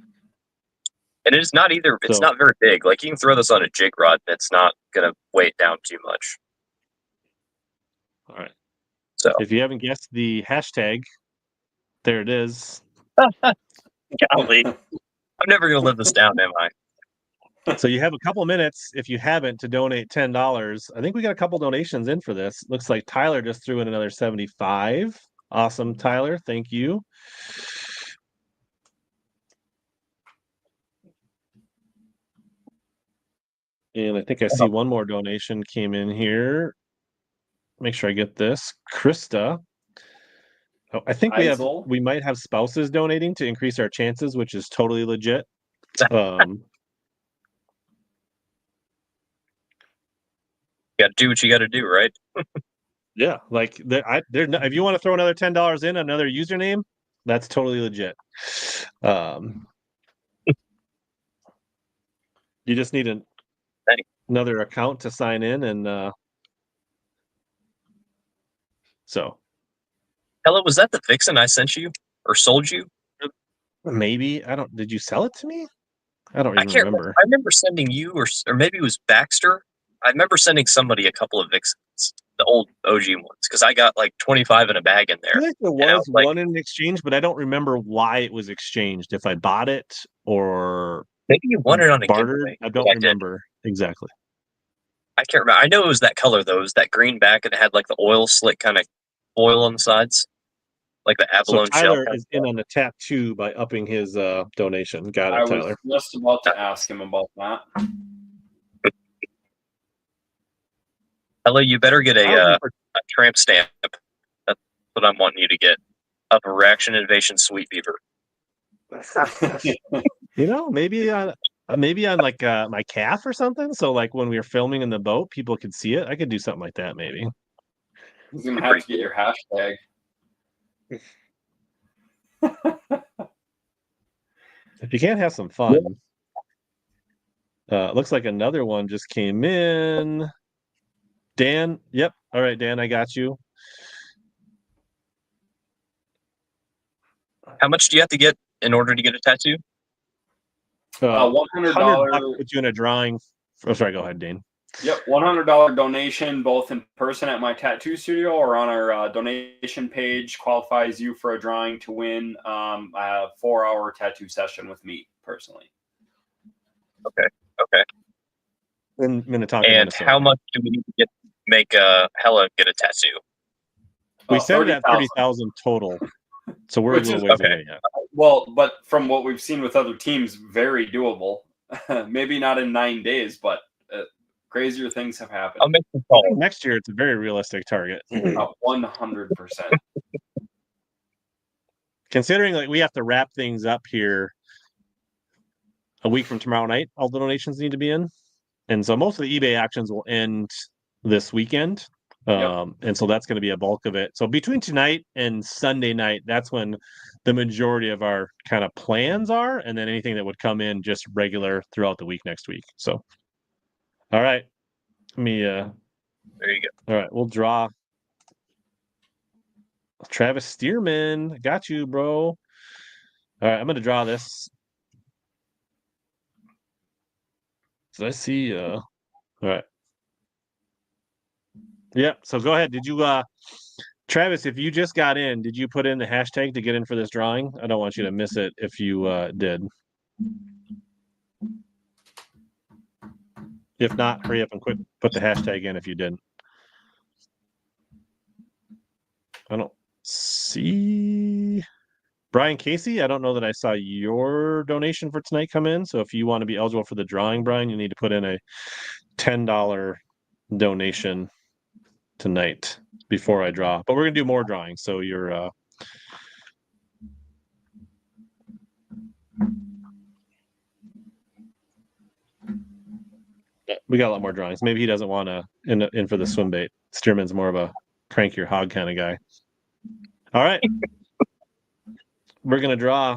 And it is not either. It's not very big. Like you can throw this on a jig rod, and it's not gonna weigh it down too much. All right. So if you haven't guessed the hashtag, there it is. Golly, I'm never gonna live this down, am I? So you have a couple minutes, if you haven't, to donate $10. I think we got a couple donations in for this. Looks like Tyler just threw in another 75. Awesome, Tyler. Thank you. And I think I see one more donation came in here. Make sure I get this. Krista. Oh, I think we might have spouses donating to increase our chances, which is totally legit. You got to do what you got to do, right? Yeah, like if you want to throw another $10 in another username, that's totally legit. You just need another account to sign in, and so. Hella, was that the Vixen I sent you or sold you? Maybe Did you sell it to me? I don't even remember. I remember sending you, or maybe it was Baxter. I remember sending somebody a couple of Vixens, the old OG ones, because I got like 25 in a bag in there. I think there was one in exchange, but I don't remember why it was exchanged. If I bought it or maybe you won it on a giveaway. I don't remember exactly. I can't remember. I know it was that color though. It was that green back, and it had like the oil slick kind of oil on the sides. like the So abalone shell. Tyler is in on the tattoo by upping his donation. Got it, I Tyler. was just about to ask him about that. Hella, you better get a tramp stamp. That's what I'm wanting you to get. Of a Reaction Innovation Sweet Beaver. You know, maybe on like my calf or something. So like when we were filming in the boat, people could see it. I could do something like that maybe. You're gonna have to get your hashtag. If you can't have some fun. Looks like another one just came in. Dan, yep. All right, Dan, I got you. How much do you have to get in order to get a tattoo? $100. Put you in a drawing. Oh, sorry, go ahead, Dane. Yep, $100 donation, both in person at my tattoo studio or on our donation page, qualifies you for a drawing to win a 4-hour tattoo session with me personally. Okay. In Minnetonka, And Minnesota. how much do we need to make Hella get a tattoo? We said it at 30,000. 30,000 total. So we're Which a is little ways okay. away yet. Well, but from what we've seen with other teams, very doable. Maybe not in 9 days, but crazier things have happened. I'll make some I calls. think next year it's a very realistic target. 100%. Considering like we have to wrap things up here a week from tomorrow night, all the donations need to be in. And so most of the eBay actions will end this weekend. And so that's going to be a bulk of it. So between tonight and Sunday night, that's when the majority of our kind of plans are. And then anything that would come in just regular throughout the week next week. So, all right. Let me, There you go. all right. We'll draw Travis Stearman. Got you, bro. All right. I'm going to draw this. So I see, all right. Yeah. So go ahead. Did you, Travis, if you just got in, did you put in the hashtag to get in for this drawing? I don't want you to miss it if you did. If not, hurry up and put the hashtag in if you didn't. I don't see Brian Casey. I don't know that I saw your donation for tonight come in. So if you want to be eligible for the drawing, Brian, you need to put in a $10 donation tonight before I draw. But we're gonna do more drawings. So you're we got a lot more drawings. Maybe he doesn't want to in for the swim bait. Stearman's more of a crank your hog kind of guy. All right. We're gonna draw.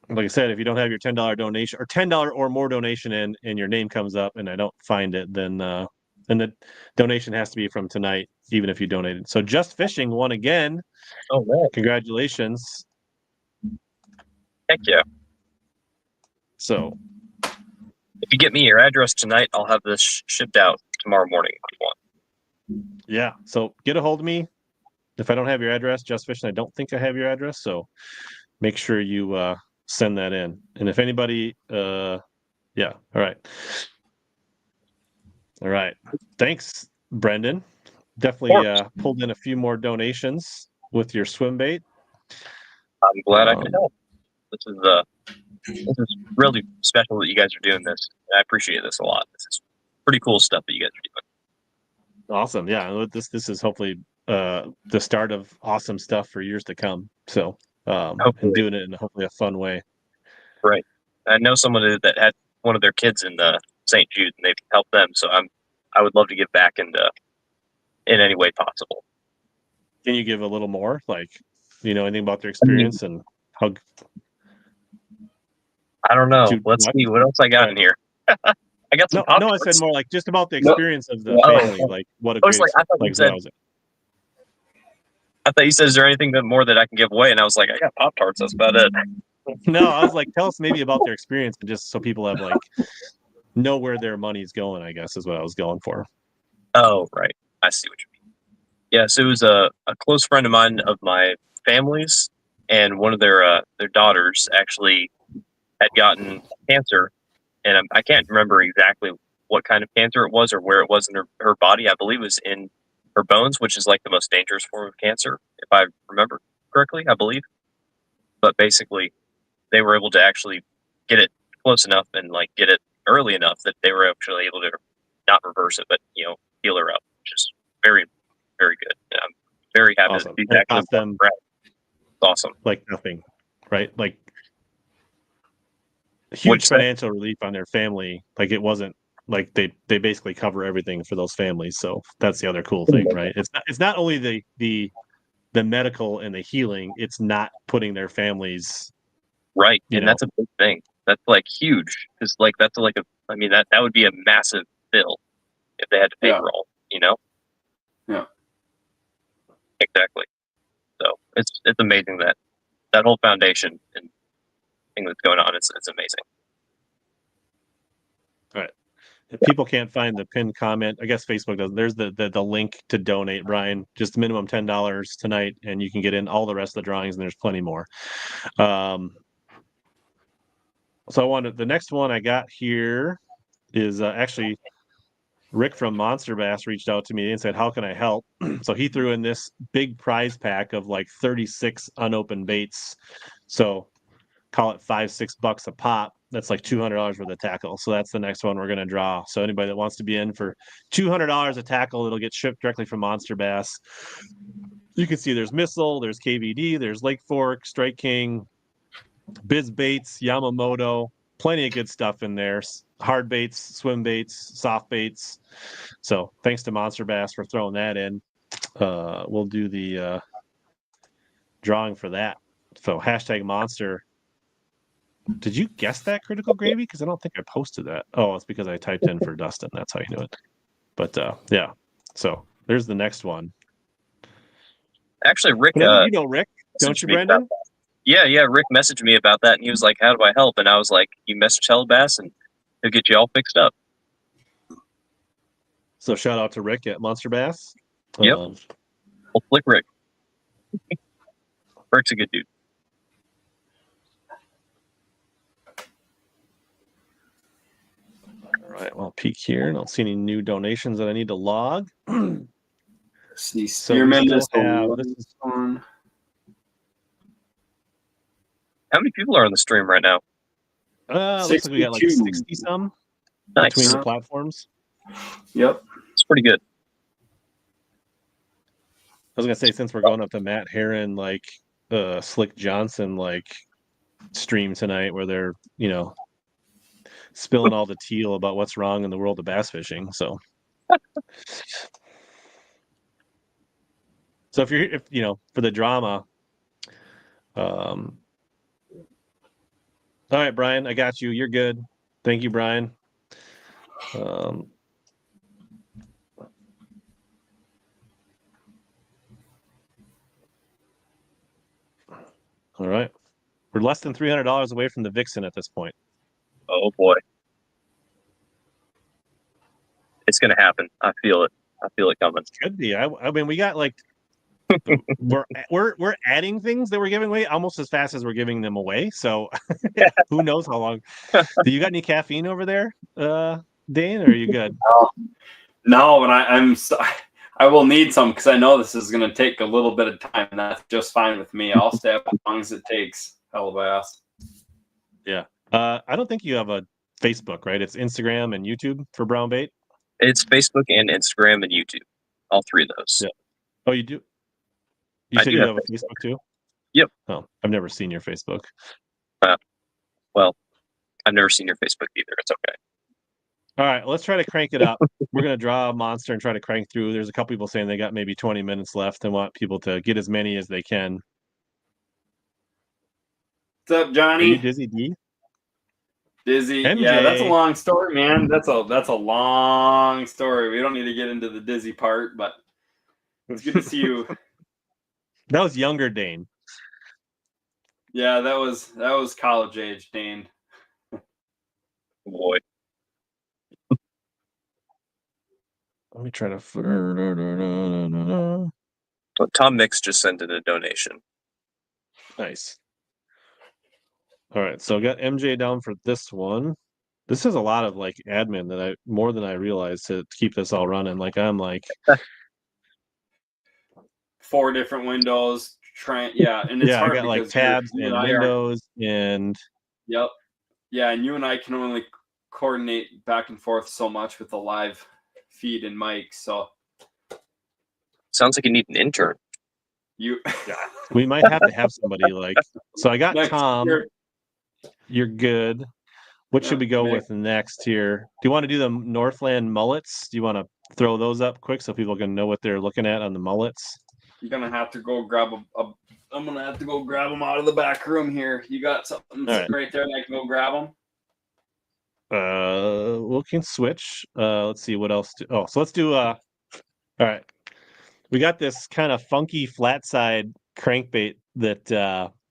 Like I said, if you don't have your $10 donation or $10 or more donation in and your name comes up and I don't find it, then the donation has to be from tonight, even if you donated. So Just Fishing won again. Oh man. Congratulations. Heck yeah. So if you get me your address tonight, I'll have this shipped out tomorrow morning if you want. yeah. So get a hold of me. If I don't have your address, Just Fishing, I don't think I have your address. So make sure you send that in. And if anybody yeah. All right. All right. Thanks, Brendan. Definitely pulled in a few more donations with your swim bait. I'm glad I could help. This is really special that you guys are doing this. I appreciate this a lot. This is pretty cool stuff that you guys are doing. Awesome. Yeah. This is hopefully the start of awesome stuff for years to come. So and doing it in hopefully a fun way. Right. I know someone that had one of their kids in St. Jude, and they've helped them. So I would love to give back in any way possible. Can you give a little more, like, anything about their experience and how? I don't know. Let's see what else I got in here. I got some. No, I said more like just about the experience of the family, like what a great I thought you said, is there anything more that I can give away? And I was like, I got Pop-Tarts. That's about it. No, I was like, tell us maybe about their experience, and just so people have know where their money's going, I guess is what I was going for. Oh, right. I see what you mean. Yeah, so it was a close friend of mine of my family's, and one of their daughters actually had gotten cancer, and I can't remember exactly what kind of cancer it was or where it was in her body. I believe it was in or bones, which is like the most dangerous form of cancer, if I remember correctly, I believe. But basically, they were able to actually get it close enough and like get it early enough that they were actually able to not reverse it, but heal her up, which is very, very good. And I'm very happy Awesome. to do And it that. cost them awesome, like nothing, right? Like huge financial relief on their family. Like it wasn't like they basically cover everything for those families. So that's the other cool thing, right? It's not only the medical and the healing, it's not putting their families right. And that's a big thing. That's like huge. Because like that's like that would be a massive bill if they had to pay for all, Yeah. Exactly. So it's amazing that whole foundation and thing that's going on. It's amazing. All right. If people can't find the pinned comment, I guess Facebook does. There's the link to donate, Brian. Just minimum $10 tonight, and you can get in all the rest of the drawings, and there's plenty more. So the next one I got here is actually Rick from Monster Bass reached out to me and said, "How can I help?" So he threw in this big prize pack of like 36 unopened baits. So call it $5-6 a pop. That's like $200 worth of tackle. So that's the next one we're going to draw. So anybody that wants to be in for $200 a tackle, it'll get shipped directly from Monster Bass. You can see there's Missile, there's KVD, there's Lake Fork, Strike King, Biz Baits, Yamamoto, plenty of good stuff in there. Hard baits, swim baits, soft baits. So thanks to Monster Bass for throwing that in. We'll do the drawing for that. So #monster. Did you guess that, Critical Gravy? Because I don't think I posted that. Oh, it's because I typed in for Dustin. That's how you knew it. But yeah. So there's the next one. Actually, Rick, Rick, don't you, Brendan? Yeah. Rick messaged me about that, and he was like, "How do I help?" And I was like, "You message HellaBass, and he'll get you all fixed up." So shout out to Rick at Monster Bass. Yep. Well, flick Rick. Rick's a good dude. All right, well, I'll peek here. I don't see any new donations that I need to log. See, Spearman is on. How many people are on the stream right now? Looks like we got like 60 some between the platforms. Yep, it's pretty good. I was gonna say, since we're going up to Matt Heron, like Slick Johnson, like stream tonight, where they're spilling all the teal about what's wrong in the world of bass fishing. So if for the drama, all right, Brian, I got you. You're good. Thank you, Brian. All right. We're less than $300 away from the Vixen at this point. Oh boy. It's gonna happen. I feel it. I feel it coming. Could be. I mean, we got like we're adding things that we're giving away almost as fast as we're giving them away. So who knows how long? Do you got any caffeine over there, Dane? Or are you good? No, but I will need some because I know this is going to take a little bit of time, and that's just fine with me. I'll stay up as long as it takes. HellaBass. Yeah. I don't think you have a Facebook, right? It's Instagram and YouTube for Brown Bait. It's Facebook and Instagram and YouTube. All three of those. Yeah. Oh, you do? You said you have a Facebook too? Yep. Oh, I've never seen your Facebook. Well, I've never seen your Facebook either. It's okay. All right, let's try to crank it up. We're going to draw a monster and try to crank through. There's a couple people saying they got maybe 20 minutes left and want people to get as many as they can. What's up, Johnny? Are you Dizzy D? Dizzy. MJ. Yeah, that's a long story, man. That's a long story. We don't need to get into the Dizzy part, but it's good to see you. That was younger Dane. Yeah, that was college age Dane. Boy. Let me try to. Tom Mix just sent in a donation. Nice. All right, so I got MJ down for this one. This is a lot of like admin that more than I realized to keep this all running. Like I'm like 4 different windows. And it's I hard got like because tabs you and I windows and Yep. Yeah, and you and I can only coordinate back and forth so much with the live feed and mic. So Sounds like you need an intern. we might have to have somebody like. So I got Next Tom. year. You're good. What should we go with next here? Do you want to do the Northland mullets? Do you want to throw those up quick so people can know what they're looking at on the mullets? You're gonna have to go grab I'm gonna have to go grab them out of the back room here. You got something right there, and I can go grab them. We can switch. Let's see what else. So let's do. All right, we got this kind of funky flat side crankbait that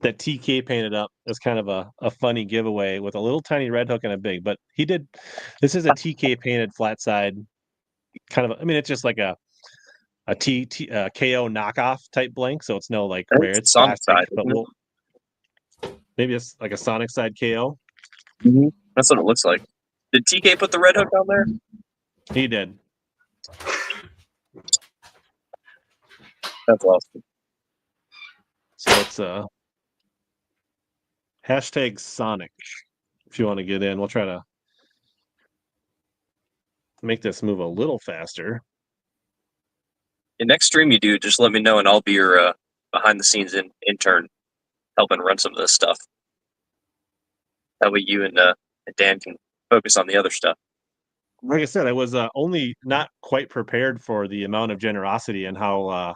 TK painted up as kind of a funny giveaway with a little tiny red hook and a big. But he did. This is a TK painted flat side kind of. I mean, it's just like a KO knockoff type blank, so it's no like rare. It's Sonic plastic, side, but maybe it's like a Sonic side KO. Mm-hmm. That's what it looks like. Did TK put the red hook on there? He did. That's awesome. So it's hashtag Sonic. If you want to get in, we'll try to make this move a little faster. The next stream you do, just let me know, and I'll be your behind the scenes intern, helping run some of this stuff. That way, you and Dan can focus on the other stuff. Like I said, I was only not quite prepared for the amount of generosity and how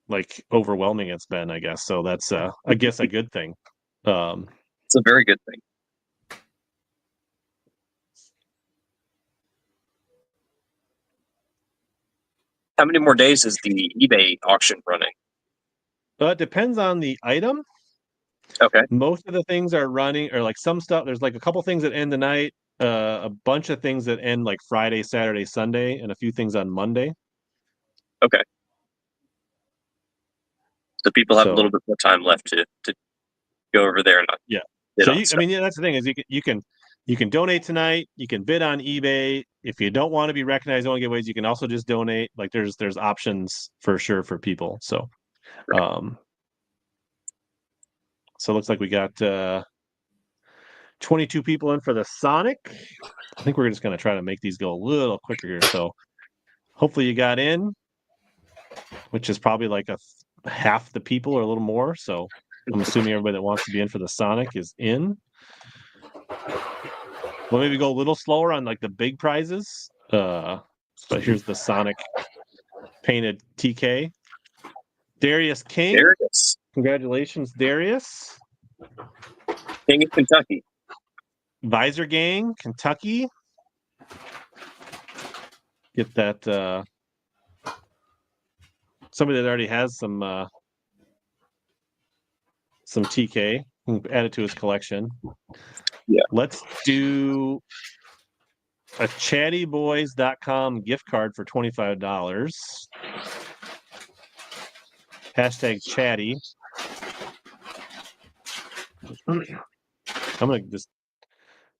like overwhelming it's been, I guess. So that's I guess a good thing. It's a very good thing. How many more days is the eBay auction running? It depends on the item. Okay. Most of the things are running, or like some stuff. There's like a couple things that end tonight, a bunch of things that end like Friday, Saturday, Sunday, and a few things on Monday. Okay. So people have a little bit more time left to go over there and So I mean, that's the thing is you can donate tonight. You can bid on eBay. If you don't want to be recognized on giveaways, you can also just donate. Like there's options for sure for people. So, so it looks like we got 22 people in for the Sonic. I think we're just going to try to make these go a little quicker here. So hopefully you got in, which is probably like half the people or a little more. So I'm assuming everybody that wants to be in for the Sonic is in. We'll maybe go a little slower on like the big prizes. But here's the Sonic painted TK. Darius King. Darius. Congratulations, Darius. King of Kentucky. Visor Gang, Kentucky. Get that somebody that already has some TK. Add it to his collection. Yeah. Let's do a chattyboys.com gift card for $25. Hashtag chatty. I'm going to just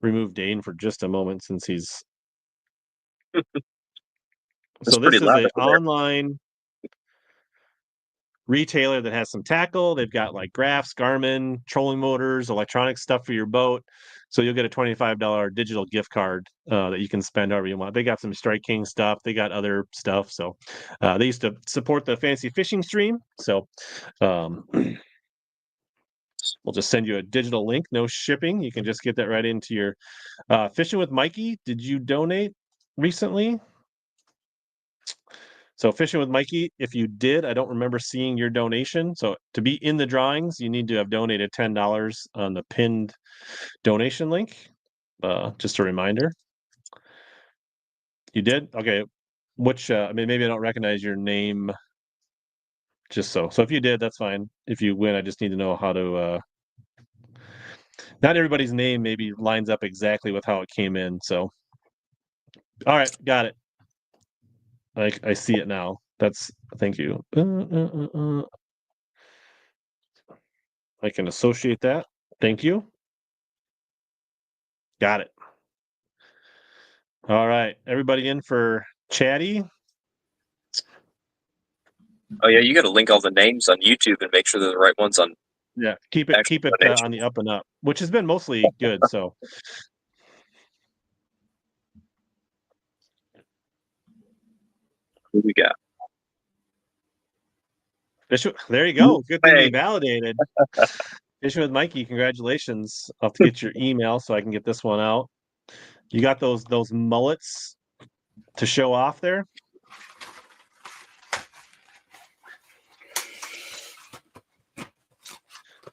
remove Dane for just a moment since he's. So this is an online retailer that has some tackle. They've got like graphs, Garmin, trolling motors, electronic stuff for your boat. So you'll get a $25 digital gift card that you can spend however you want. They got some Strike King stuff. They got other stuff. So they used to support the Fancy Fishing stream. So we'll just send you a digital link, no shipping. You can just get that right into your Fishing with Mikey. Did you donate recently? So Fishing with Mikey, if you did, I don't remember seeing your donation. So to be in the drawings, you need to have donated $10 on the pinned donation link. Just a reminder. You did? Okay. Which, I mean, maybe I don't recognize your name. Just so if you did, that's fine. If you win, I just need to know how to, not everybody's name maybe lines up exactly with how it came in. So, all right, got it. I see it now. Thank you. I can associate that. Thank you. Got it. All right. Everybody in for Chatty. Oh yeah, you got to link all the names on YouTube and make sure they're the right ones on. Yeah, keep it on the up and up, which has been mostly good. So who we got? There you go. Good thing you validated. Fishing with Mikey, congratulations. I'll have to get your email so I can get this one out. You got those mullets to show off there?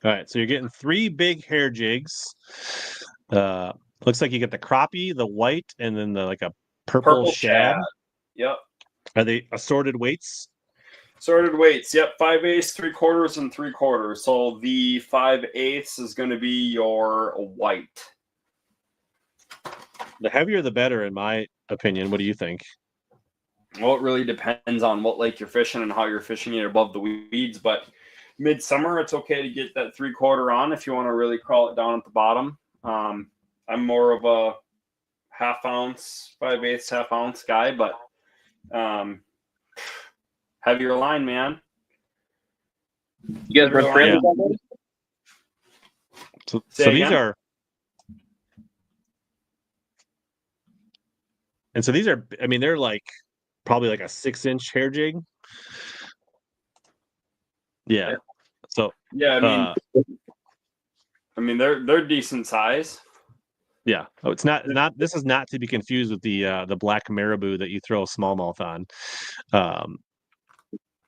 All right, so you're getting 3 big hair jigs. Looks like you get the crappie, the white, and then the like a purple shad. Yep. Are they assorted weights? Assorted weights. Yep. 5/8, 3/4, and 3/4. So the 5/8 is going to be your white. The heavier the better, in my opinion. What do you think? Well, it really depends on what lake you're fishing and how you're fishing it above the weeds. But midsummer, it's okay to get that 3/4 on if you want to really crawl it down at the bottom. I'm more of a 1/2 ounce, 5/8, 1/2 ounce guy, but heavier line, man. You guys run friends? So these are, and so these are, I mean, they're like probably like a 6-inch hair jig. Yeah. So yeah, I mean they're decent size. Yeah. Oh, it's not. This is not to be confused with the black marabou that you throw a smallmouth on.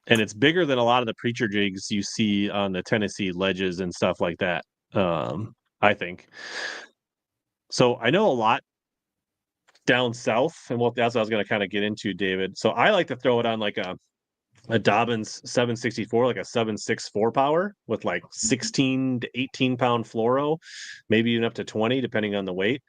And it's bigger than a lot of the preacher jigs you see on the Tennessee ledges and stuff like that. I think. So I know a lot down south, and that's what I was going to kind of get into, David. So I like to throw it on like a Dobbins 764, like a 764 power with like 16 to 18 pound fluoro, maybe even up to 20, depending on the weight.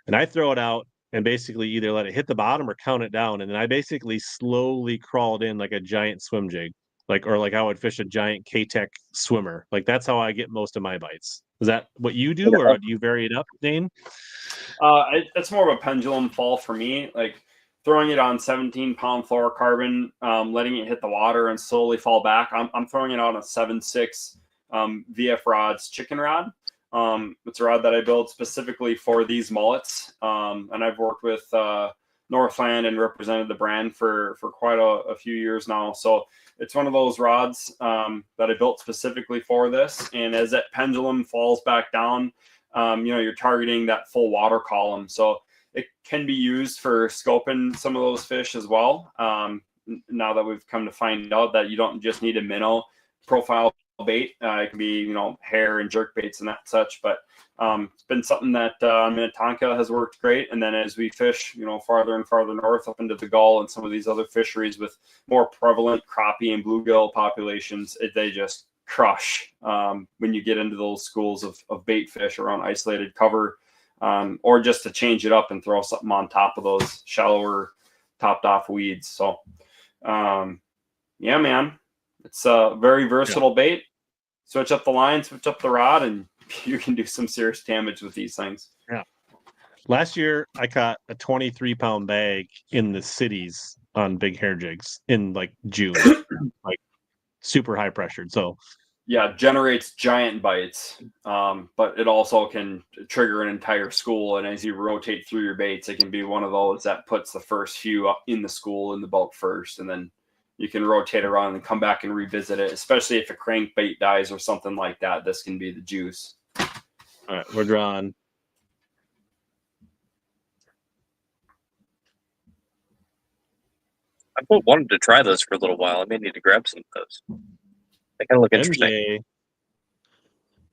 And I throw it out and basically either let it hit the bottom or count it down. And then I basically slowly crawled in like a giant swim jig, or like I would fish a giant K-Tech swimmer. Like that's how I get most of my bites. Is that what you do, or do you vary it up, Dane? It's more of a pendulum fall for me. Like throwing it on 17-pound fluorocarbon, letting it hit the water and slowly fall back. I'm throwing it on a 7.6 VF rods chicken rod. It's a rod that I built specifically for these mullets, and I've worked with Northland and represented the brand for quite a few years now. So it's one of those rods that I built specifically for this. And as that pendulum falls back down, you're targeting that full water column. So it can be used for scoping some of those fish as well. Now that we've come to find out that you don't just need a minnow profile bait, it can be, hair and jerk baits and that such. But it's been something that Minnetonka has worked great. And then as we fish, farther and farther north up into the Gull and some of these other fisheries with more prevalent crappie and bluegill populations, they just crush when you get into those schools of bait fish around isolated cover. Or just to change it up and throw something on top of those shallower topped off weeds. So, yeah, man, it's a very versatile bait. Switch up the line, switch up the rod, and you can do some serious damage with these things. Yeah. Last year, I caught a 23-pound bag in the cities on big hair jigs in like June, like super high pressured. So, yeah, generates giant bites, but it also can trigger an entire school. And as you rotate through your baits, it can be one of those that puts the first few up in the school in the boat first, and then you can rotate around and come back and revisit it, especially if a crankbait dies or something like that. This can be the juice. All right, we're drawing. I wanted to try those for a little while. I may need to grab some of those. They kind of look interesting. MJ,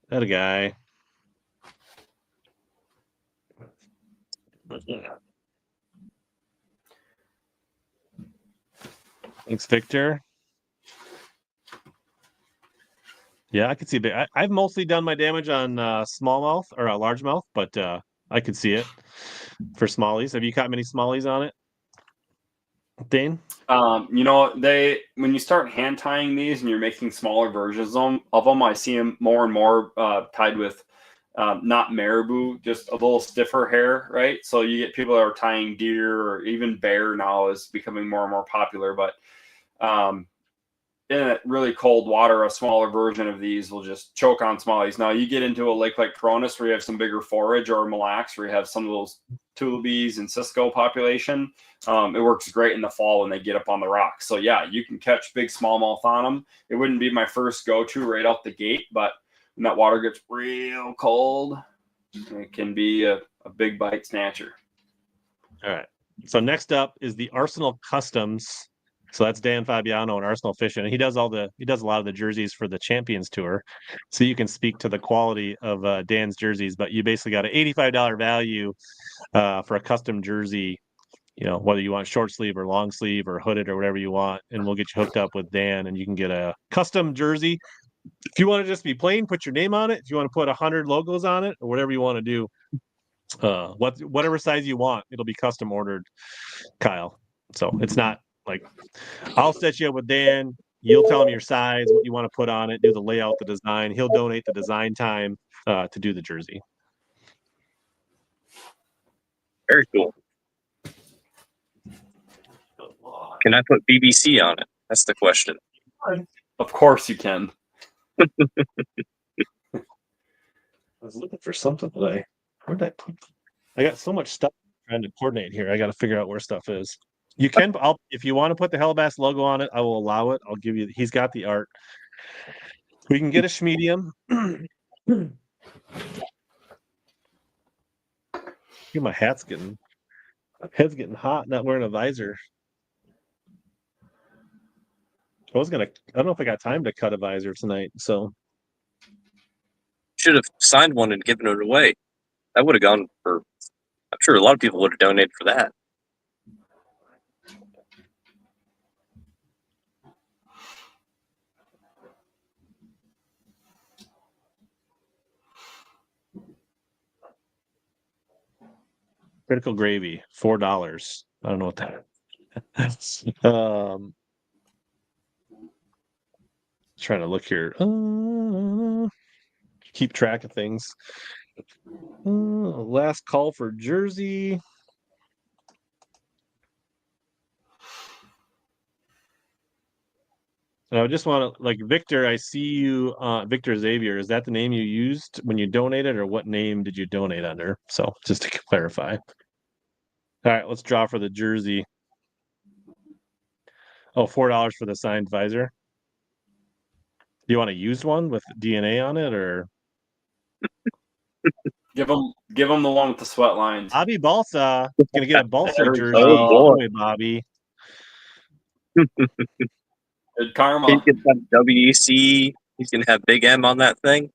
that a guy. Thanks, Victor. Yeah, I could see a bit. I've mostly done my damage on smallmouth or largemouth, but I could see it for smallies. Have you caught many smallies on it, Dane? When you start hand tying these and you're making smaller versions of them, I see them more and more tied with not marabou, just a little stiffer hair, right? So you get people that are tying deer or even bear now is becoming more and more popular. But in really cold water, a smaller version of these will just choke on smallies. Now you get into a lake like Cronus where you have some bigger forage, or Mille Lacs where you have some of those tulipies and Cisco population. It works great in the fall when they get up on the rocks. So yeah, you can catch big smallmouth on them. It wouldn't be my first go-to right out the gate, but when that water gets real cold, it can be a big bite snatcher. All right. So next up is the Arsenal Customs. So that's Dan Fabiano and Arsenal Fishing, and he does a lot of the jerseys for the Champions Tour. So you can speak to the quality of Dan's jerseys, but you basically got an $85 value for a custom jersey. You know, whether you want short sleeve or long sleeve or hooded or whatever you want, and we'll get you hooked up with Dan, and you can get a custom jersey. If you want to just be plain, put your name on it. If you want to put 100 logos on it or whatever you want to do, whatever size you want, it'll be custom ordered, Kyle. So it's not like I'll set you up with Dan. You'll tell him your size, what you want to put on it, do the layout, the design. He'll donate the design time to do the jersey. Very cool. Can I put BBC on it? That's the question. Of course you can. I was looking for something today. Where'd I put? I got so much stuff trying to coordinate here. I got to figure out where stuff is. You can, if you want to put the HellaBass logo on it, I will allow it. I'll give you. He's got the art. We can get a schmedium. My head's getting hot. Not wearing a visor. I don't know if I got time to cut a visor tonight. So should have signed one and given it away. That would have gone for. I'm sure a lot of people would have donated for that. Critical Gravy, $4. I don't know what that is. Trying to look here. Keep track of things. Last call for jersey. And I just want to, like, Victor, I see you, Victor Xavier. Is that the name you used when you donated, or what name did you donate under? So just to clarify. All right, let's draw for the jersey. Oh, $4 for the signed visor. Do you want a used one with DNA on it, or give them the one with the sweat lines? Bobby Balsa is gonna get a Balsa jersey. Oh boy, Bobby. Good karma. He gets that WEC. He's gonna have Big M on that thing.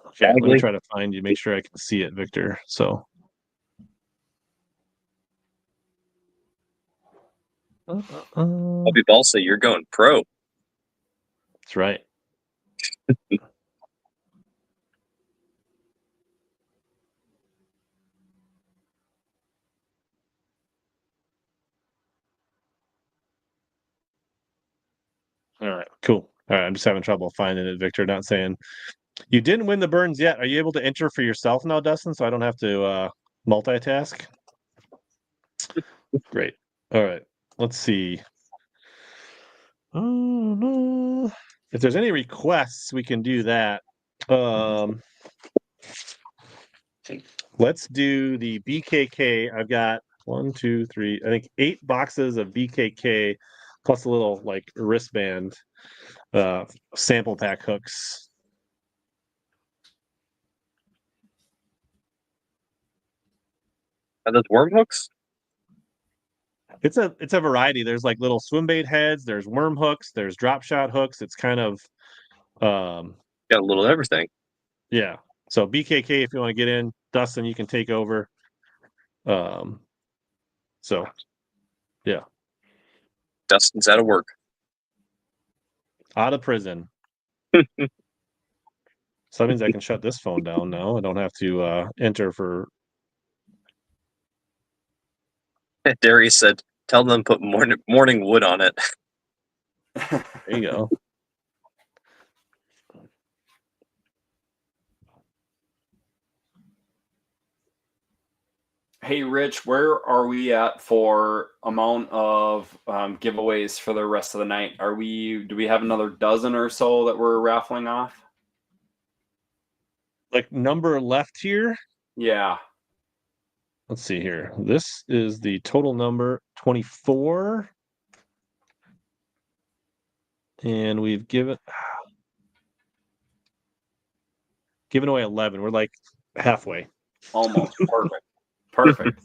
Okay, let me try to find you. Make sure I can see it, Victor. So. Bobby Balsa, you're going pro. That's right. All right, cool. All right, I'm just having trouble finding it, Victor. Not saying you didn't win the Burns yet. Are you able to enter for yourself now, Dustin? So I don't have to multitask. Great. All right. Let's see. Oh no. If there's any requests, we can do that. Let's do the BKK. I've got 1, 2, 3, I think 8 boxes of BKK plus a little like wristband sample pack hooks. Are those worm hooks? It's a variety. There's like little Swimbait heads, there's worm hooks, there's drop shot hooks. It's kind of got a little everything. Yeah. So BKK, if you want to get in, Dustin, you can take over. So yeah. Dustin's out of work. Out of prison. So that means I can shut this phone down now. I don't have to enter for. Darius said, "Tell them to put morning wood on it." There you go. Hey, Rich, where are we at for amount of giveaways for the rest of the night? Do we have another dozen or so that we're raffling off? Like number left here. Yeah. Let's see here. This is the total number 24. And we've given away 11. We're like halfway. Almost. Perfect. Perfect.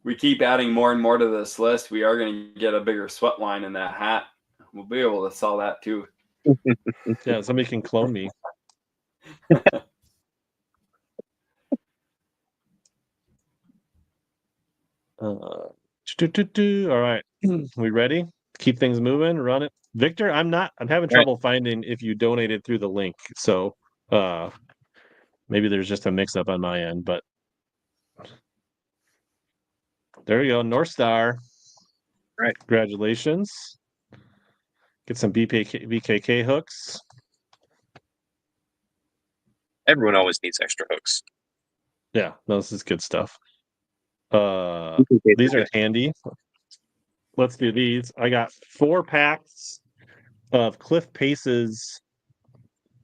We keep adding more and more to this list. We are going to get a bigger sweat line in that hat. We'll be able to sell that too. Yeah, somebody can clone me. All right. We ready? Keep things moving. Run it. Victor, I'm having trouble finding if you donated through the link. So maybe there's just a mix up on my end, but there you go. North Star. Right. Congratulations. Get some BKK hooks. Everyone always needs extra hooks. Yeah, no, this is good stuff. These are handy. Let's do these. I got 4 packs of Cliff Pace's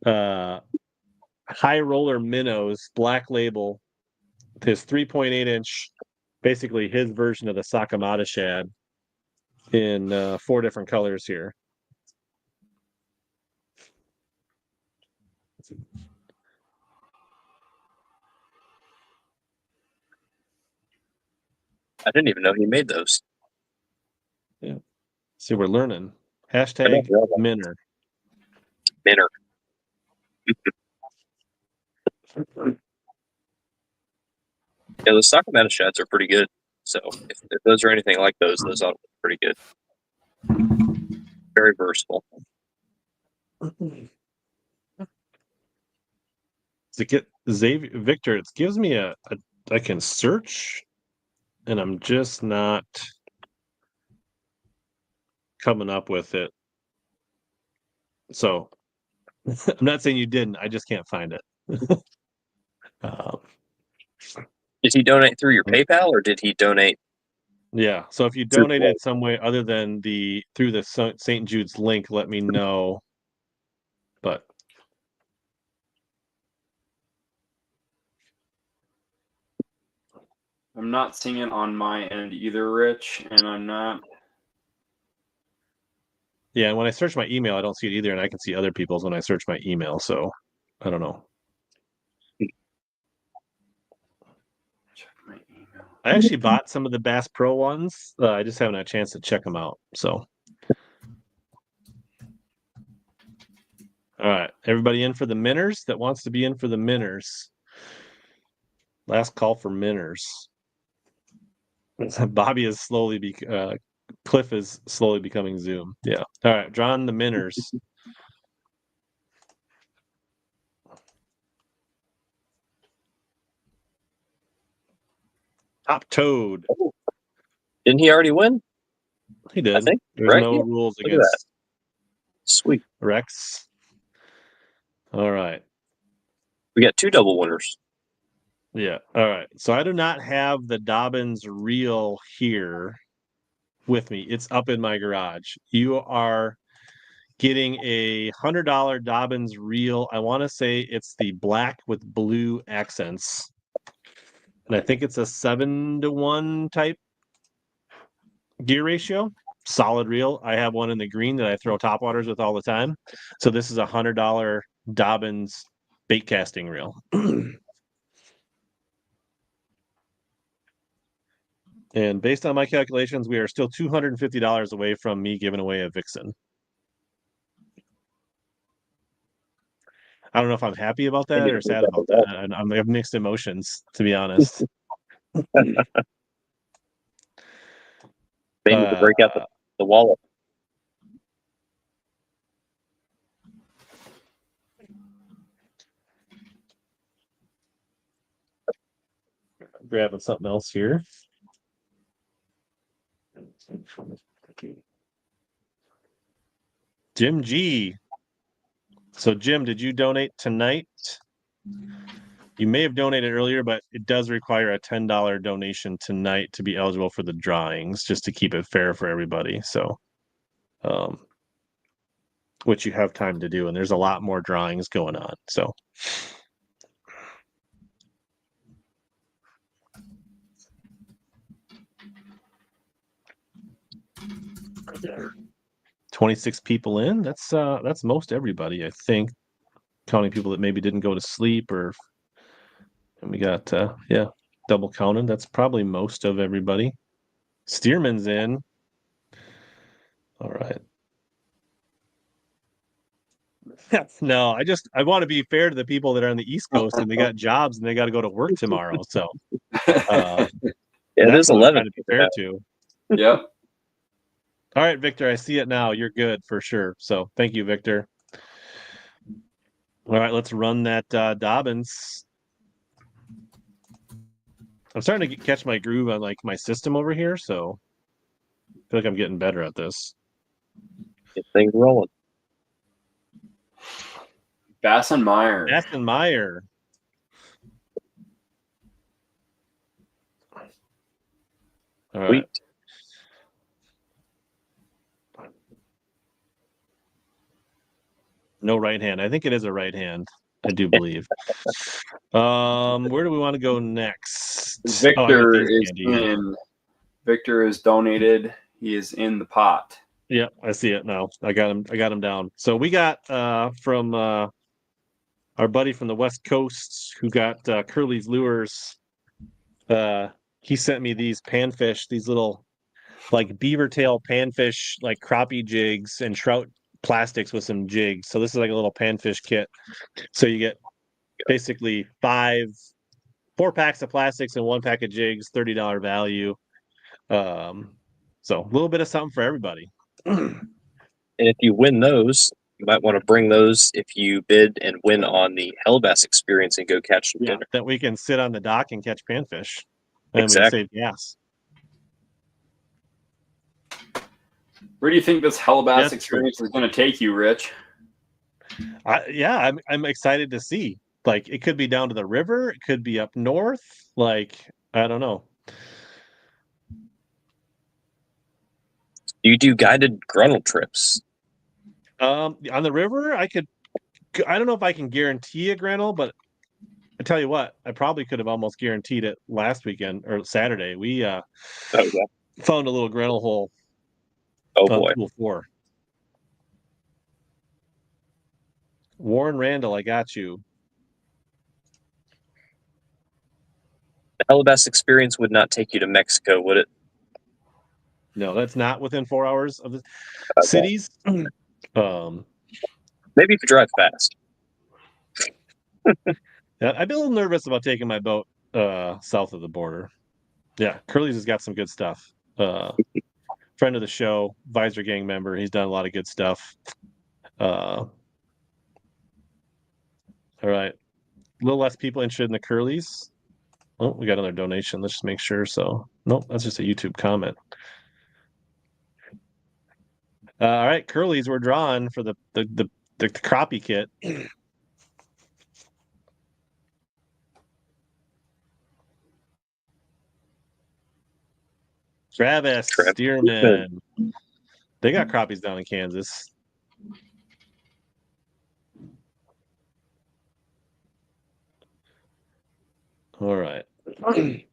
high roller minnows, black label, his 3.8-inch, basically his version of the Sakamata shad in 4 different colors here. I didn't even know he made those. Yeah. See, we're learning. Hashtag Minner. Minner. Yeah, those Sakamata shads are pretty good. So if those are anything like those ought to be pretty good. Very versatile. To get Xavier Victor, it gives me I can search, and I'm just not coming up with it. So I'm not saying you didn't. I just can't find it. Did he donate through your PayPal or did he donate? Yeah. So if you donated some way other than through the St. Jude's link, let me know. But I'm not seeing it on my end either, Rich, and I'm not. yeah, when I search my email, I don't see it either, and I can see other people's when I search my email. So I don't know. Check my email. I actually bought some of the Bass Pro ones. I just haven't had a chance to check them out. So, all right, everybody in for the Minners that wants to be in for the Minners. Last call for Minners. Bobby is Cliff is slowly becoming Zoom. Yeah. All right, drawing the Minners. Top Toad. Didn't he already win? He did. I think, There's right? no Yeah. rules Look at against Sweet. Rex. All right. We got 2 double winners. Yeah. All right. So I do not have the Dobbins reel here with me. It's up in my garage. You are getting a $100 Dobbins reel. I want to say it's the black with blue accents. And I think it's a 7-to-1 type gear ratio. Solid reel. I have one in the green that I throw topwaters with all the time. So this is a $100 Dobbins bait casting reel. And based on my calculations, we are still $250 away from me giving away a Vixen. I don't know if I'm happy about that or sad about that. I have mixed emotions, to be honest. They need to break out the wallet. Grabbing something else here. Jim G. So Jim, did you donate tonight? You may have donated earlier, but it does require a $10 donation tonight to be eligible for the drawings, just to keep it fair for everybody. So, which you have time to do, and there's a lot more drawings going on. So. There. 26 people in. That's most everybody, I think, counting people that maybe didn't go to sleep, and we got double counted. That's probably most of everybody. Stearman's in. All right. No, I want to be fair to the people that are on the East Coast and they got jobs and they got to go to work tomorrow. So yeah, there's 11 to be fair to. Yep. All right, Victor, I see it now. You're good for sure. So thank you, Victor. All right, let's run that Dobbins. I'm starting to catch my groove on like my system over here, so I feel like I'm getting better at this. Get things rolling. Bass and Meyer. Bass and Meyer. All right. Sweet. No right hand. I think it is a right hand. I do believe. Where do we want to go next? Victor is in. Victor is donated. He is in the pot. Yeah, I see it now. I got him down. So we got from our buddy from the West Coast who got Curly's Lures. He sent me these panfish, these little like beaver tail panfish, like crappie jigs and trout plastics with some jigs. So this is like a little panfish kit. So you get basically 4 packs of plastics and 1 pack of jigs, $30 value. So a little bit of something for everybody. And if you win those, you might want to bring those if you bid and win on the HellaBass experience and go catch some dinner. That we can sit on the dock and catch panfish. And exactly. We save gas. Where do you think this HellaBass experience is going to take you, Rich? I'm excited to see. Like, it could be down to the river. It could be up north. Like, I don't know. You do guided grunnel trips. On the river, I don't know if I can guarantee a grinnell, but I tell you what, I probably could have almost guaranteed it last weekend or Saturday. We found a little grinnell hole. Oh boy. Pool 4. Warren Randall, I got you. The HellaBass experience would not take you to Mexico, would it? No, that's not within 4 hours of the cities. Maybe if you drive fast. I'd be a little nervous about taking my boat south of the border. Yeah, Curly's has got some good stuff. Friend of the show, Visor Gang member. He's done a lot of good stuff. All right. A little less people interested in the Curlies. Oh, we got another donation. Let's just make sure. So, nope, that's just a YouTube comment. All right, Curlies were drawn for the crappie kit. Travis Stearman. They got crappies down in Kansas. All right. I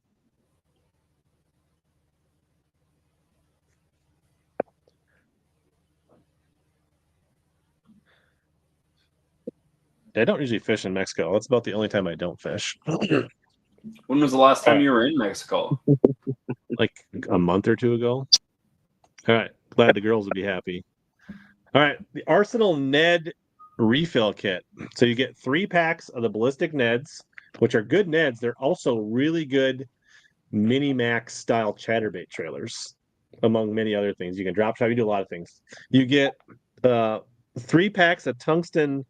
don't usually fish in Mexico. That's about the only time I don't fish. When was the last time you were in Mexico? Like a month or two ago. All right. Glad the girls would be happy. All right. The Arsenal Ned refill kit. So you get 3 packs of the ballistic Neds, which are good Neds. They're also really good mini max style chatterbait trailers, among many other things. You can drop shot. You do a lot of things. You get 3 packs of tungsten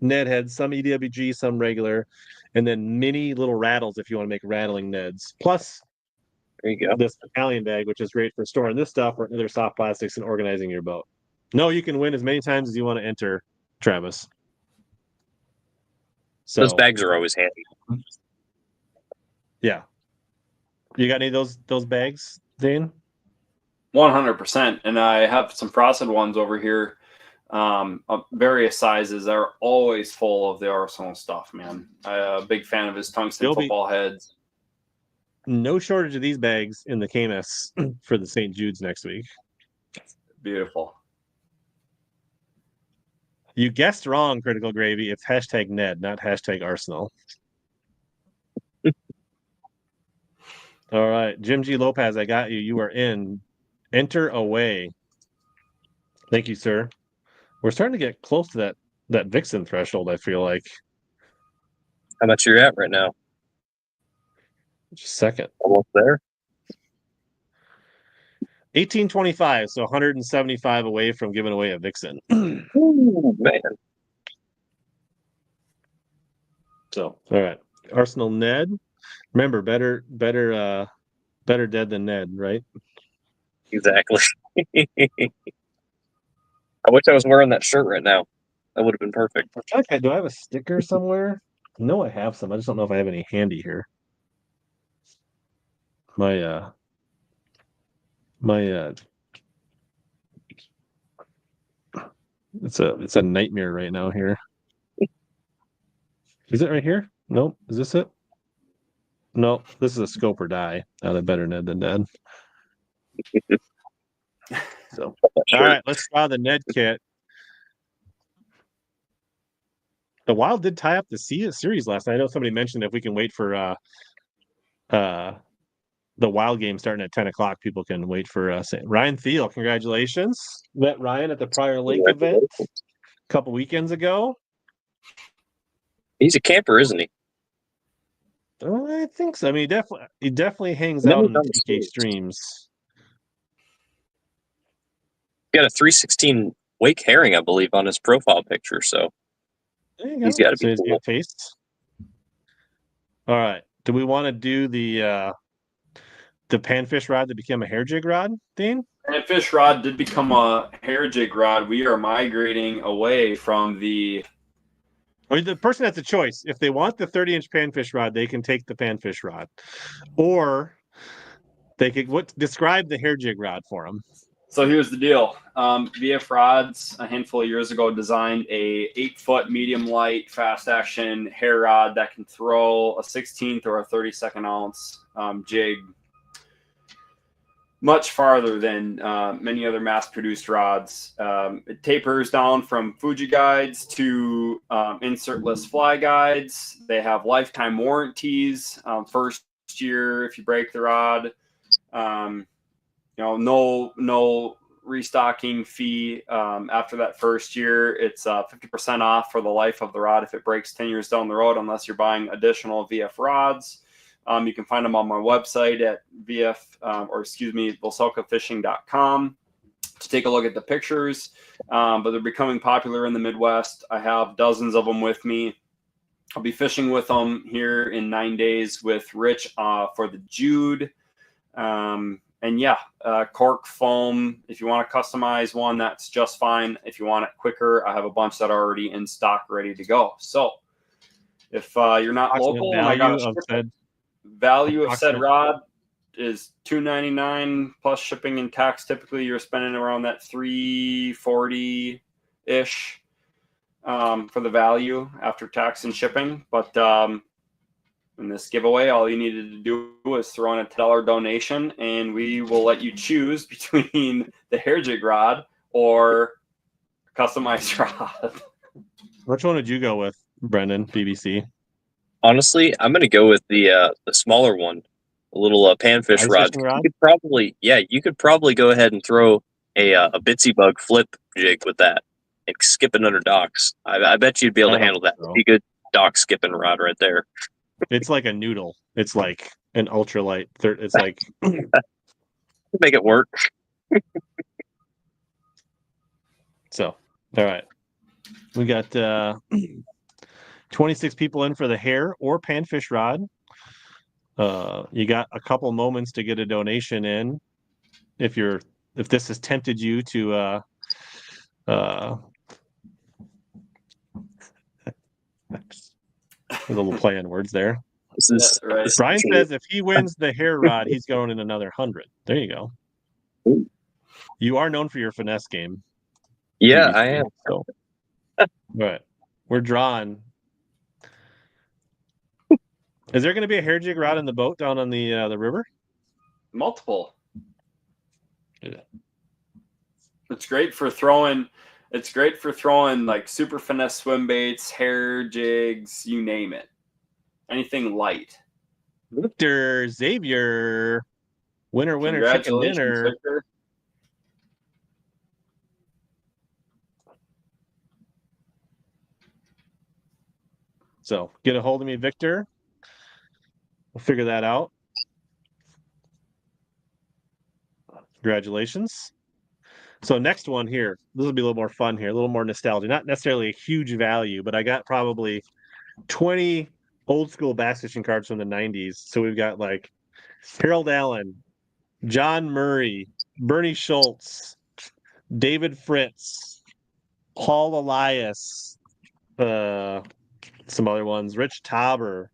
Ned heads, some EWG, some regular, and then mini little rattles if you want to make rattling Neds. Plus, there you go. This Italian bag, which is great for storing this stuff or other soft plastics and organizing your boat. No, you can win as many times as you want to enter, Travis. So Those bags are always handy. yeah. You got any of those bags, Dane? 100%. And I have some frosted ones over here, of various sizes. Are always full of the Arsenal stuff, man. I'm a big fan of his tungsten football heads. No shortage of these bags in the KMS for the St. Jude's next week. Beautiful. You guessed wrong, Critical Gravy. It's hashtag Ned, not hashtag Arsenal. All right. Jim G. Lopez, I got you. You are in. Enter away. Thank you, sir. We're starting to get close to that Vixen threshold, I feel like. How much you're at right now? Just a second. Almost there. 1825, so 175 away from giving away a Vixen. Ooh, man. So, all right. Arsenal Ned. Remember, better dead than Ned, right? Exactly. I wish I was wearing that shirt right now. That would have been perfect. Okay, do I have a sticker somewhere? No, I have some. I just don't know if I have any handy here. My it's a nightmare right now here. Is it right here? Nope. Is this it? No, this is a scope or die out of better Ned than Ned. So, all right, let's draw the Ned kit. The Wild did tie up the series last night. I know somebody mentioned if we can wait for the Wild game starting at 10 o'clock, people can wait for Ryan Thiel. Congratulations. Met Ryan at the Prior Lake event a couple weekends ago. He's a camper, isn't he? I think so. I mean, he definitely hangs out in the TK streams. Got a 316 wake herring, I believe, on his profile picture. So he's got to be cool. Good taste. All right. Do we want to do the panfish rod that became a hair jig rod, Dean? Panfish rod did become a hair jig rod. We are migrating away from the person has a choice. If they want the 30-inch panfish rod, they can take the panfish rod, or they could describe the hair jig rod for them. So here's the deal. VF Rods, a handful of years ago, designed a 8-foot medium light fast action hair rod that can throw a 16th or a 32nd ounce jig much farther than many other mass-produced rods. It tapers down from Fuji guides to insertless fly guides. They have lifetime warranties. First year, if you break the rod, no restocking fee after that first year. It's 50% off for the life of the rod if it breaks 10 years down the road, unless you're buying additional VF rods. You can find them on my website at balsacafishing.com to take a look at the pictures. But they're becoming popular in the Midwest. I have dozens of them with me. I'll be fishing with them here in 9 days with Rich for the Jude. And yeah, cork foam. If you want to customize one, that's just fine. If you want it quicker, I have a bunch that are already in stock, ready to go. So if you're not local, and I got value of said rod is $299 plus shipping and tax. Typically, you're spending around that $340 ish for the value after tax and shipping. But in this giveaway, all you needed to do was throw in a $10 donation, and we will let you choose between the hair jig rod or customized rod. Which one would you go with, Brendan, BBC? Honestly, I'm going to go with the smaller one, a little panfish rod. You could probably go ahead and throw a Bitsy Bug flip jig with that and skip it under docks. I bet you'd be able to handle that. It'd be a good dock skipping rod right there. It's like a noodle. It's like an ultralight. It's like make it work. So, all right, we got 26 people in for the hair or panfish rod. You got a couple moments to get a donation in. If this has tempted you to A little play on words there. This is right. Brian says if he wins the hair rod, he's going in another 100. There you go. Ooh. You are known for your finesse game. Yeah, previously, I am. So, right, we're drawing. Is there going to be a hair jig rod in the boat down on the river? Multiple. Yeah. It's great for throwing. It's great for throwing like super finesse swim baits, hair jigs, you name it. Anything light. Victor Xavier, winner, chicken Congratulations, dinner. Victor. So get a hold of me, Victor. We'll figure that out. Congratulations. So next one here, this will be a little more fun here, a little more nostalgia. Not necessarily a huge value, but I got probably 20 old school bass fishing cards from the 90s. So we've got like Harold Allen, John Murray, Bernie Schultz, David Fritz, Paul Elias, some other ones, Rich Tauber,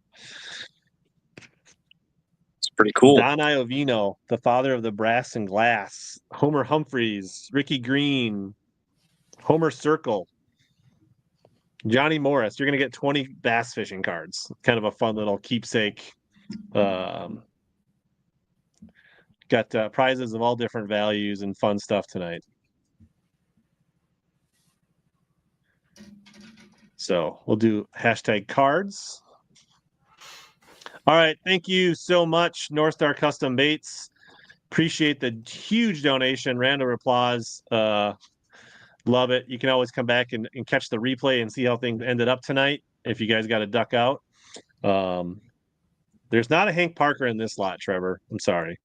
It's pretty cool. Don Iovino, the father of the brass and glass, Homer Humphreys, Ricky Green, Homer Circle, Johnny Morris. You're going to get 20 bass fishing cards. Kind of a fun little keepsake. Got prizes of all different values and fun stuff tonight. So we'll do hashtag cards. All right. Thank you so much, North Star Custom Baits. Appreciate the huge donation. Round of applause. Love it. You can always come back and catch the replay and see how things ended up tonight if you guys got to duck out. There's not a Hank Parker in this lot, Trevor. I'm sorry.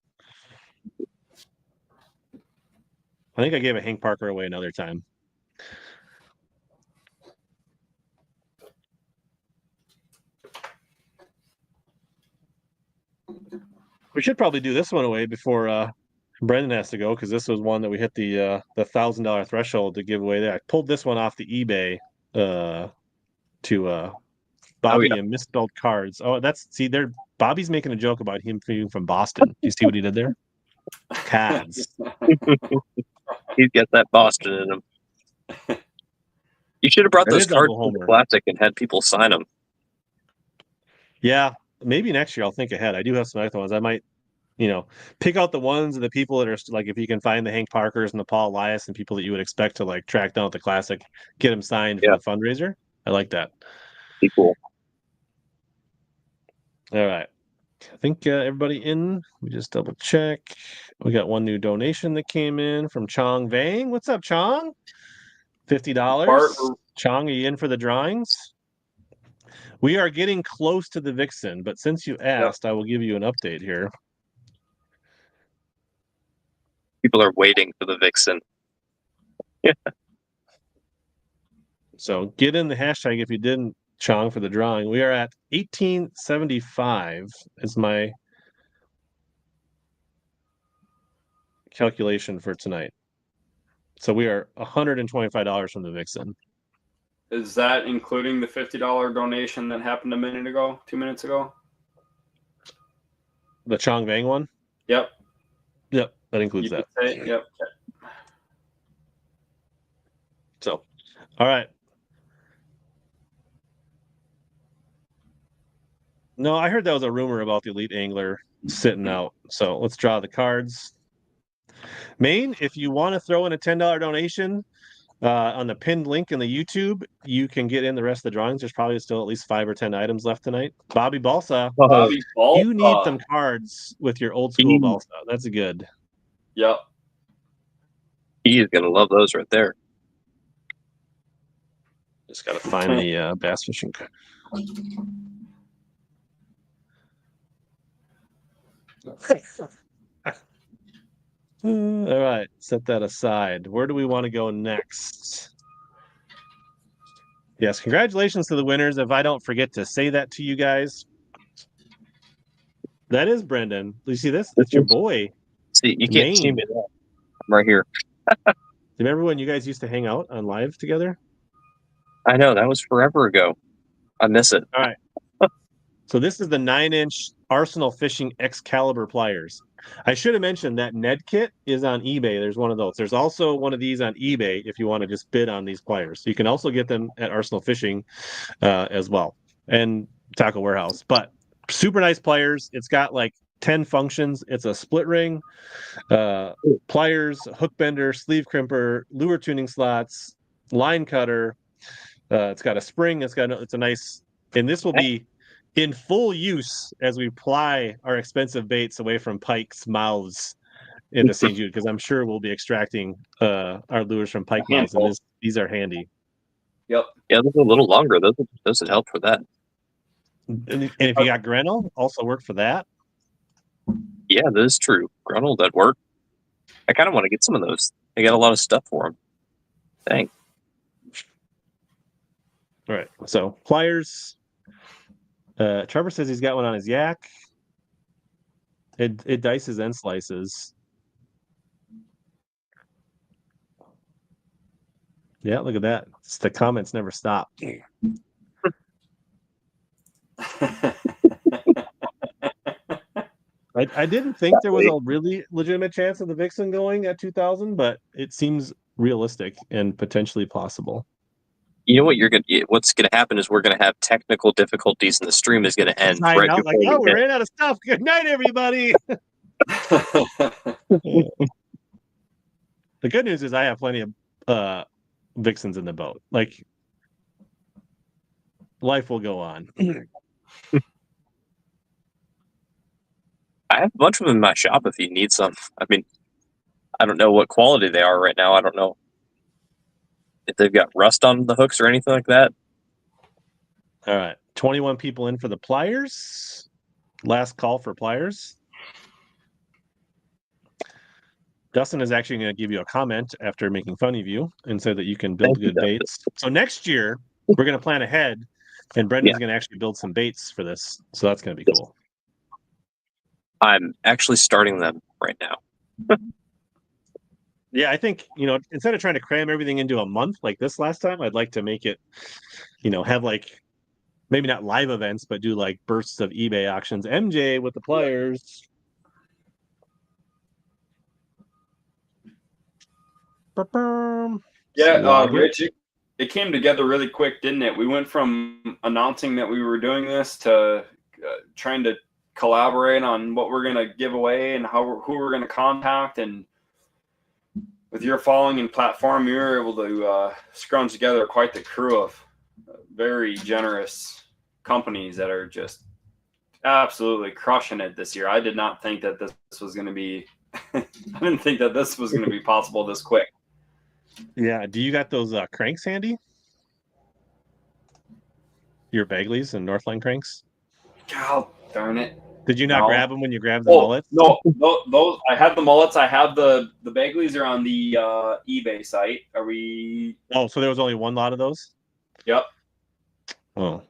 I think I gave a Hank Parker away another time. We should probably do this one away before Brendan has to go, because this was one that we hit the $1,000 threshold to give away. There, I pulled this one off the eBay to Bobby and misspelled cards. Oh, there. Bobby's making a joke about him being from Boston. Do you see what he did there? Cards. He's got that Boston in him. You should have brought That those is cards Uncle to the Homer. Classic and had people sign them. Yeah, maybe next year I'll think ahead. I do have some other ones. I might, pick out the ones of the people that are like, if you can find the Hank Parkers and the Paul Elias and people that you would expect to like track down at the Classic, get them signed for the fundraiser. I like that. Be cool. All right. I think everybody in. We just double check. We got one new donation that came in from Chong Vang. What's up, Chong? $50. Chong, are you in for the drawings? We are getting close to the Vixen, but since you asked, I will give you an update here. People are waiting for the Vixen. Yeah. So get in the hashtag if you didn't, Chong, for the drawing. We are at 1875 is my calculation for tonight. So we are $125 from the Vixen. Is that including the $50 donation that happened 2 minutes ago? The Chong Vang one? Yep. Yep, that includes that. Yep. So, all right. No, I heard that was a rumor about the elite angler sitting out. So let's draw the cards. Maine, if you want to throw in a $10 donation on the pinned link in the YouTube, you can get in the rest of the drawings. There's probably still at least 5 or 10 items left tonight. Bobby Balsa. You need some cards with your old school Balsa. That's good. Yep. He is going to love those right there. Just got to find the bass fishing card. All right, set that aside. Where do we want to go next? Yes, congratulations to the winners. If I don't forget to say that to you guys, that is Brendan. Do you see this? That's your boy. See, you can't see me. I'm right here. Remember when you guys used to hang out on live together? I know, that was forever ago. I miss it. All right. So this is the 9-inch Arsenal Fishing Excalibur pliers. I should have mentioned that Ned kit is on eBay. There's one of those. There's also one of these on eBay if you want to just bid on these pliers. So you can also get them at Arsenal Fishing as well, and Tackle Warehouse. But super nice pliers. It's got like 10 functions. It's a split ring, pliers, hook bender, sleeve crimper, lure tuning slots, line cutter. It's got a spring. It's a nice, and this will be in full use as we ply our expensive baits away from pike's mouths into St. Jude, because I'm sure we'll be extracting our lures from pike mouths, and these are handy. Yep. Yeah, those are a little longer. Those would help for that. And if you got Grinnell, also work for that. Yeah, that is true. Grinnell, that work. I kind of want to get some of those. I got a lot of stuff for them. Dang. All right, so pliers. Trevor says he's got one on his yak. It dices and slices. Yeah, look at that. The comments never stop. I didn't think there was a really legitimate chance of the Vixen going at 2,000, but it seems realistic and potentially possible. You know what what's gonna happen is we're gonna have technical difficulties, and the stream is gonna end. We ran out of stuff. Good night, everybody. The good news is I have plenty of Vixens in the boat. Like, life will go on. I have a bunch of them in my shop if you need some. I mean, I don't know what quality they are right now. I don't know if they've got rust on the hooks or anything like that. All right. 21 people in for the pliers. Last call for pliers. Dustin is actually going to give you a comment after making fun of you and say that you can build good baits. So next year, we're going to plan ahead, and Brendan's going to actually build some baits for this. So that's going to be cool. I'm actually starting them right now. Yeah, I think, instead of trying to cram everything into a month like this last time, I'd like to make it, have like, maybe not live events, but do like bursts of eBay auctions. MJ with the pliers. Yeah, Rich, it came together really quick, didn't it? We went from announcing that we were doing this to trying to collaborate on what we're going to give away and who we're going to contact, and with your following and platform, you were able to scrunch together quite the crew of very generous companies that are just absolutely crushing it this year. I did not think that this was going to be I didn't think that this was going to be possible this quick. Yeah. Do you got those cranks handy? Your Bagleys and Northline cranks? God darn it. Did you not grab them when you grabbed the mullets? No, those I have the mullets. I have the Bagleys are on the eBay site. Are we? Oh, so there was only one lot of those? Yep. Oh.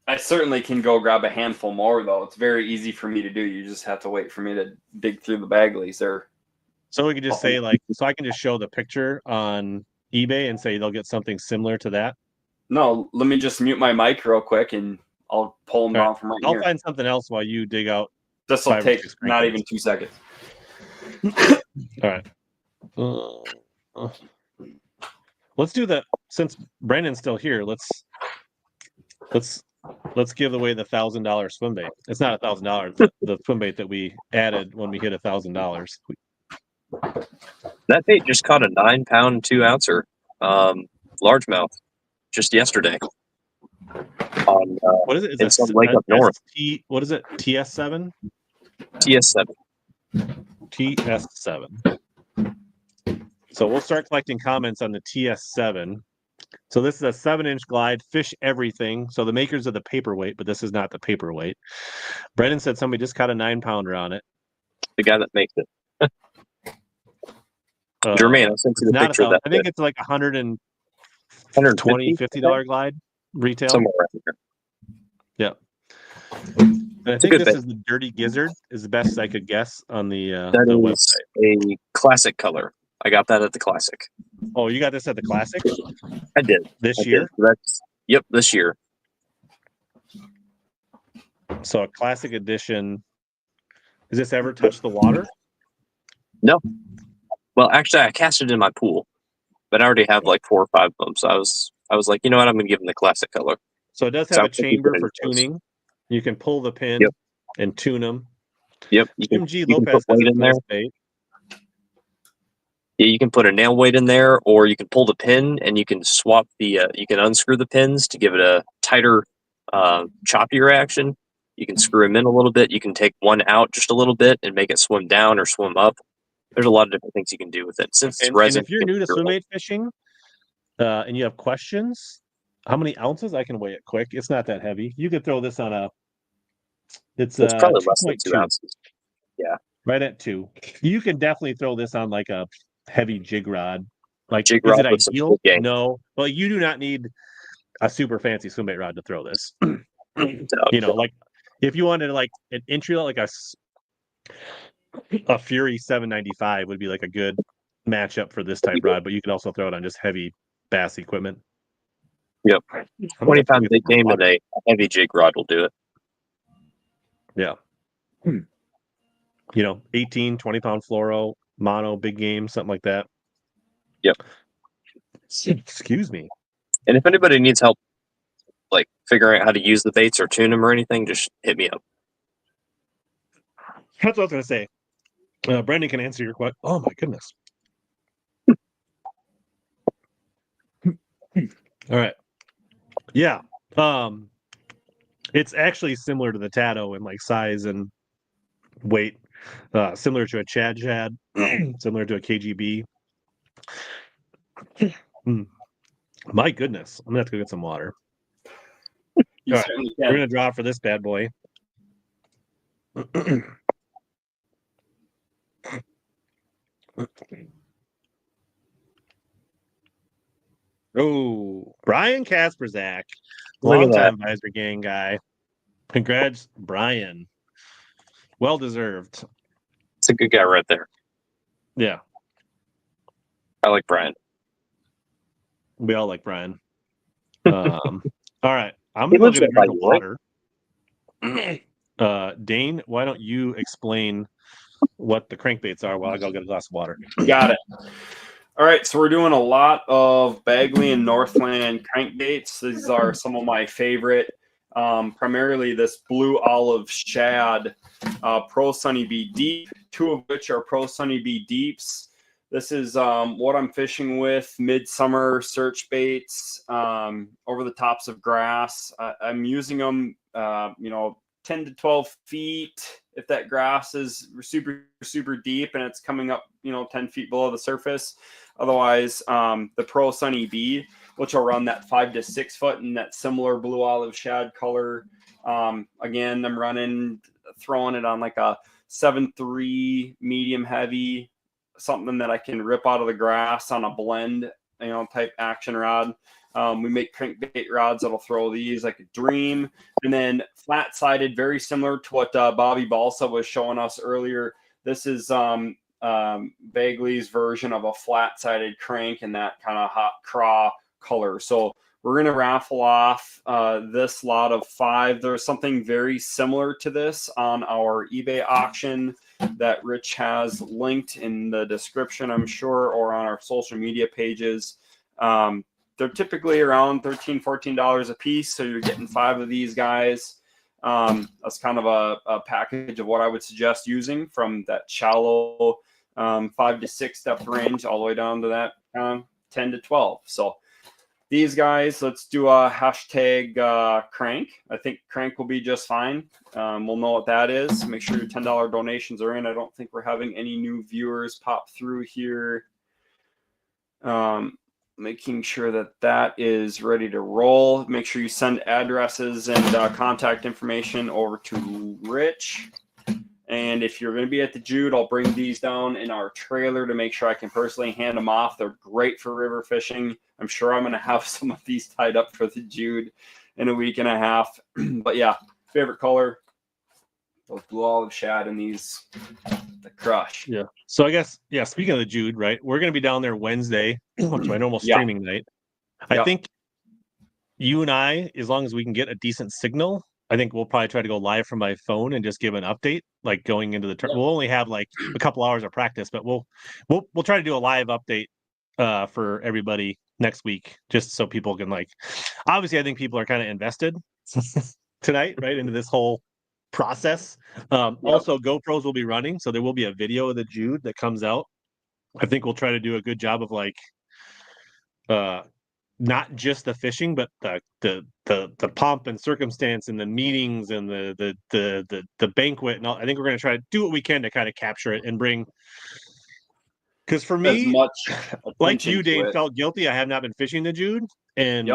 I certainly can go grab a handful more, though. It's very easy for me to do. You just have to wait for me to dig through the Bagleys. So we could just say so I can just show the picture on eBay and say they'll get something similar to that. No, let me just mute my mic real quick and I'll pull them down from right here. I'll find something else while you dig out. This will take not even 2 seconds. All right. Let's do that. Since Brandon's still here, let's give away the $1,000 swim bait. It's not $1,000. The swim bait that we added when we hit $1,000. That bait just caught a 9-pound 2-ouncer largemouth just yesterday. What is it? It's some lake up north. What is it? TS7? TS7. TS7. So we'll start collecting comments on the TS7. So this is a 7-inch glide, fish everything. So the makers of the paperweight, but this is not the paperweight. Brendan said somebody just caught a 9-pounder on it. The guy that makes it. Jermaine, I'll send you the picture of that. I think it's like $120, $50 glide retail. Somewhere around here. Yeah. And I think this is the Dirty Gizzard is the best I could guess on the website. A classic color. I got that at the Classic. Oh, you got this at the Classic? I did. This year? Yep, this year. So a classic edition. Has this ever touched the water? No. Well, actually, I cast it in my pool, but I already have like 4 or 5 of them. So I was like, you know what? I'm gonna give them the classic color. So it does So have I a think you chamber put it for in those. tuning. You can pull the pin Yep. and tune them. Yep. Jim G. you can Lopez put has weight a in there. nice bait. Yeah, you can put a nail weight in there, or you can pull the pin and you can swap the. You can unscrew the pins to give it a tighter, choppier action. You can screw them in a little bit. You can take one out just a little bit and make it swim down or swim up. There's a lot of different things you can do with it. Since it's And resin, if you're new to swim bait fishing, and you have questions, how many ounces? I can weigh it quick. It's not that heavy. You could throw this on a. It's probably less than 2.2. 2 ounces. Right at 2. You can definitely throw this on like a heavy jig rod. Like, Jig is rod it with some ideal? good game. No. Well, you do not need a super fancy swim bait rod to throw this. So, Like if you wanted like an entry, like a Fury 795 would be like a good matchup for this type rod, but you can also throw it on just heavy bass equipment. Yep. I'm gonna 20 have to pound get big some game water. and a heavy jig rod will do it. Yeah. 18, 20-pound fluoro, mono, big game, something like that. Yep. Excuse me. And if anybody needs help, like figuring out how to use the baits or tune them or anything, just hit me up. That's what I was going to say. Brendan can answer your question. Oh, my goodness. All right. Yeah. It's actually similar to the Tato in like size and weight. Similar to a Chad, similar to a KGB. My goodness. I'm going to have to go get some water. You All right. certainly We're can. going to draw for this bad boy. Oh, Brian Kasperzak, Look at that. longtime Visor Gang guy. Congrats, Brian. Well deserved. It's a good guy right there. Yeah, I like Brian. we all like Brian. All right, I'm He gonna go lives get a right by drink of you, water. Dane, why don't you explain what the crankbaits are while I go get a glass of water? Got it. All right, so we're doing a lot of Bagley and Northland crankbaits. These are some of my favorite. Primarily this blue olive shad, Pro Sunny Bee Deep, 2 of which are Pro Sunny Bee Deeps. This is what I'm fishing with, midsummer search baits, over the tops of grass. I'm using them, 10 to 12 feet if that grass is super, super deep and it's coming up, 10 feet below the surface. Otherwise, the Pro Sunny Bee, which will run that 5 to 6 foot in that similar blue olive shad color. Again, I'm throwing it on like a 7.3 medium heavy, something that I can rip out of the grass on a blend, type action rod. We make crankbait rods that'll throw these like a dream. And then flat-sided, very similar to what Bobby Balsa was showing us earlier. This is Bagley's version of a flat-sided crank in that kind of hot craw color. So we're going to raffle off this lot of 5. There's something very similar to this on our eBay auction that Rich has linked in the description, I'm sure, or on our social media pages. They're typically around $13, $14 a piece. So you're getting 5 of these guys. That's kind of a package of what I would suggest using from that shallow 5 to 6 depth range all the way down to that 10 to 12. So these guys, let's do a hashtag crank. I think crank will be just fine. We'll know what that is. Make sure your $10 donations are in. I don't think we're having any new viewers pop through here. Making sure that is ready to roll. Make sure you send addresses and contact information over to Rich. And if you're going to be at the Jude, I'll bring these down in our trailer to make sure I can personally hand them off. They're great for river fishing. I'm sure I'm going to have some of these tied up for the Jude in a week and a half. But yeah, favorite color, those blue olive shad and these, the crush. Yeah. So I guess, speaking of the Jude, right, we're going to be down there Wednesday, which is my normal streaming night. I think you and I, as long as we can get a decent signal, I think we'll probably try to go live from my phone and just give an update, like going into the we'll only have like a couple hours of practice, but we'll try to do a live update for everybody next week, just so people can like, obviously I think people are kind of invested tonight, right, into this whole process. Also GoPros will be running, so there will be a video of the Jude that comes out. I think we'll try to do a good job of like not just the fishing, but the pomp and circumstance and the meetings and the banquet and all. I think we're going to try to do what we can to kind of capture it and bring. Because for me, as much like you, attention to Dane, it. felt guilty. I have not been fishing the Jude, and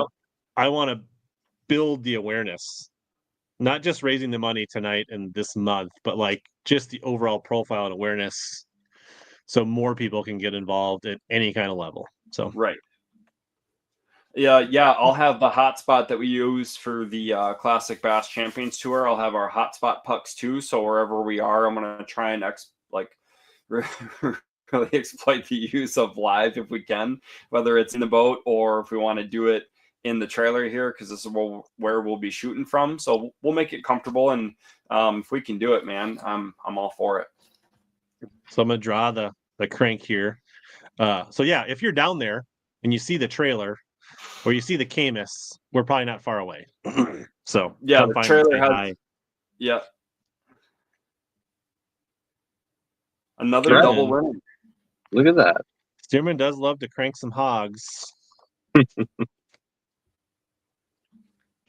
I want to build the awareness, not just raising the money tonight and this month, but like just the overall profile and awareness, so more people can get involved at any kind of level. So right. Yeah. I'll have the hotspot that we use for the Classic Bass Champions Tour. I'll have our hotspot pucks too. So wherever we are, I'm gonna try and really exploit the use of live if we can, whether it's in the boat or if we want to do it in the trailer here, because this is where we'll be shooting from. So we'll make it comfortable, and if we can do it, man, I'm all for it. So I'm gonna draw the crank here. So yeah, if you're down there and you see the trailer or you see the Camus, we're probably not far away. So yeah, the trailer has hi. Another double winning. Look at that. Stearman does love to crank some hogs.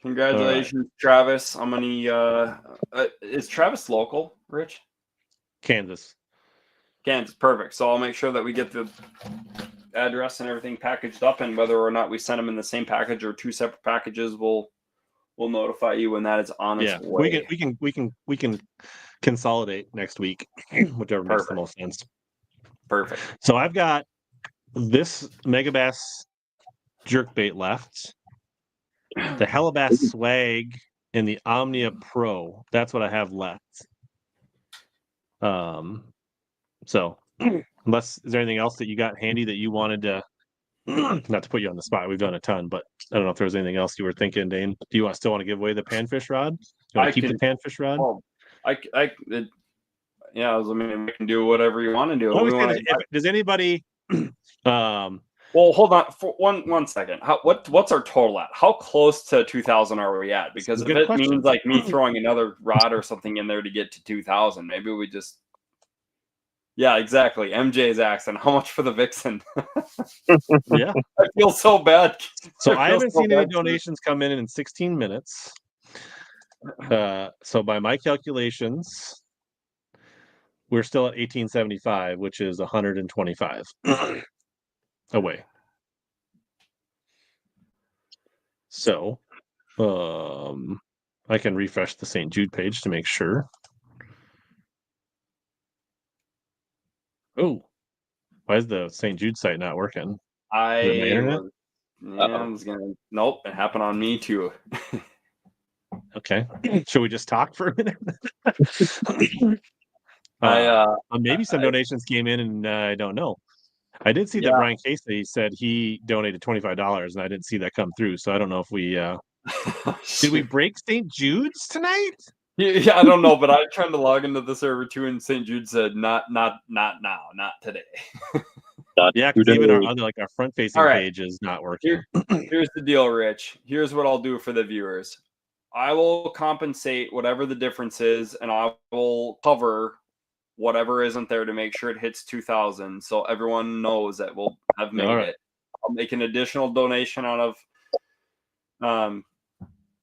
Congratulations, Travis. How many is Travis local, Rich? Kansas, perfect. So I'll make sure that we get the address and everything packaged up, and whether or not we send them in the same package or two separate packages, we'll notify you when that is on its way. We can consolidate next week, whichever makes the most sense. Perfect. So I've got this Megabass jerkbait left, the HellaBass swag, and the Omnia Pro. That's what I have left. So unless is there anything else that you got handy that you wanted to, not to put you on the spot, we've done a ton, but I don't know if there was anything else you were thinking, Dane. Do you still want to give away the panfish rod? You want to keep the panfish rod? Well, I can do whatever you want to do. Does anybody well, hold on for one second. What's our total at? How close to 2,000 are we at? Because if it means like me throwing another rod or something in there to get to 2,000, maybe we just. Yeah, exactly. MJ's asking how much for the Vixen. Yeah, I feel so bad. So I haven't seen any donations come in 16 minutes. So by my calculations, we're still at 1875, which is 125 away. So I can refresh the St. Jude page to make sure. Oh, why is the St. Jude site not working? Nope, it happened on me too. Okay. Should we just talk for a minute? Maybe some donations came in and I don't know. I did see that Brian Casey said he donated $25 and I didn't see that come through. So I don't know if we did we break St. Jude's tonight? Yeah, I don't know, but I tried to log into the server too, and St. Jude said not now, not today. Yeah, because even our front-facing page is not working. Here's the deal, Rich. Here's what I'll do for the viewers. I will compensate whatever the difference is, and I will cover whatever isn't there to make sure it hits 2,000, so everyone knows that we'll have made it. I'll make an additional donation out of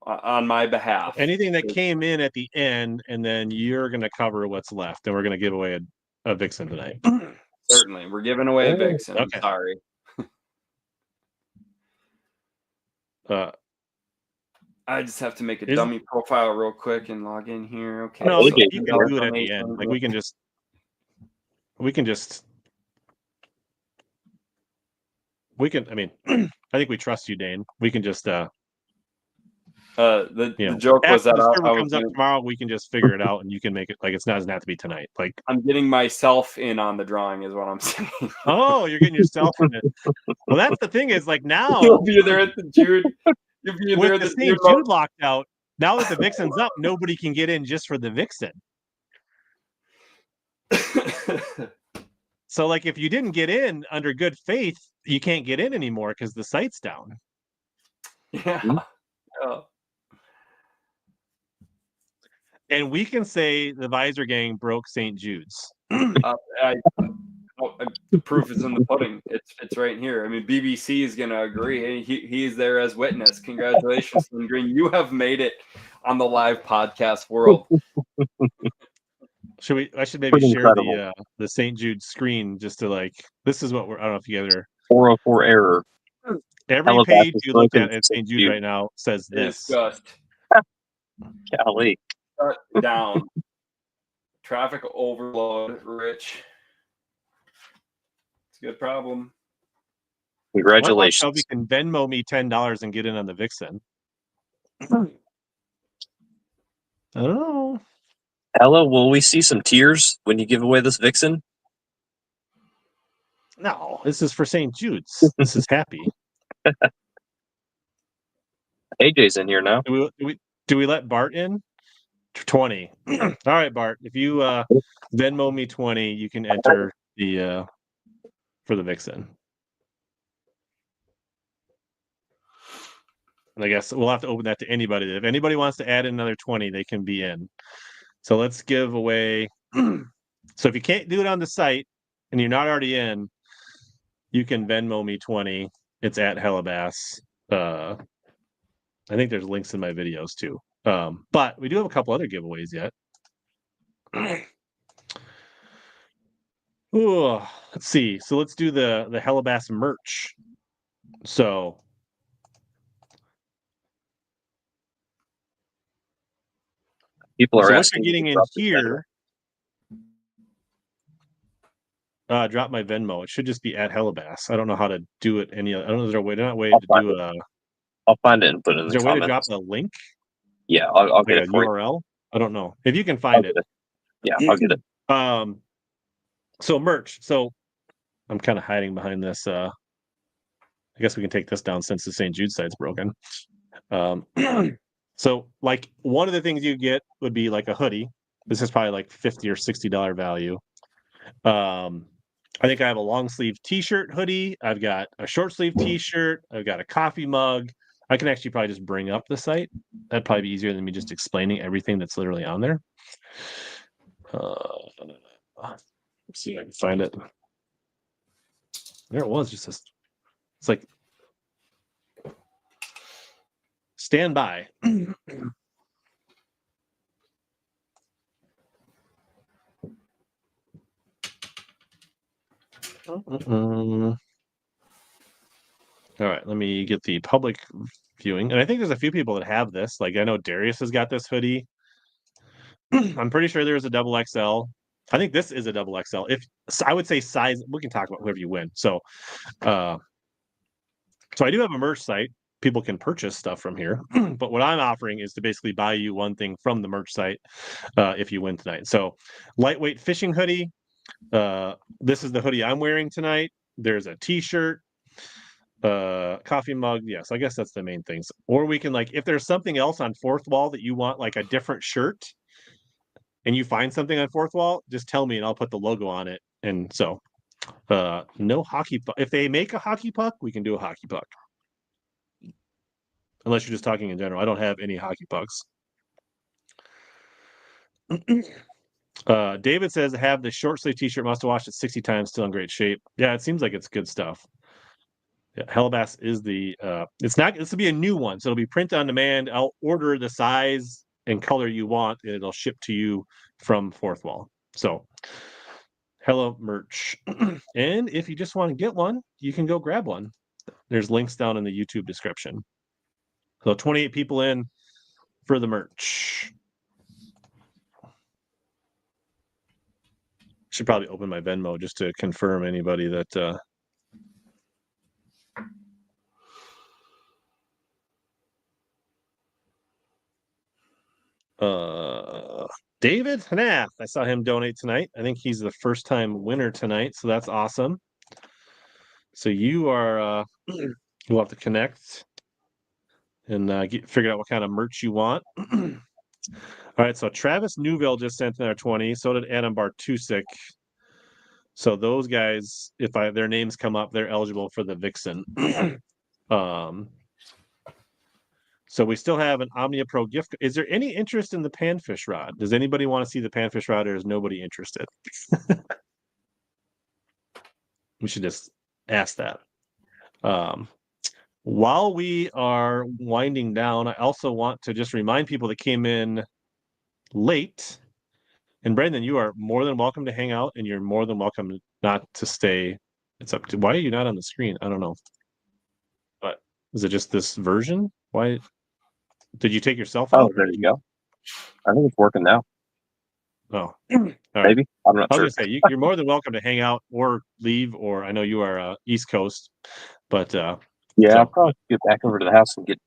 on my behalf. Anything that came in at the end, and then you're going to cover what's left, and we're going to give away a Vixen tonight. Certainly. We're giving away a Vixen. Okay. Sorry. I just have to make a dummy profile real quick and log in here. Okay. No, you can do it at the end. Like we can just I mean, I think we trust you, Dane. We can just the joke was that the server comes up tomorrow, we can just figure it out and you can make it like it doesn't have to be tonight. Like I'm getting myself in on the drawing is what I'm saying. Oh, you're getting yourself in it. Well, that's the thing is like now you'll be there at the Jude. You'll be there at the Jude locked out. now that the Vixen's up, nobody can get in just for the Vixen. So, like, if you didn't get in under good faith, you can't get in anymore because the site's down. Yeah. Oh. And we can say the Visor Gang broke St. Jude's. The proof is in the pudding. It's right here. I mean, BBC is going to agree. He is there as witness. Congratulations, Slim Green. You have made it on the live podcast world. I should maybe Pretty share incredible. the St. Jude screen just to like, this is what I don't know if you guys are. 404 error. Every HellaBass page is you look broken at St. Jude right now says this. It's just Golly. shut down. Traffic overload, Rich. It's a good problem. Congratulations. How we can Venmo me $10 and get in on the Vixen. I don't know. Hella, will we see some tears when you give away this Vixen? No, this is for St. Jude's. This is happy. AJ's in here now. Do we let Bart in? 20. All right, Bart. If you Venmo me 20, you can enter the for the Vixen. And I guess we'll have to open that to anybody. If anybody wants to add another 20, they can be in. So let's give away. So if you can't do it on the site and you're not already in, you can Venmo me 20. It's at HellaBass. I think there's links in my videos too. But we do have a couple other giveaways yet. Ooh, let's see. So let's do the HellaBass merch. So People are what asking. you're getting in here. Drop my Venmo. It should just be at HellaBass. I don't know how to do it. I don't know. Is there a way? Not a way to do a. I'll find it and put it in Is the there a way comments. to drop a link? Yeah, I'll get Like it a for you. URL. I don't know if you can find it. Yeah, I'll get it. So merch. So I'm kind of hiding behind this. I guess we can take this down since the St. Jude site's broken. So like one of the things you get would be like a hoodie. This is probably like $50 or $60 value. I think I have a long sleeve t-shirt hoodie. I've got a short sleeve t-shirt. I've got a coffee mug. I can actually probably just bring up the site. That'd probably be easier than me just explaining everything that's literally on there. Let's see if I can find it. There it was. It's like stand by. All right, let me get the public viewing. And I think there's a few people that have this. Like I know Darius has got this hoodie. I'm pretty sure there's a double XL. I think this is a double XL. If I would say size, we can talk about whoever you win. So I do have a merch site. People can purchase stuff from here. But what I'm offering is to basically buy you one thing from the merch site if you win tonight. So lightweight fishing hoodie. This is the hoodie I'm wearing tonight. There's a t-shirt, coffee mug. Yes, I guess that's the main things. Or we can like if there's something else on Fourth Wall that you want, like a different shirt, and you find something on Fourth Wall, just tell me and I'll put the logo on it. And so no hockey puck. If they make a hockey puck, we can do a hockey puck. Unless you're just talking in general. I don't have any hockey pucks. David says, have the short sleeve t-shirt, must have washed it 60 times, still in great shape. Yeah, it seems like it's good stuff. Yeah, HellaBass is the this will be a new one, so it'll be print on demand. I'll order the size and color you want, and it'll ship to you from Fourth Wall. So Hella merch. And if you just want to get one, you can go grab one. There's links down in the YouTube description. So 28 people in for the merch. Should probably open my Venmo just to confirm anybody that David Hnath. I saw him donate tonight. I think he's the first time winner tonight, so that's awesome. So you are you'll have to connect and figure out what kind of merch you want. All right, so Travis Newville just sent another 20. So did Adam Bartusik. So those guys, if their names come up, they're eligible for the Vixen. So we still have an Omnia Pro gift. Is there any interest in the panfish rod? Does anybody want to see the panfish rod, or is nobody interested? We should just ask that. While we are winding down, I also want to just remind people that came in late. And Brandon, you are more than welcome to hang out, and you're more than welcome not to stay. It's up to. Why are you not on the screen? I don't know. But is it just this version? Why did you take yourself out? Oh, there you go. I think it's working now. Oh, all right. Maybe. I'm not I was sure. gonna say you're more than welcome to hang out or leave, or I know you are East Coast, but Yeah, so- I'll probably get back over to the house and get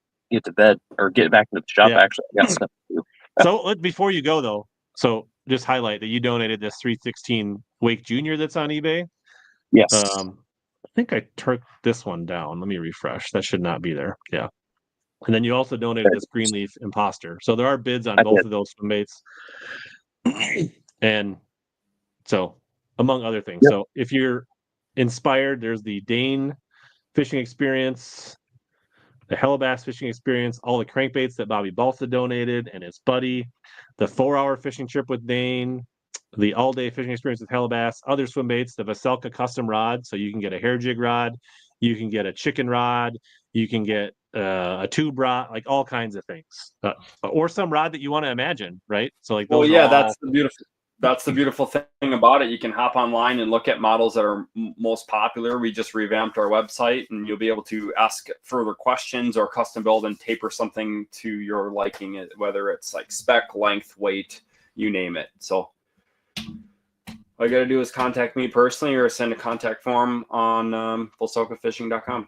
to bed, or get back into the shop. Yeah. Actually, I got stuff to do. So before you go though, so just highlight that you donated this 316 Wake Junior that's on eBay. Yes. I think I took this one down. Let me refresh. That should not be there. Yeah. And then you also donated this Greenleaf Imposter. So there are bids on both of those swimbaits. And so, among other things. Yep. So if you're inspired, there's the Dane fishing experience, the HellaBass fishing experience, all the crankbaits that Bobby Balsa donated and his buddy, the 4-hour fishing trip with Dane, the all-day fishing experience with HellaBass, other swim baits, the Veselka custom rod, so you can get a hair jig rod, you can get a chicken rod, you can get a tube rod, like all kinds of things, or some rod that you want to imagine, right? So like, those that's the beautiful thing about it. You can hop online and look at models that are most popular. We just revamped our website, and you'll be able to ask further questions or custom build and taper something to your liking, whether it's like spec, length, weight, you name it. So all you got to do is contact me personally or send a contact form on VolsokaFishing.com.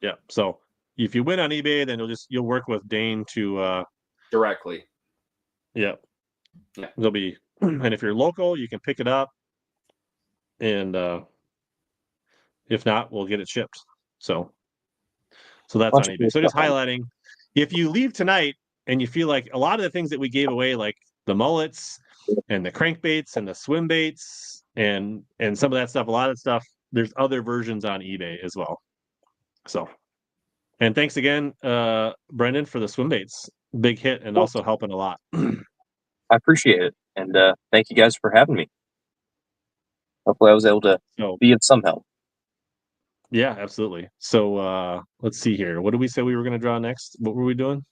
Yeah. So if you win on eBay, then you'll work with Dane to directly. Yeah. Yeah. There'll be, and if you're local, you can pick it up, and if not, we'll get it shipped. So that's on eBay. So just highlighting, if you leave tonight and you feel like a lot of the things that we gave away, like the mullets and the crankbaits and the swim baits and some of that stuff, a lot of stuff, there's other versions on eBay as well. So, and thanks again, Brendan, for the swim baits. Big hit and also helping a lot. I appreciate it. And thank you guys for having me. Hopefully I was able to be of some help. Yeah, absolutely. So let's see here. What did we say we were going to draw next? What were we doing?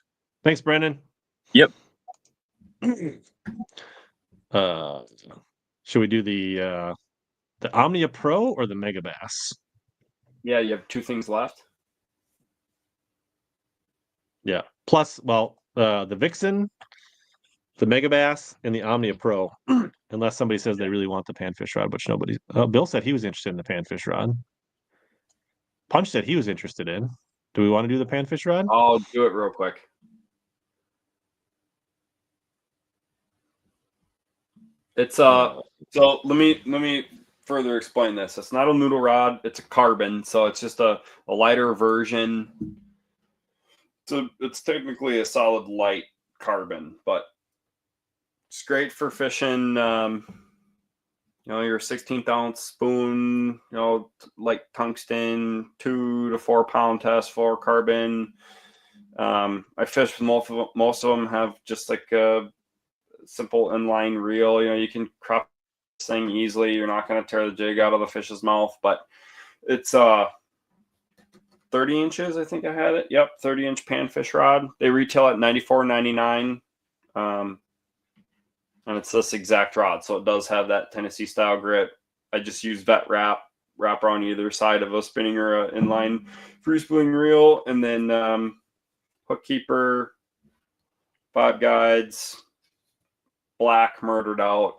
Thanks, Brendan. Yep. Should we do the Omnia Pro or the Megabass? Yeah, you have two things left. Yeah. Plus, well, the Vixen, the Megabass, and the Omnia Pro. Unless somebody says they really want the panfish rod, which nobody. Bill said he was interested in the panfish rod. Punch said he was interested in. Do we want to do the panfish rod? I'll do it real quick. It's so let me further explain this. It's not a noodle rod, it's a carbon, so it's just a lighter version. So it's technically a solid light carbon, but it's great for fishing your 16th ounce spoon, like tungsten, 2 to 4 pound test for carbon. I fish with most of them have just like a simple inline reel. You can crop this thing easily. You're not going to tear the jig out of the fish's mouth, but it's 30 inches. I think I had it. Yep. 30-inch panfish rod. They retail at $94.99. And it's this exact rod. So it does have that Tennessee style grip. I just use vet wrap around either side of a spinning or an inline free spooling reel. And then hook keeper, 5 guides, black murdered out.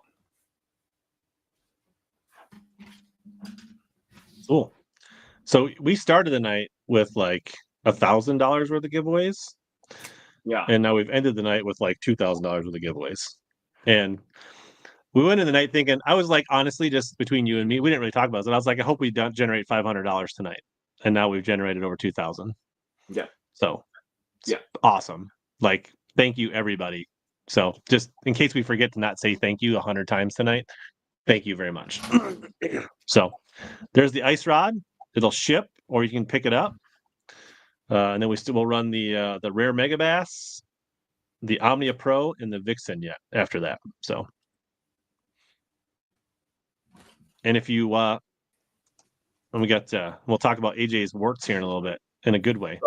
Cool. So we started the night with like $1,000 worth of giveaways. Yeah. And now we've ended the night with like $2,000 worth of giveaways. And we went in the night thinking, I was like, honestly, just between you and me, we didn't really talk about it. I was like, I hope we don't generate $500 tonight. And now we've generated over 2,000. Yeah. So Yeah. Awesome. Like, thank you, everybody. So just in case we forget to not say thank you 100 times tonight, thank you very much. So there's the ice rod. It'll ship, or you can pick it up. And then we still will run the rare Megabass, the Omnia Pro, and the Vixen yet after that. So, and if you and we got we'll talk about AJ's warts here in a little bit in a good way.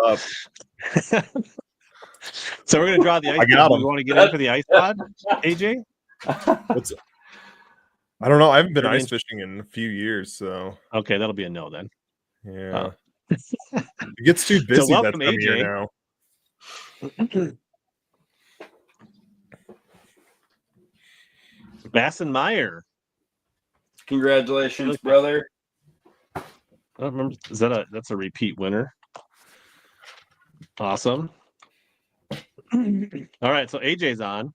So we're gonna draw the ice rod. You want to get in for the ice rod, AJ? I don't know. I haven't been ice fishing in a few years, so okay, that'll be a no then. Yeah, it gets too busy. So welcome, that time of year now. Bassenmeyer. Congratulations, brother. I don't remember. That's a repeat winner? Awesome. All right, so AJ's on.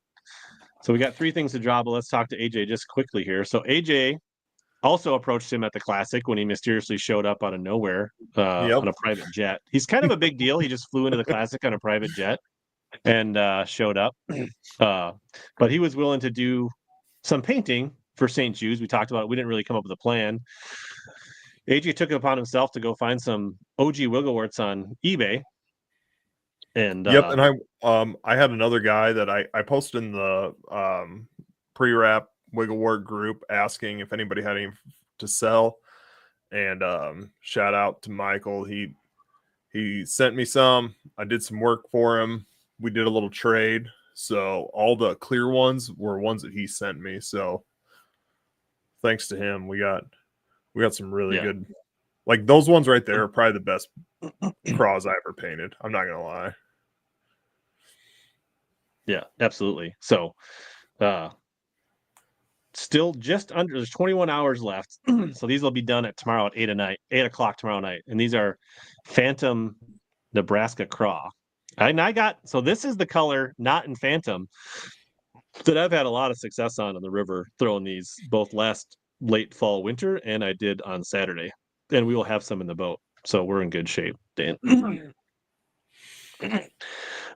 So we got 3 things to draw, but let's talk to AJ just quickly here. So AJ also approached him at the Classic when he mysteriously showed up out of nowhere on a private jet. He's kind of a big deal. He just flew into the Classic on a private jet and showed up. But he was willing to do some painting for St. Jude's. We talked about it. We didn't really come up with a plan. AJ took it upon himself to go find some OG Wiggleworts on eBay. And and I had another guy that I posted in the pre-wrap Wigglewort group asking if anybody had any to sell, and shout out to Michael. He sent me some. I did some work for him. We did a little trade, so all the clear ones were ones that he sent me. So thanks to him, we got some really good, like those ones right there are probably the best craws I ever painted. I'm not gonna lie. Yeah, absolutely. So still just under, there's 21 hours left. So these will be done at tomorrow at 8 o'clock tomorrow night. And these are Phantom Nebraska Craw. And I got, so this is the color, not in Phantom, that I've had a lot of success on the river, throwing these both last late fall, winter, and I did on Saturday. And we will have some in the boat. So we're in good shape, Dan.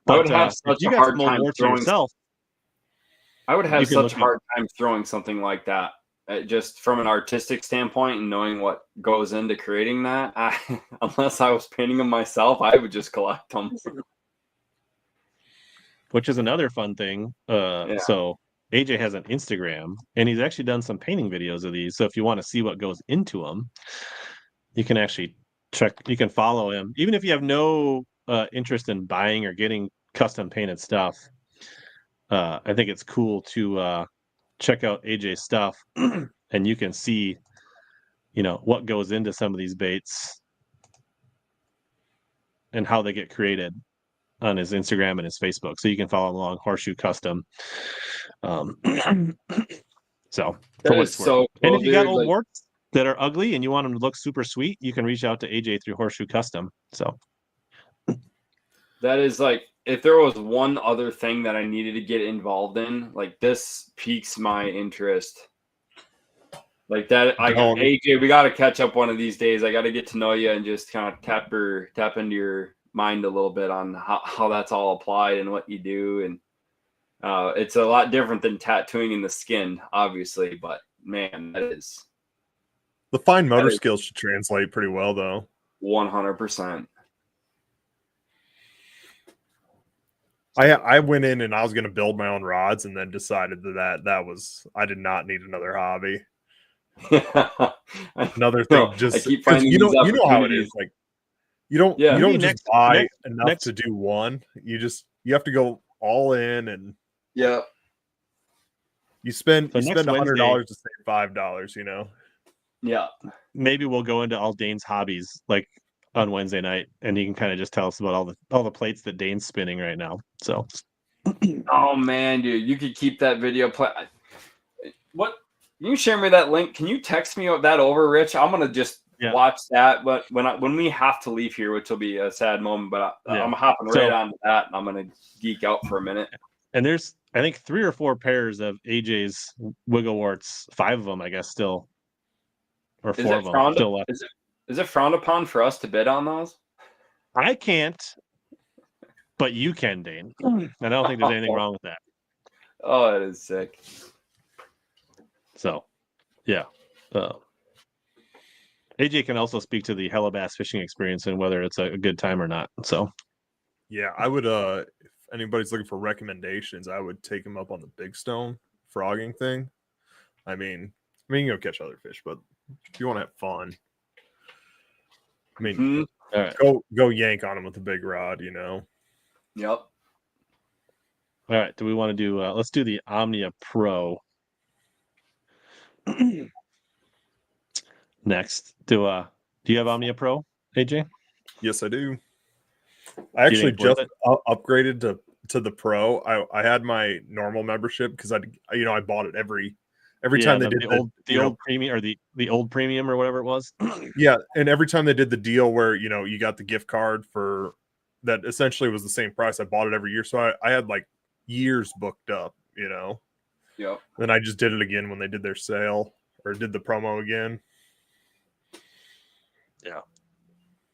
I would have such a hard time throwing yourself. I would have such a hard time throwing something like that, just from an artistic standpoint and knowing what goes into creating that. Unless I was painting them myself, I would just collect them. Which is another fun thing. So AJ has an Instagram, and he's actually done some painting videos of these. So if you want to see what goes into them, you can actually check. You can follow him, even if you have no interest in buying or getting custom painted stuff. I think it's cool to check out AJ's stuff, and you can see, what goes into some of these baits and how they get created on his Instagram and his Facebook. So you can follow along Horseshoe Custom. So for what's worth. Cool, and if you got old warts that are ugly and you want them to look super sweet, you can reach out to AJ through Horseshoe Custom. So that is like, if there was one other thing that I needed to get involved in, like this piques my interest. Like that, AJ, we got to catch up one of these days. I got to get to know you and just kind of tap into your mind a little bit on how that's all applied and what you do. And it's a lot different than tattooing in the skin, obviously, but man, that is. The fine motor skills should translate pretty well, though. 100%. I went in and I was going to build my own rods, and then decided that was, I did not need another hobby. Another thing, just I keep finding you know how it is. Like you don't just buy enough to do one. You have to go all in, and you spend $100 to save $5. Yeah. Maybe we'll go into all Dane's hobbies like on Wednesday night, and you can kind of just tell us about all the plates that Dane's spinning right now. So, oh man, dude, you could keep that video play. What? Can you share me that link? Can you text me that over, Rich? I'm gonna just watch that. But when we have to leave here, which will be a sad moment, but I'm hopping right onto that, and I'm gonna geek out for a minute. And there's, I think, 3 or 4 pairs of AJ's Wiggleworts, 5 of them, I guess, still, or 4 of them still left. Is it frowned upon for us to bid on those? I can't but you can, Dane. And I don't think there's anything wrong with that. Oh, that is sick. So, yeah. AJ can also speak to the HellaBass fishing experience and whether it's a good time or not. So, Yeah, I would. If anybody's looking for recommendations, I would take them up on the Big Stone frogging thing. I mean, you can go catch other fish, but if you want to have fun, I mean, all right. go yank on them with a big rod. Yep. All right. Do we want to do? Let's do the Omnia Pro next. Do you have Omnia Pro, AJ? Yes, I do. I actually just upgraded to the Pro. I had my normal membership because I bought it every time they did the old premium or the old premium or whatever it was. Yeah, and every time they did the deal where you got the gift card for that, essentially was the same price. I bought it every year, so I had like years booked up. Yep. Then I just did it again when they did their sale or did the promo again. Yeah.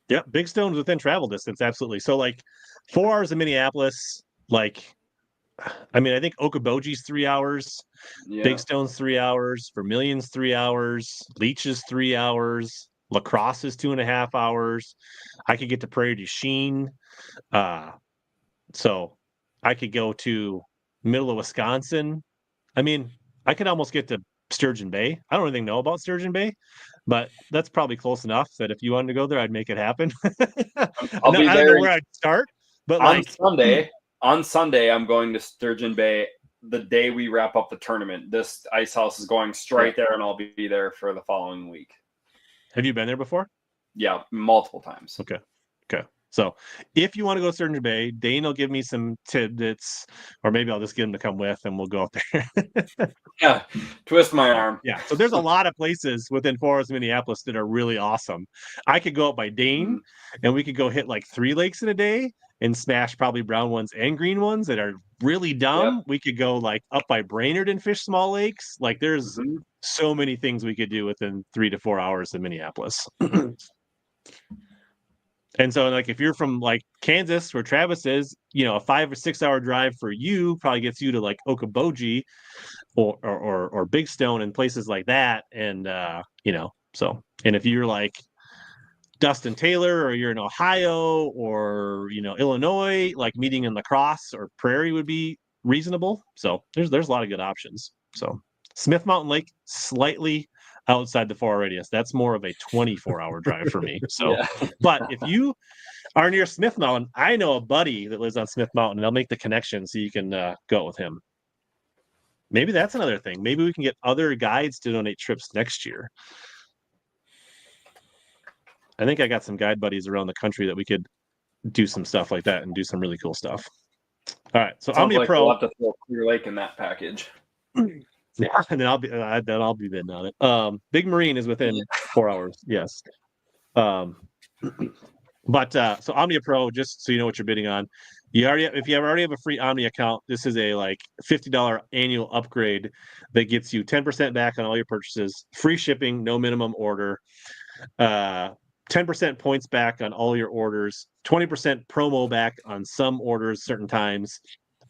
Yeah, Big Stone's within travel distance, absolutely. So like 4 hours in Minneapolis, like I mean, I think Okoboji's 3 hours, Yeah. Big Stone's 3 hours, Vermilion's 3 hours, Leech is 3 hours, La Crosse is 2.5 hours. I could get to Prairie du Chien. So I could go to middle of Wisconsin. I mean, I could almost get to Sturgeon Bay. I don't even know about Sturgeon Bay, but that's probably close enough that if you wanted to go there, I'd make it happen. I'll be I don't know where I'd start, but on Sunday, I'm going to Sturgeon Bay the day we wrap up the tournament. This ice house is going straight there, and I'll be there for the following week. Have you been there before? Yeah, multiple times. Okay. So if you want to go to Sturgeon Bay, Dane will give me some tidbits, or maybe I'll just get him to come with and we'll go up there. Yeah, twist my arm. Yeah. So there's a lot of places within 4 hours of Minneapolis that are really awesome. I could go up by Dane and we could go hit like 3 lakes in a day and smash probably brown ones and green ones that are really dumb. Yep. We could go like up by Brainerd and fish small lakes. Like there's so many things we could do within 3 to 4 hours of Minneapolis. And so, like, if you're from like Kansas, where Travis is, a 5 or 6 hour drive for you probably gets you to like Okoboji or Big Stone and places like that. And so, and if you're like Dustin Taylor, or you're in Ohio or Illinois, like meeting in La Crosse or Prairie would be reasonable. So there's a lot of good options. So Smith Mountain Lake, slightly outside the 4 hour radius. That's more of a 24-hour drive for me. So, but if you are near Smith Mountain, I know a buddy that lives on Smith Mountain, and I'll make the connection so you can go with him. Maybe that's another thing. Maybe we can get other guides to donate trips next year. I think I got some guide buddies around the country that we could do some stuff like that and do some really cool stuff. All right. So Omnia Pro. We'll have to throw Clear Lake in that package. Yeah, and then I'll be bidding on it. Big Marine is within 4 hours. Yes. But so Omnia Pro, just so you know what you're bidding on, if you already have a free Omnia account, this is a like $50 annual upgrade that gets you 10% back on all your purchases, free shipping, no minimum order, 10% points back on all your orders, 20% promo back on some orders certain times.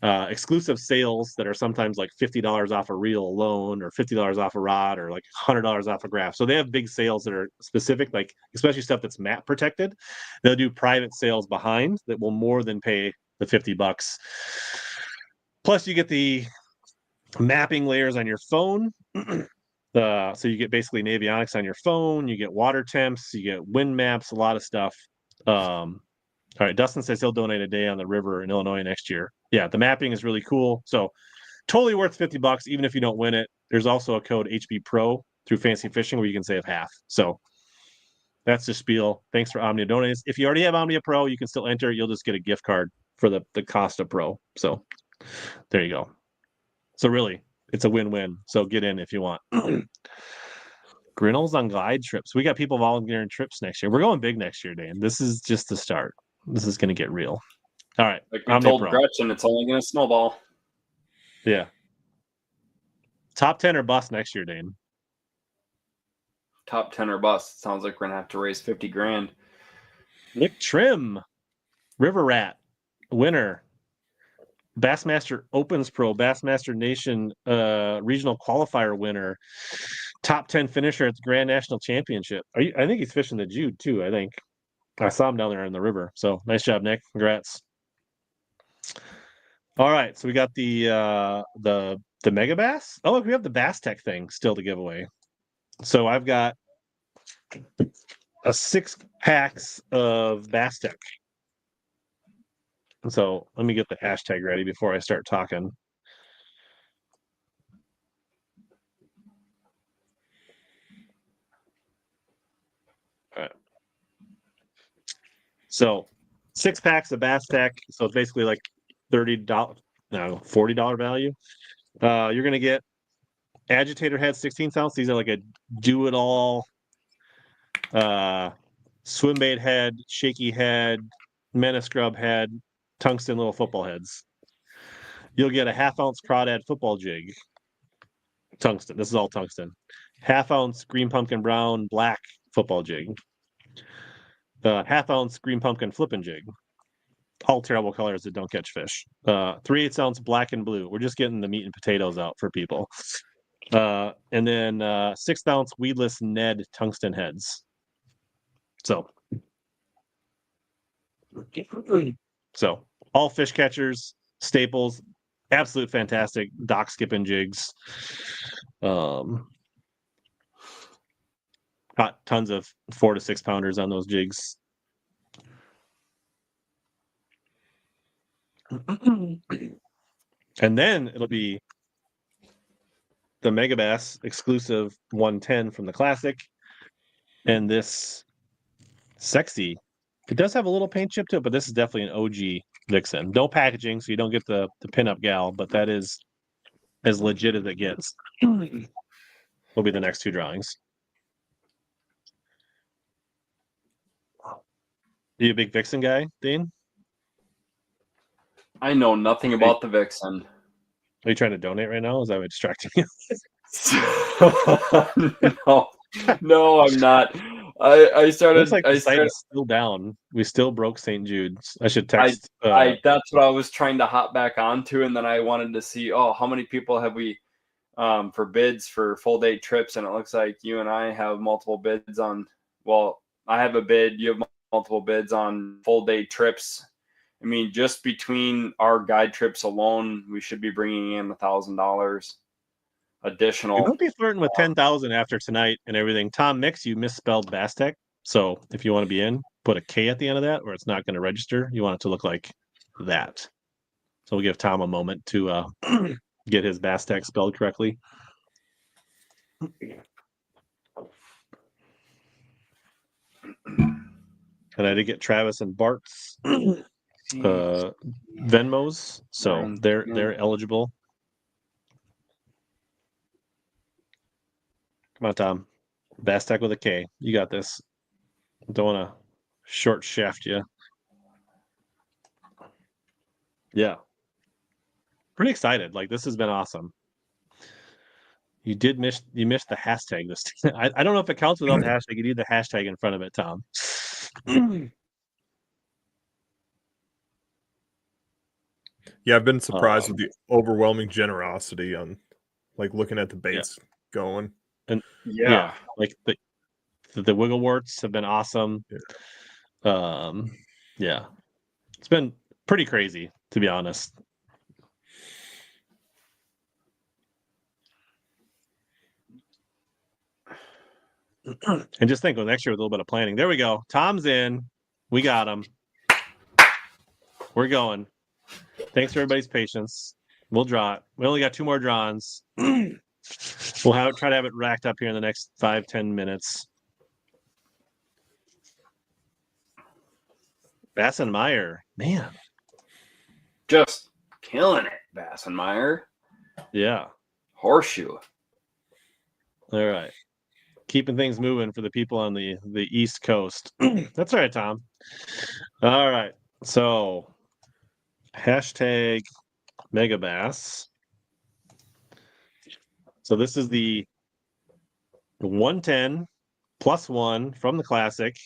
Exclusive sales that are sometimes like $50 off a reel alone, or $50 off a rod, or like $100 off a graph. So they have big sales that are specific, like especially stuff that's map protected. They'll do private sales behind that will more than pay the $50. Plus, you get the mapping layers on your phone. So you get basically navionics on your phone. You get water temps. You get wind maps. A lot of stuff. All right, Dustin says he'll donate a day on the river in Illinois next year. Yeah, the mapping is really cool. So totally worth $50, even if you don't win it. There's also a code HB Pro through Fancy Fishing where you can save half. So that's the spiel. Thanks for Omnia donating. If you already have Omnia Pro, you can still enter. You'll just get a gift card for the Costa Pro. So there you go. So really, it's a win-win. So get in if you want. Grinnells on glide trips. We got people volunteering trips next year. We're going big next year, Dan. This is just the start. This is going to get real. All right. Like we told Gretchen, it's only going to snowball. Yeah. Top 10 or bust next year, Dane. Top 10 or bust. Sounds like we're going to have to raise $50,000. Nick Trim, River Rat. winner, Bassmaster Opens Pro, Bassmaster Nation regional qualifier winner, top 10 finisher at the Grand National Championship. I think he's fishing the Jude too. I think I saw him down there in the river. So nice job, Nick. Congrats. All right, so we got the Mega Bass. Oh, look, we have the Bass Tech thing still to give away. So I've got a 6 packs of Bass Tech. So let me get the hashtag ready before I start talking. All right. So 6 packs of Bass Tech. So it's basically like $30, no, $40 value. You're gonna get agitator head 16th ounce. These are like a do-it-all Swimbait head, shaky head, menace scrub head, tungsten little football heads. You'll get a 1/2 ounce crawdad football jig. Tungsten. This is all tungsten. 1/2 ounce green pumpkin brown black football jig. 1/2 ounce green pumpkin flipping jig. All terrible colors that don't catch fish. 3/8 ounce black and blue. We're just getting the meat and potatoes out for people. And then 6 ounce weedless Ned tungsten heads. So all fish catchers, staples, absolute fantastic dock skipping jigs. Caught tons of 4 to 6 pounders on those jigs. And then it'll be the Mega Bass exclusive 110 from the Classic. And this sexy, it does have a little paint chip to it, but this is definitely an OG Vixen. No packaging, so you don't get the pinup gal, but that is as legit as it gets. Will be the next 2 drawings. Are you a big Vixen guy, Dean? I know nothing about the Vixen. Are you trying to donate right now? Is that what distracting you? No, I'm not. I started. Looks like the site is still down. We still broke St. Jude's. I should text. That's what I was trying to hop back onto, and then I wanted to see, how many people have we for bids for full day trips, and it looks like you and I have multiple bids on. Well, I have a bid. You have multiple bids on full day trips. I mean, just between our guide trips alone, we should be bringing in $1,000 additional. Don't be flirting with 10,000 after tonight and everything. Tom Mix, you misspelled Bass Tech. So if you want to be in, put a K at the end of that, or it's not going to register. You want it to look like that. So we'll give Tom a moment to get his Bass Tech spelled correctly. And I did get Travis and Bart's Venmos, so they're eligible. Come on, Tom. Bass Tech with a K. You got this. Don't want to short shaft you. Yeah. Pretty excited. Like, this has been awesome. You missed the hashtag this time. I don't know if it counts without the hashtag. You need the hashtag in front of it, Tom. Yeah, I've been surprised with the overwhelming generosity on, like, looking at the baits going. And yeah, like the wiggle warts have been awesome. Yeah, it's been pretty crazy, to be honest. And just think, next year with a little bit of planning. There we go. Tom's in. We got him. We're going. Thanks for everybody's patience. We'll draw it. We only got 2 more drawings. We'll try to have it racked up here in the next 5-10 minutes. Bassenmeyer, man, just killing it, Bassenmeyer. Yeah, horseshoe. All right, keeping things moving for the people on the East Coast. That's all right, Tom. All right, so hashtag Megabass. So this is the 110 +1 from the Classic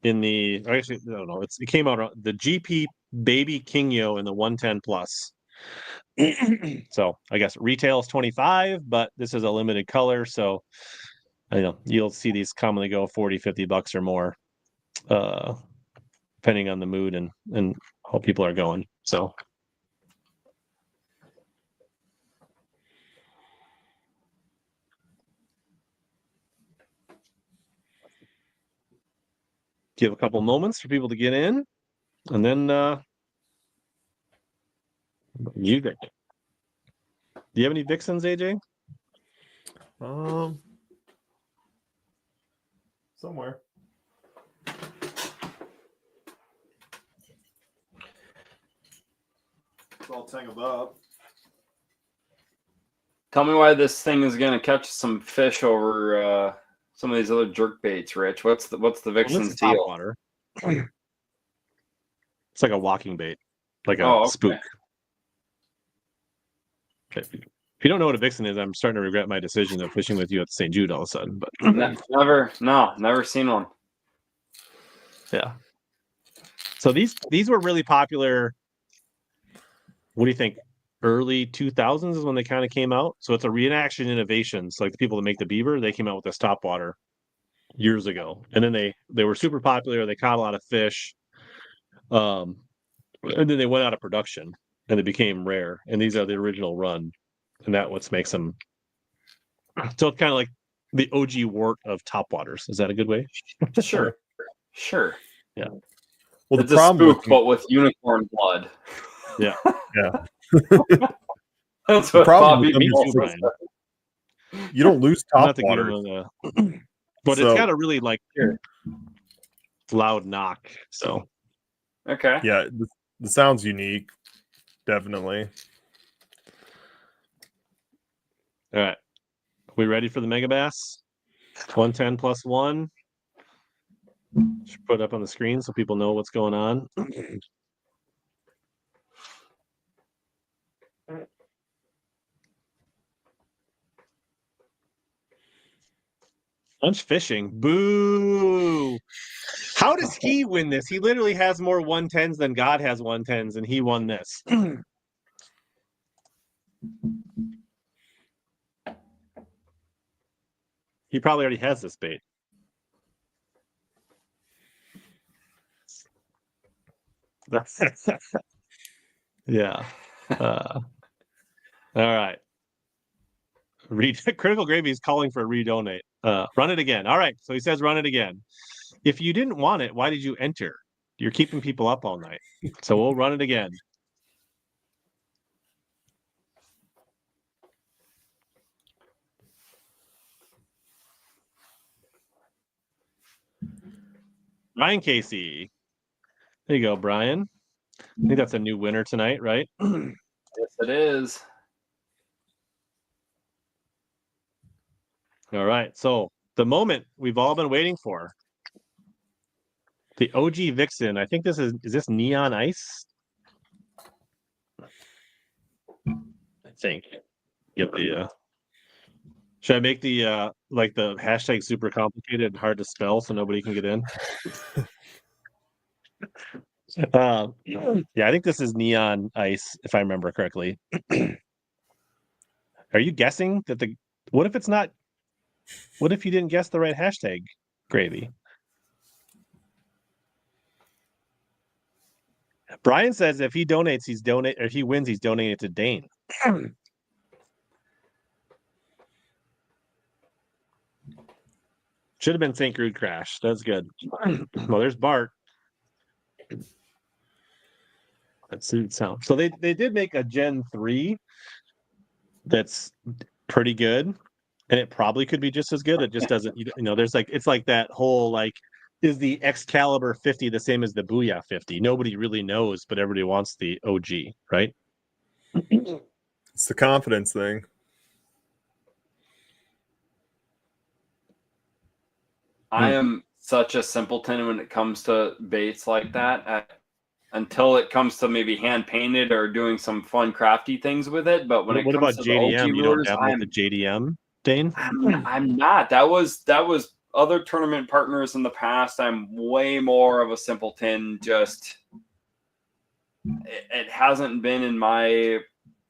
in the, actually, I don't know, it came out, the GP baby Kingyo in the 110 plus. So I guess retail is 25, but this is a limited color. So you'll see these commonly go 40, $50 or more, depending on the mood and how people are going. So. Give a couple moments for people to get in, and then you think. Do you have any Vixens, AJ? Somewhere. It's all tangled up. Tell me why this thing is going to catch some fish over some of these other jerk baits, Rich. What's the Vixen's deal? Water. It's like a walking bait, like a spook. Okay. If you don't know what a Vixen is, I'm starting to regret my decision of fishing with you at St. Jude all of a sudden. But never seen one. Yeah. So these were really popular. What do you think? Early 2000s is when they kind of came out. So it's a reenaction innovation. So like the people that make the beaver, they came out with this topwater years ago, and then they were super popular. They caught a lot of fish, and then they went out of production and they became rare. And these are the original run, and that what makes them. So it's kind of like the OG wort of topwaters. Is that a good way? Sure. Yeah. Well, it's a spook, but with unicorn blood. Yeah. Yeah. That's what problem Bobby you don't lose top water. But it's got a really loud knock. So okay. Yeah, the sound's unique. Definitely. All right. We ready for the Mega Bass? 110 plus 1. Should put it up on the screen so people know what's going on. Lunch fishing. Boo. How does he win this? He literally has more 110s than God has 110s, and he won this. He probably already has this bait. Yeah. All right. Critical Gravy is calling for a redonate. Run it again. All right. So he says run it again. If you didn't want it, why did you enter? You're keeping people up all night. So we'll run it again. Brian Casey. There you go, Brian. I think that's a new winner tonight, right? Yes, it is. All right. So the moment we've all been waiting for. The OG Vixen. I think is this Neon Ice? I think. Get the should I make the the hashtag super complicated and hard to spell so nobody can get in? Yeah, I think this is Neon Ice, if I remember correctly. Are you guessing that what if it's not? What if you didn't guess the right hashtag, Gravy? Brian says if he donates, or if he wins, he's donating it to Dane. Should have been St. Crude Crash. That's good. Well, there's Bart. That suit sound. So they did make a Gen 3 that's pretty good, and it probably could be just as good. It just doesn't, there's it's like that whole is the Excalibur 50 the same as the Booyah 50? Nobody really knows, but everybody wants the OG, right? It's the confidence thing. I am such a simpleton when it comes to baits like that. Until it comes to maybe hand painted or doing some fun crafty things with it. But when it comes about to JDM? the OG You lures, don't dabble with the JDM, Dane? I'm not. That was other tournament partners in the past. I'm way more of a simpleton. Just it hasn't been in my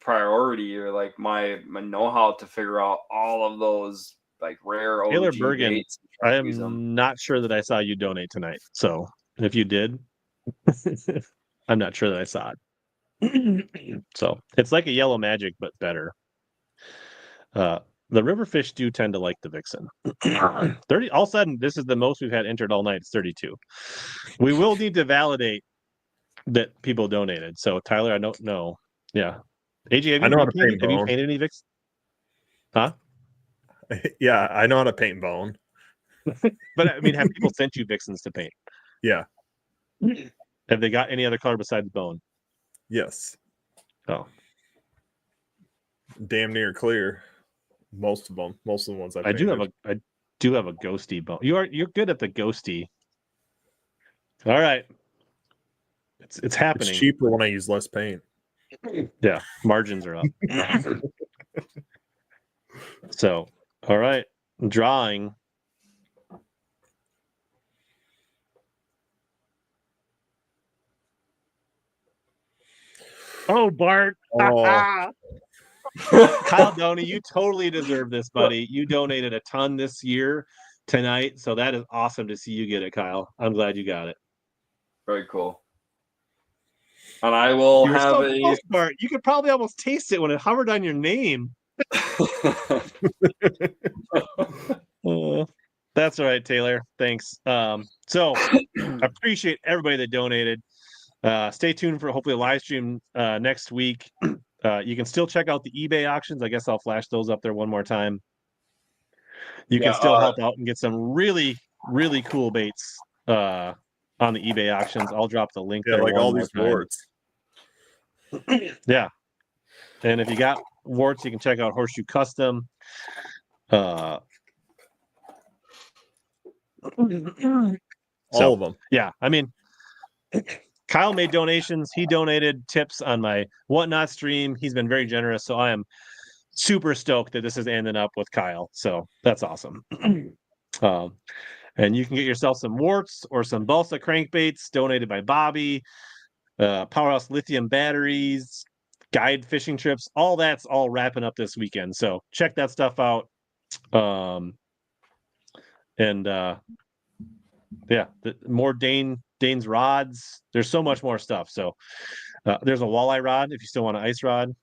priority or like my know-how to figure out all of those like rare Taylor OG Bergen, baits. I Use them. am not sure that I saw you donate tonight. So if you did, I'm not sure that I saw it. So it's like a yellow magic, but better. The riverfish do tend to like the vixen. 30. All of a sudden, this is the most we've had entered all night. It's 32. We will need to validate that people donated. So Tyler, I don't know. Yeah, AJ, I know how to paint have you bone. painted any vixen? Huh? Yeah, I know how to paint bone. But I mean, have people sent you vixens to paint? Yeah. Have they got any other color besides bone? Yes. Oh, Damn near clear. Most of them. Most of the ones I do have a ghosty bone. You're good at the ghosty. All right, it's happening. It's cheaper when I use less paint. Yeah, margins are up. So, all right, drawing. Oh, Bart. Oh. Kyle Doney, you totally deserve this, buddy. You donated a ton this year tonight, so that is awesome to see you get it, Kyle. I'm glad you got it. Very cool. And I will You were have so a close, Bart. You could probably almost taste it when it hovered on your name. That's all right, Taylor. Thanks. So I appreciate everybody that donated. Stay tuned for hopefully a live stream next week. You can still check out the eBay auctions. I guess I'll flash those up there one more time. You can still help out and get some really, really cool baits on the eBay auctions. I'll drop the link there. Like one all more these time. warts. Yeah. And if you got warts, you can check out Horseshoe Custom. All of them. Yeah. I mean, Kyle made donations. He donated tips on my Whatnot stream. He's been very generous. So I am super stoked that this is ending up with Kyle. So that's awesome. And you can get yourself some warts or some Balsa crankbaits donated by Bobby, Powerhouse lithium batteries, guide fishing trips. All that's all wrapping up this weekend. So check that stuff out. Yeah, more Dane's rods. There's so much more stuff. So there's a walleye rod if you still want an ice rod.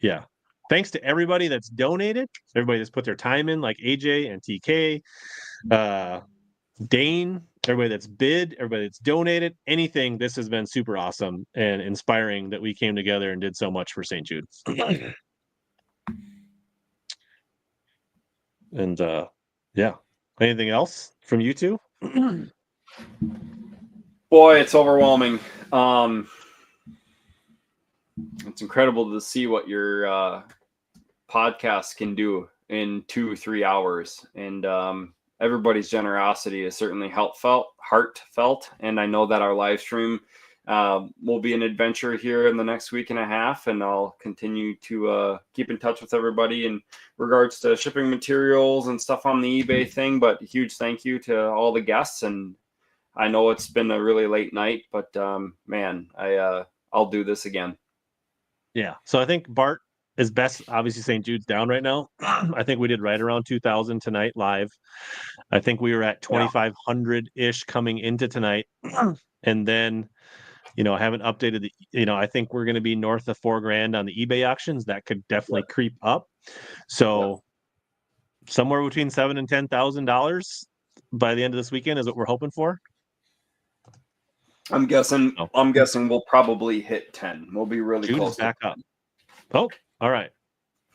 Yeah, thanks to everybody that's donated, everybody that's put their time in, like AJ and TK, Dane, everybody that's bid, everybody that's donated, anything. This has been super awesome and inspiring that we came together and did so much for St. Jude. And yeah, anything else from you two? Boy, it's overwhelming. It's incredible to see what your podcast can do in 2-3 hours, and everybody's generosity is certainly heartfelt. And I know that our live stream will be an adventure here in the next week and a half, and I'll continue to keep in touch with everybody in regards to shipping materials and stuff on the eBay thing. But a huge thank you to all the guests, and I know it's been a really late night, but man, I'll do this again. Yeah. So I think Bart is best. Obviously, St. Jude's down right now. I think we did right around 2,000 tonight live. I think we were at 2,500 ish coming into tonight, and then, I haven't updated the. I think we're going to be north of $4,000 on the eBay auctions. That could definitely creep up. So somewhere between $7,000 and $10,000 by the end of this weekend is what we're hoping for. I'm guessing we'll probably hit 10. We'll be really Jude close. Is back up. Oh, all right.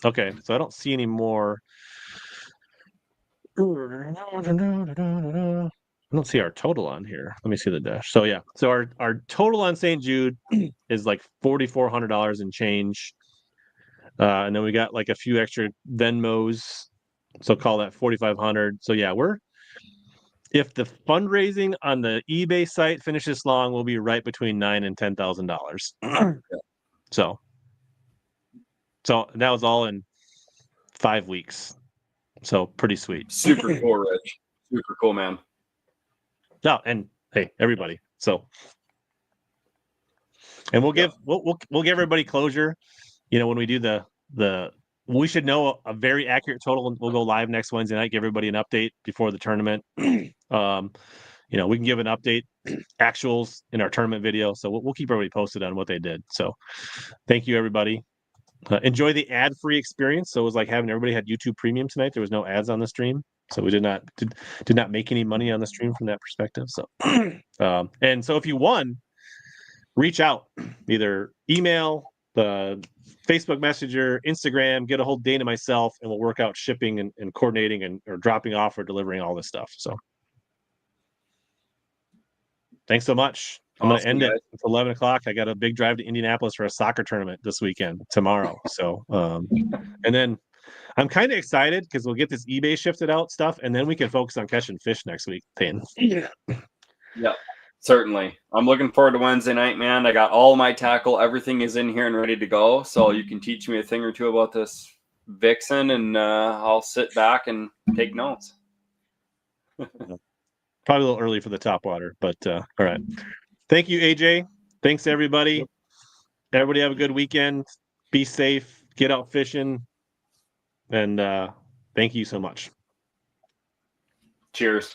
Okay, so I don't see any more. I don't see our total on here. Let me see the dash. So yeah, so our total on St. Jude is like $4,400 and change, and then we got like a few extra Venmos, so call that 4,500. So yeah, if the fundraising on the eBay site finishes long, we'll be right between $9,000 and $10,000. So that was all in 5 weeks. So pretty sweet. Super cool, Rich. Super cool, man. Yeah, and hey, everybody. So And we'll give everybody closure. You know, when we do we should know a very accurate total, and we'll go live next Wednesday night, give everybody an update before the tournament. You know, we can give an update, actuals in our tournament video. So we'll keep everybody posted on what they did. So thank you, everybody. Enjoy the ad-free experience. So it was like having everybody had YouTube Premium tonight. There was no ads on the stream. So we did not make any money on the stream from that perspective. So, and so if you won, reach out, either email, Facebook Messenger, Instagram, get a hold of Dana, myself, and we'll work out shipping and coordinating or dropping off or delivering all this stuff. So thanks so much. I'm going to end it. It's 11 o'clock. I got a big drive to Indianapolis for a soccer tournament this weekend, tomorrow. So, and then I'm kind of excited because we'll get this eBay shifted out stuff, and then we can focus on catching fish next week. Yeah, certainly. I'm looking forward to Wednesday night, man. I got all my tackle. Everything is in here and ready to go. So you can teach me a thing or two about this Vixen, and I'll sit back and take notes. Probably a little early for the topwater, but all right. Thank you, AJ. Thanks, everybody. Everybody have a good weekend. Be safe. Get out fishing. And thank you so much. Cheers.